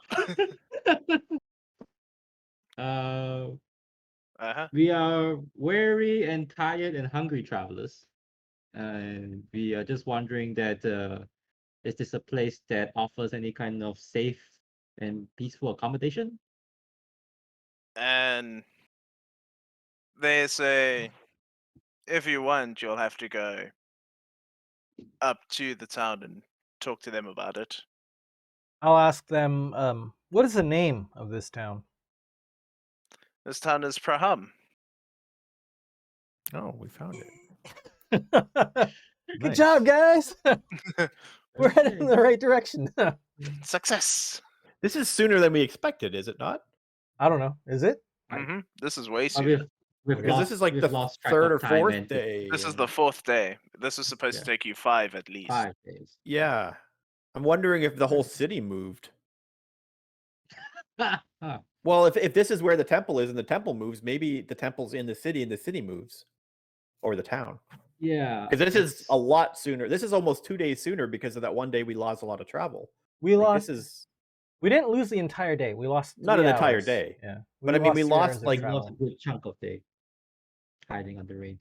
We are weary and tired and hungry travelers. And we are just wondering that is this a place that offers any kind of safe and peaceful accommodation? And they say, if you want, you'll have to go up to the town and talk to them about it. I'll ask them, what is the name of this town? This town is Praham. Oh, we found it. Good job, guys. We're headed in the right direction. Success. This is sooner than we expected, is it not? I don't know. Is it? This is way sooner. Because this is like the lost track 3rd or of time 4th and day. This is the 4th day. This is supposed to take you 5 at least. 5 days. Yeah. I'm wondering if the whole city moved. Well, if this is where the temple is and the temple moves, maybe the temple's in the city and the city moves. Or the town. Yeah. Because this is a lot sooner. This is almost 2 days sooner because of that one day we lost a lot of travel. We Like, lost. This is We didn't lose the entire day. We lost not 3 an entire hours. day. Yeah. But I mean, we 3 lost hours of like We lost a travel. good chunk of day hiding under rain.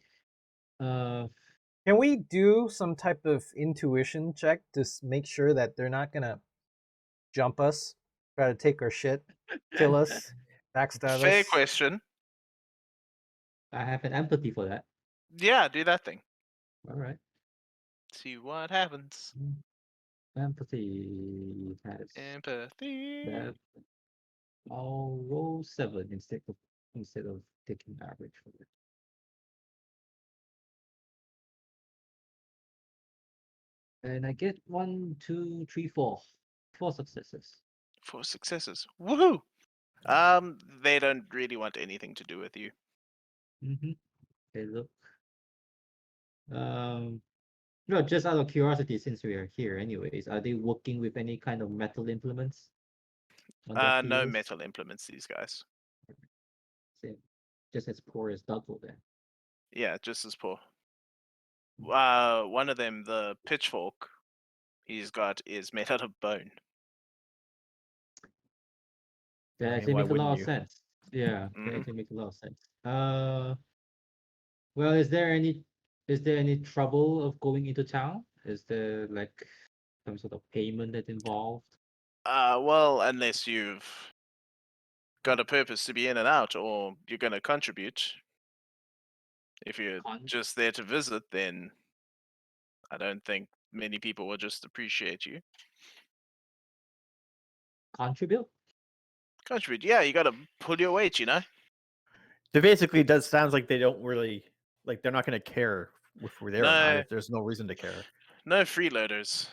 Can we do some type of intuition check to make sure that they're not gonna jump us, try to take our shit, kill us, backstab Fair us? question. I have an empathy for that. Yeah, do that thing. All right. See what happens. Empathy has Empathy. that. I'll roll 7 instead of taking average for it. And I get 1, 2, 3, 4. 4 successes. 4 successes. Woohoo! They don't really want anything to do with you. Mm-hmm. Okay, look. No, just out of curiosity, since we are here, anyways, are they working with any kind of metal implements on their No fields? metal implements, these guys. Same. Just as poor as Doubtful then. Yeah, just as poor. One of them, the pitchfork he's got, is made out of bone. That mean, actually why makes a lot wouldn't of you? sense. Yeah, that Mhm. actually makes a lot of sense. Well, is there any trouble of going into town? Is there like some sort of payment that's involved? Well, unless you've got a purpose to be in and out, or you're going to contribute. If you're Con- just there to visit, then I don't think many people will just appreciate you. Contribute? Contribute, yeah, you got to pull your weight, you know. So basically, it does sounds like they don't really like. They're not going to care if we're there or not. No, If there's no reason to care. no freeloaders.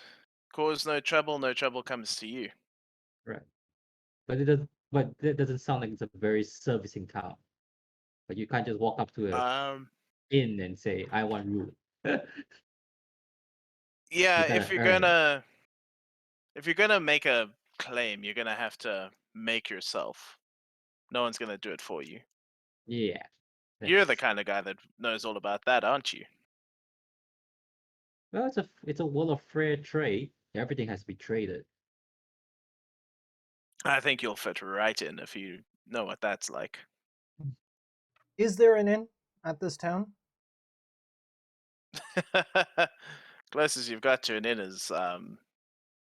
Cause no trouble comes to you. Right. But it does. But that doesn't sound like it's a very servicing town. But you can't just walk up to a Um, inn and say, "I want room." yeah, You gotta earn it. if you're gonna make a claim, you're gonna have to make yourself. No one's gonna do it for you. Yeah. You're the that's- kind of guy that knows all about that, aren't you? Well, it's a world of fair trade. Everything has to be traded. I think you'll fit right in if you know what that's like. Is there an inn at this town? Closest you've got to an inn is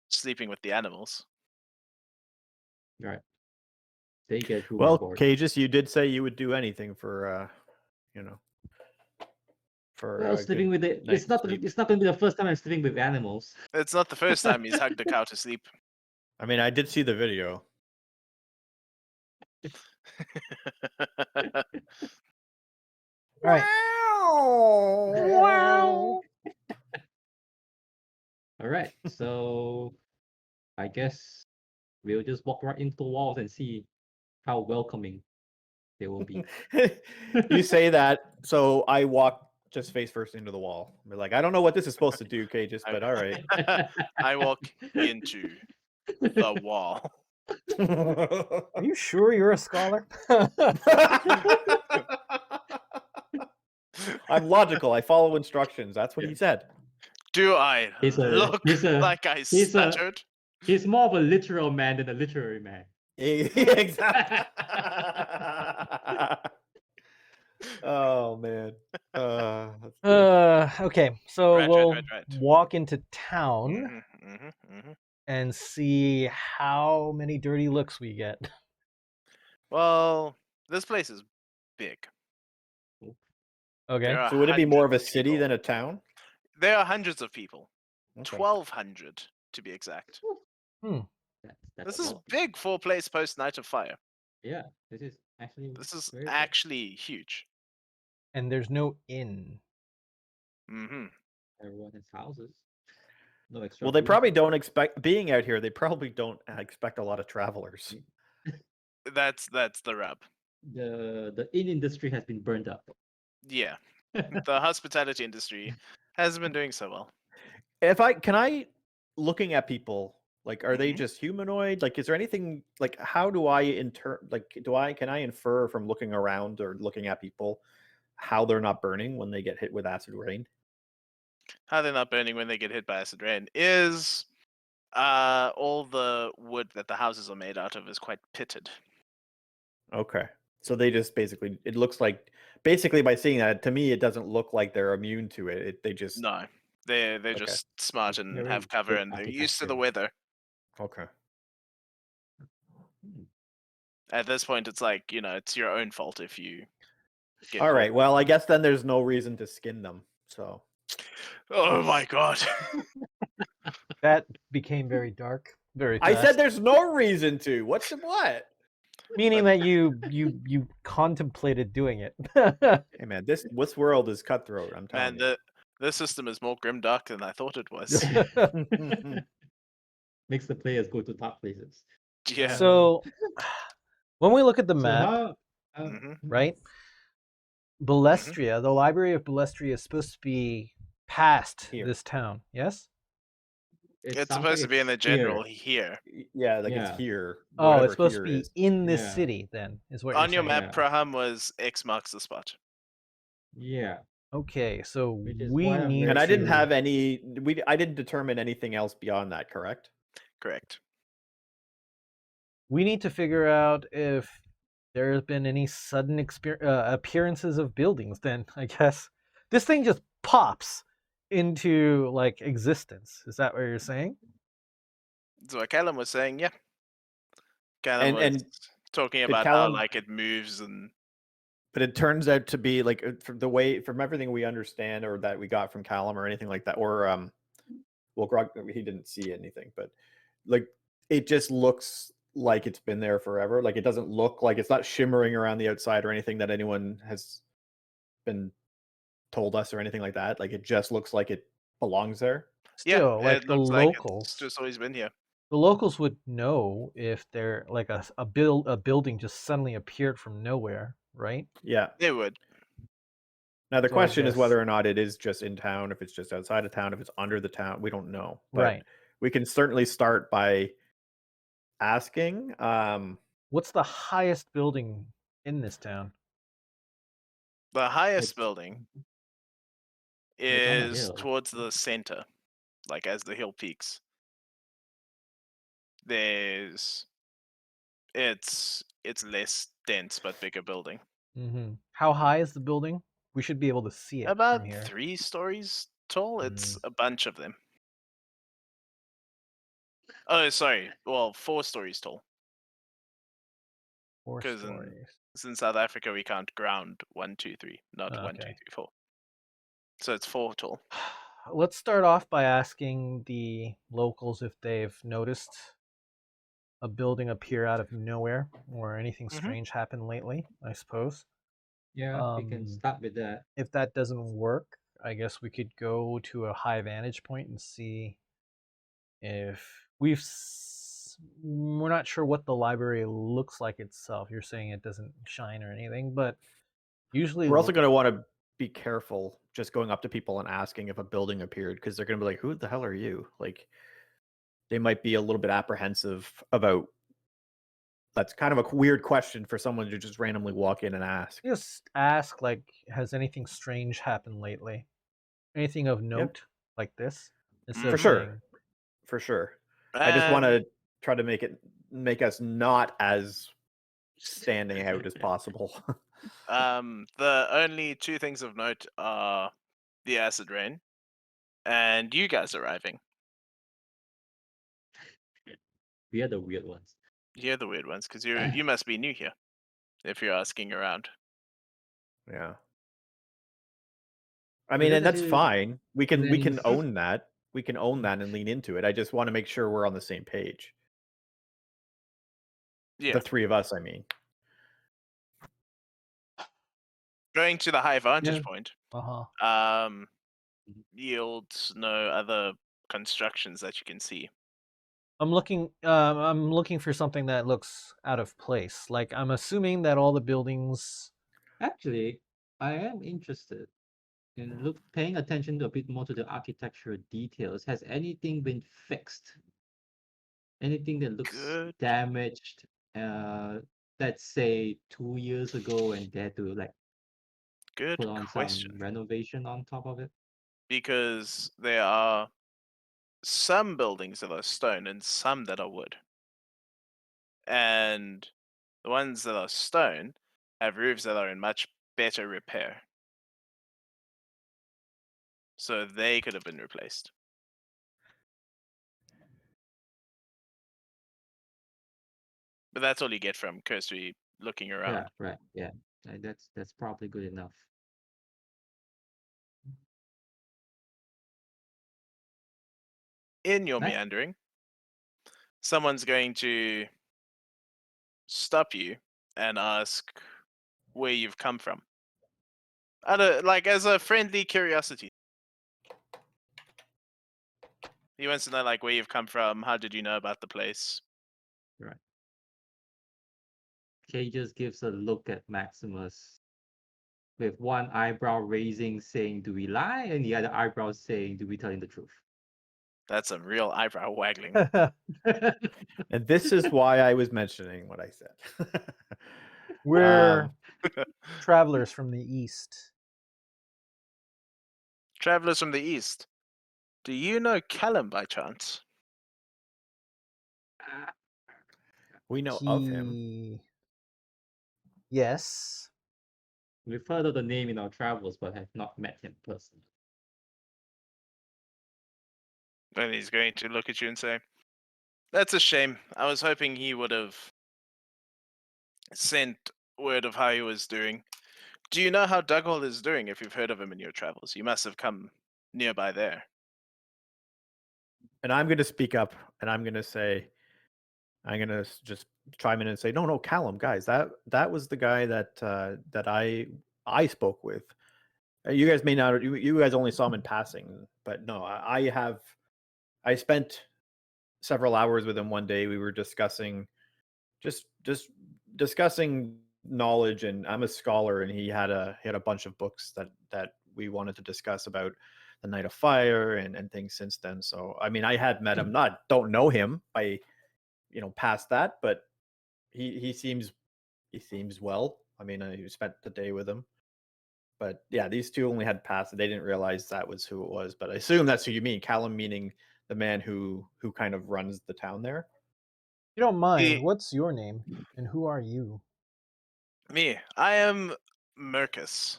sleeping with the animals. Right. They get room and Well, board. Cages, you did say you would do anything for, you know, for Well, a sleeping good with it. night's It's not. sleep. It's not going to be the first time I'm sleeping with animals. It's not the first time he's hugged a cow to sleep. I mean, I did see the video. All right. Wow. All right. So, I guess we'll just walk right into the walls and see how welcoming they will be. You say that, so I walk just face first into the wall. We're like, I don't know what this is supposed to do, Cages, but all right. I walk into the wall. Are you sure you're a scholar? I'm logical. I follow instructions. That's what he said. Do I look like I he's a- stuttered? He's more of a literal man than a literary man. Exactly. Oh man. That's good. Okay, so Right. we'll walk into town Mhm. and see how many dirty looks we get. Well, this place is big. Okay. There are So would it be more of a hundreds city people. than a town? There are hundreds of people. Okay. 1,200 to be exact. That's This a is lot. big for a place post Night of Fire. Yeah, this is actually. This is very big. actually huge. And there's no inn. Mm-hmm. Everyone has houses. No extra. Well, they food. probably don't expect being out here. They probably don't expect a lot of travelers. That's the rub. The inn industry has been burned up. Yeah, the hospitality industry hasn't been doing so well. Can I looking at people, like, are they Mhm. just humanoid? Like, is there anything like how do I can I infer from looking around or looking at people how they're not burning when they get hit with acid rain? How they're not burning when they get hit by acid rain is all the wood that the houses are made out of is quite pitted. Okay. So they just basically it looks like basically by seeing that to me it doesn't look like they're immune to it. They just No, they're Okay. just smart and Very have cover, good and they're used to the architecture. weather. Okay. At this point, it's like, it's your own fault if you get All caught. right. Well, I guess then there's no reason to skin them. So Oh my god. That became very dark. Very I fast. said there's no reason to. What's the what? Meaning that you contemplated doing it. Hey man, this world is cutthroat. I'm Man, telling this system is more grimdark than I thought it was. you. Makes the players go to dark places. Yeah. So when we look at the So map, how? Mhm. right? Balestria, the Library of Balestria is supposed to be past Here. this town, yes? It It's sounds supposed like to be in the it's here. general here. Yeah, like it's Yeah. here. Oh, Whatever it's supposed to here be is. in this Yeah. city, then, is what On you're your saying. map, Yeah. Praham was X marks the spot. Yeah. Okay, so Which is we why I'm need very And I didn't to. have any. I didn't determine anything else beyond that. Correct. Correct. We need to figure out if there have been any sudden appearances of buildings. Then I guess this thing just pops into like existence. Is that what you're saying? So what Callum was saying, yeah. Callum was And talking did about how Callum- like it moves and But it turns out to be like from everything we understand or that we got from Callum or anything like that, or well, Grog, he didn't see anything, but like it just looks like it's been there forever. Like it doesn't look like it's not shimmering around the outside or anything that anyone has been told us or anything like that. Like it just looks like it belongs there. Still, yeah, like it the looks like locals. it's just always been here. The locals would know if they're like a building just suddenly appeared from nowhere, right? Yeah. They would. Now the So I question is guess- whether or not it is just in town, if it's just outside of town, if it's under the town. We don't know. But Right. we can certainly start by asking. What's the highest building in this town? The highest It's- building It's on a is hill. towards the center, like as the hill peaks. It's less dense but bigger building. Mm-hmm. How high is the building? We should be able to see it About from here. 3 stories tall. It's a bunch of them. Oh, sorry. Well, 4 stories tall. 4 'Cause stories. In South Africa, we count ground 1, 2, 3, not Oh, 1, 2, okay. 3, 4. So it's 4 tall. Let's start off by asking the locals if they've noticed a building appear out of nowhere or anything strange happen lately, I suppose. Yeah, we can start with that. If that doesn't work, I guess we could go to a high vantage point and see if we're not sure what the library looks like itself. You're saying it doesn't shine or anything, but usually We're also going to want to be careful just going up to people and asking if a building appeared, because they're going to be like, who the hell are you? Like they might be a little bit apprehensive about. That's kind of a weird question for someone to just randomly walk in and ask. just ask, like, has anything strange happened lately? Anything of note like this? Instead For of sure. saying, For sure. I just want to try to make us not as standing out as possible. The only 2 things of note are the acid rain and you guys arriving. We are the weird ones. You're the weird ones because you must be new here if you're asking around. Yeah. I mean, and that's fine. We can own that. We can own that and lean into it. I just want to make sure we're on the same page. Yeah. The 3 of us, I mean. Going to the high vantage point uh-huh. yields no other constructions that you can see. I'm looking for something that looks out of place. Like, I'm assuming that all the buildings. Actually, I am interested in paying attention a bit more to the architectural details. Has anything been fixed? Anything that looks damaged? Let's say 2 years ago, and they had to like Good put on question. some renovation on top of it. Because there are some buildings that are stone and some that are wood. And the ones that are stone have roofs that are in much better repair. So they could have been replaced. But that's all you get from cursory looking around. Yeah, right. Yeah, that's probably good enough. In your meandering, someone's going to stop you and ask where you've come from. Like as a friendly curiosity. He wants to know like where you've come from, how did you know about the place? Right. Kay just gives a look at Maximus with one eyebrow raising, saying, "Do we lie?" and the other eyebrow saying, "Do we tell him the truth?" That's some real eyebrow waggling. And this is why I was mentioning what I said. We're travelers from the east. Travelers from the east. Do you know Callum by chance? We know of him. Yes. We've heard of the name in our travels, but have not met him personally. And he's going to look at you and say, "That's a shame. I was hoping he would have sent word of how he was doing. Do you know how Dougal is doing if you've heard of him in your travels? You must have come nearby there." And I'm going to speak up, and I'm going to say, I'm going to just chime in and say, no, Callum, guys, that was the guy that I spoke with. You guys may not, you guys only saw him in passing, but no, I spent several hours with him one day. We were discussing, just discussing knowledge, and I'm a scholar, and he had a bunch of books that we wanted to discuss about the Night of Fire and things since then. So I mean, I had met him, don't know him by past that, but he seems well. I mean, I spent the day with him. But yeah, these two only had passed. They didn't realize that was who it was. But I assume that's who you mean, Callum, meaning the man who kind of runs the town there. You don't mind, The- what's your name? And who are you? Me, I am Mercus.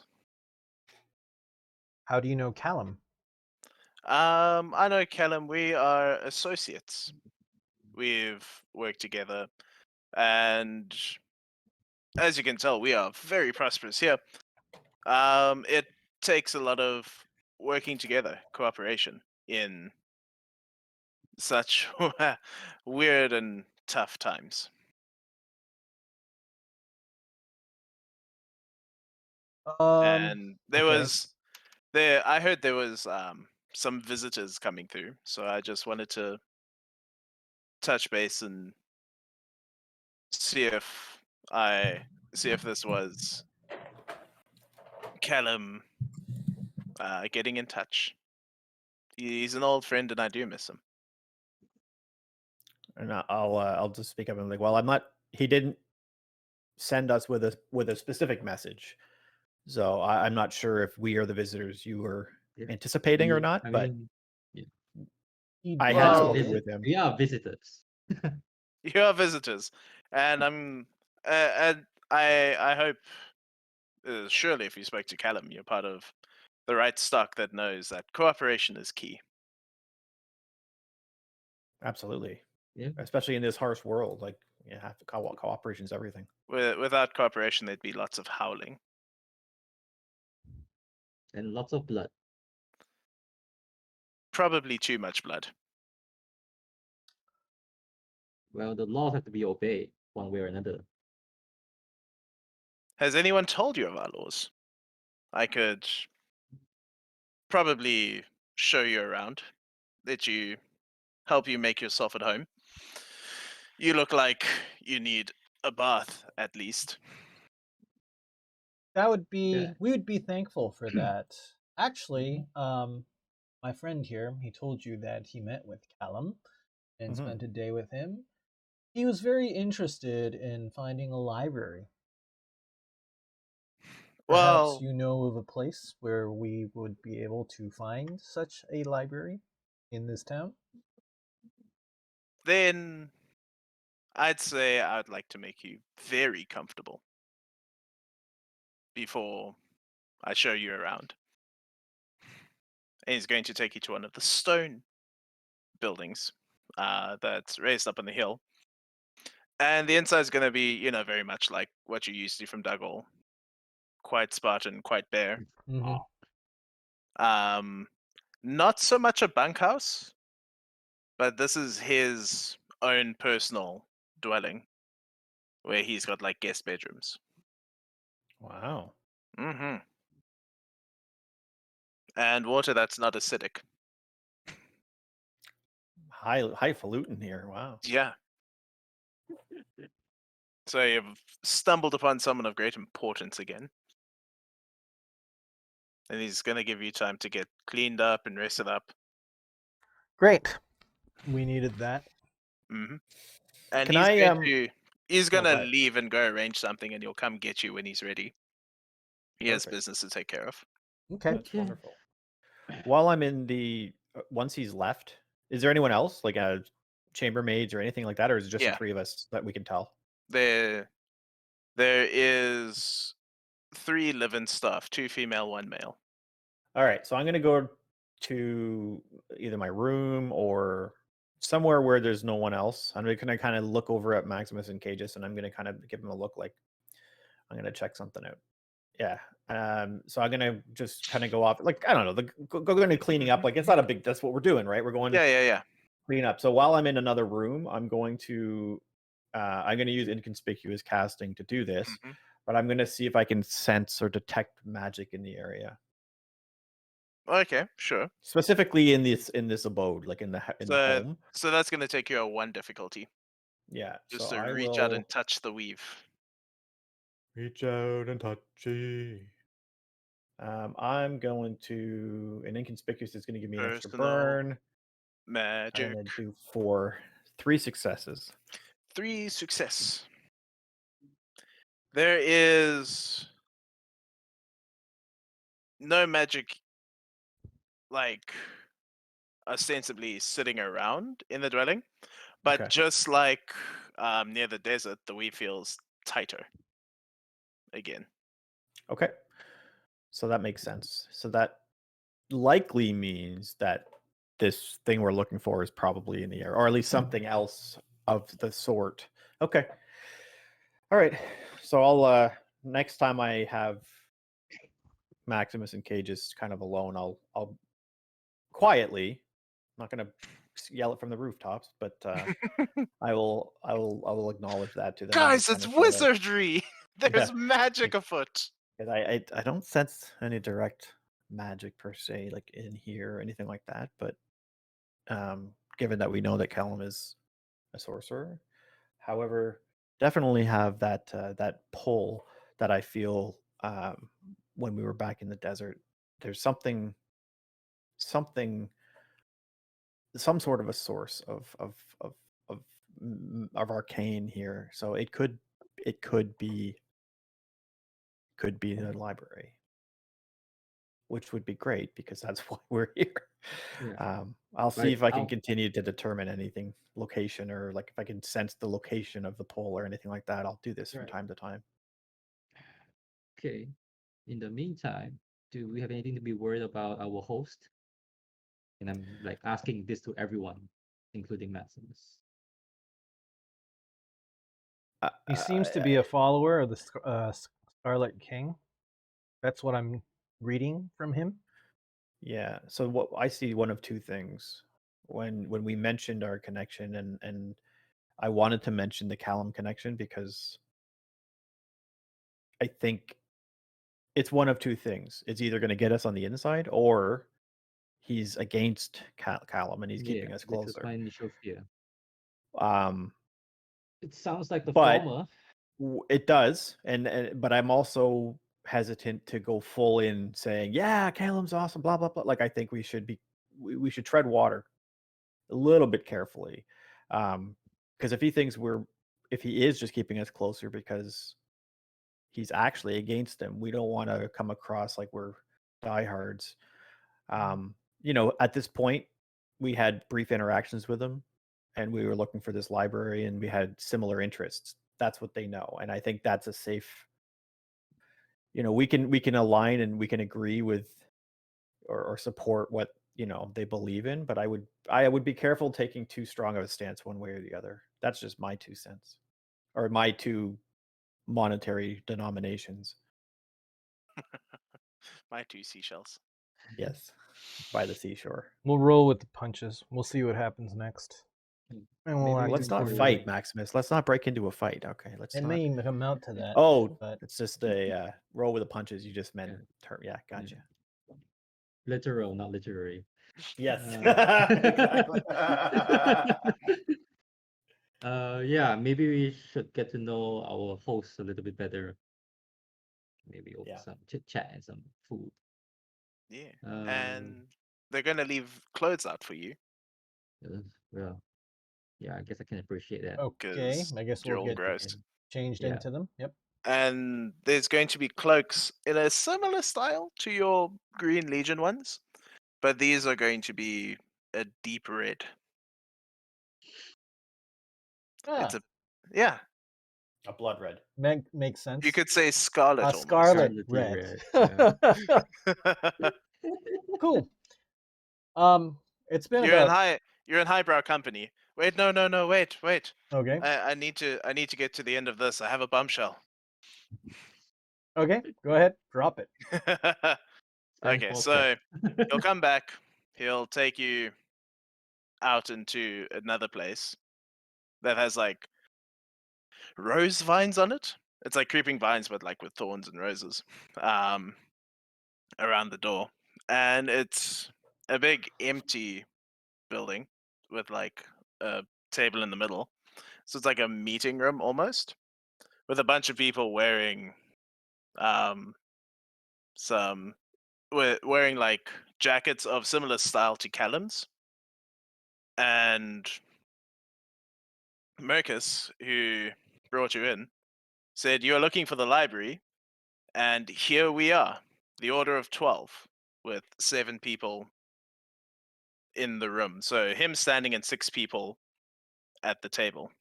How do you know Callum? I know Callum. We are associates. We've worked together, and as you can tell, we are very prosperous here. It takes a lot of working together, cooperation in such weird and tough times. And there okay. was I heard there was some visitors coming through, so I just wanted to touch base and see if this was Callum getting in touch. He's an old friend, and I do miss him. And I'll just speak up and like, well, I'm not. He didn't send us with a specific message, so I'm not sure if we are the visitors you were anticipating or not. But I had spoken with him. We are visitors. You are visitors, and and I hope surely if you spoke to Callum, you're part of the right stock that knows that cooperation is key. Absolutely. Yeah. Especially in this harsh world, like you have to cooperation is everything. Without cooperation, there'd be lots of howling And lots of blood. Probably too much blood. Well, the laws have to be obeyed one way or another. Has anyone told you of our laws? I could probably show you around, help you make yourself at home. You look like you need a bath at least. That would be Yeah. we would be thankful for that. Actually, my friend here, he told you that he met with Callum and spent a day with him. He was very interested in finding a library. Perhaps Well, you know of a place where we would be able to find such a library in this town? then I'd say I'd like to make you very comfortable before I show you around. And he's going to take you to one of the stone buildings that's raised up on the hill. And the inside's going to be, very much like what you used to from Dougal. Quite Spartan, quite bare. Mm-hmm. Not so much a bunkhouse, but this is his own personal dwelling where he's got like guest bedrooms. Wow. Mm-hmm. And water that's not acidic. Highfalutin here. Wow. Yeah. So you've stumbled upon someone of great importance again. and he's gonna give you time to get cleaned up and rested up. Great. We needed that. hmm And Can he's I, going to he's go gonna ahead. leave and go arrange something, and he'll come get you when he's ready. He has Perfect. business to take care of. Okay. That's wonderful. While I'm in the once he's left, is there anyone else like chambermaids or anything like that, or is it just the Yeah. 3 of us that we can tell? There is 3 live-in staff, 2 female, 1 male. All right, so I'm gonna go to either my room or somewhere where there's no one else. I'm gonna kind of look over at Maximus and Cages, and I'm gonna kind of give him a look like I'm gonna check something out. Yeah. So I'm gonna just kind of go off, like I don't know, go into cleaning up. Like it's not a big. That's what we're doing, right? We're going to Yeah. clean up. So while I'm in another room, I'm going to use inconspicuous casting to do this, Mhm. but I'm gonna see if I can sense or detect magic in the area, Okay, sure. specifically in this abode, like in the home. So that's gonna take you a 1 difficulty. Yeah. Just So to I reach will out and touch the weave. reach out and touch it. I'm going to an inconspicuous is going to give me an extra Personal burn. I'm magic. going to do 3 successes. 3 success. There is no magic, like, ostensibly sitting around in the dwelling, but Okay. just like near the desert, the weave feels tighter again. Okay. So that makes sense. So that likely means that this thing we're looking for is probably in the air, or at least something else of the sort. Okay. All right. So I'll next time I have Maximus and Cages kind of alone, I'll quietly, I'm not going to yell it from the rooftops, but I will acknowledge that to them. and Guys, just it's kinda say, like, wizardry! There's magic afoot! 'cause I don't sense any direct magic per se, like in here or anything like that. But given that we know that Callum is a sorcerer, however, definitely have that pull that I feel when we were back in the desert. There's something, some sort of a source of of arcane here. So it could be the library, which would be great because that's why we're here. Yeah. I'll see Right, if I can I'll- continue to determine anything, location, or like if I can sense the location of the pole or anything like that. I'll do this from Right. time to time. Okay. In the meantime, do we have anything to be worried about our host? And I'm like asking this to everyone, including Maximus. He seems to be a follower of the Scarlet King. That's what I'm reading from him. Yeah. So what I see, one of 2 things. When we mentioned our connection, and I wanted to mention the Callum connection because I think it's one of 2 things. It's either going to get us on the inside, or he's against Callum and he's keeping us This is closer. my initial fear. Um, It sounds like the But- former. It does, but I'm also hesitant to go full in saying, "Yeah, Callum's awesome," blah blah blah. Like I think we should tread water a little bit carefully, because if he is just keeping us closer because he's actually against him, we don't want to come across like we're diehards. At this point, we had brief interactions with him, and we were looking for this library, and we had similar interests. That's what they know, and I think that's a safe. We can align and we can agree with or support what they believe in, but I would be careful taking too strong of a stance one way or the other. That's just my 2 cents, or my 2 monetary denominations. My 2 seashells. Yes, by the seashore. We'll roll with the punches. We'll see what happens next. Mm. And we'll Maybe act Let's not accordingly. fight, Maximus. Let's not break into a fight. Okay, let's It not. may even amount to that. Oh, but it's just a roll with the punches. You just meant Yeah. term. Yeah, gotcha. Literal, not literary. Yes. Uh, Exactly. Yeah, maybe we should get to know our host a little bit better. Maybe over Yeah. some chit chat and some food. Yeah. Um, And they're going to leave clothes out for you well, yeah, I guess I can appreciate that. Okay, because I guess you're we'll all get gross. changed Yeah. into them. Yep. And there's going to be cloaks in a similar style to your Green Legion ones, but these are going to be a deep red. It's Ah, yeah, A blood red. makes sense. you could say scarlet A almost. scarlet Scarlet red. red, Cool. It's been You're about in highbrow company. Wait, no, wait. okay. I need to get to the end of this. I have a bombshell. Okay, go ahead, drop it. Okay, so he'll come back. He'll take you out into another place that has like rose vines on it. It's like creeping vines, but like with thorns and roses around the door. And it's a big empty building with like a table in the middle. So it's like a meeting room almost with a bunch of people wearing some wearing like jackets of similar style to Callum's. And Mercus, who brought you in, said you are looking for the library, and here we are, the Order of 12, with 7 people in the room. So him standing and 6 people at the table.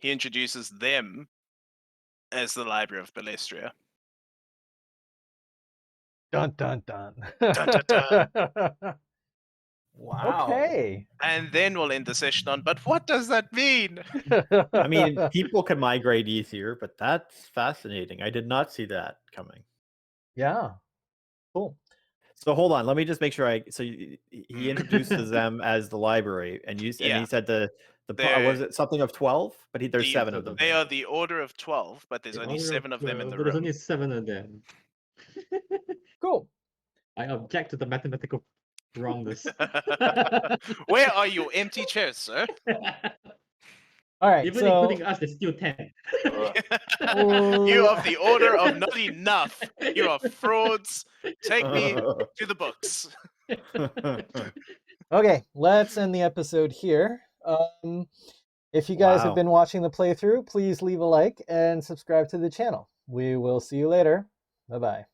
He introduces them as the Library of Balestria. Dun dun dun. Dun, dun, dun. Wow. Okay. And then we'll end the session on, but what does that mean? I mean, people can migrate easier, but that's fascinating. I did not see that coming. yeah. Cool. So hold on, let me just make sure he introduces them as the library, and and Yeah. he said the They're- was it something of 12? But there's 7 of them. They are the Order of 12, but there's The only order 7 of them in 12, the but there's room. only 7 of them. Cool. I object to the mathematical wrongness. Where are your empty chairs, sir? All right. Even so including us, there's still 10. You of the Order of not enough. You are frauds. Take me to the books. okay, let's end the episode here. If you guys have Wow. been watching the playthrough, please leave a like and subscribe to the channel. We will see you later. Bye bye.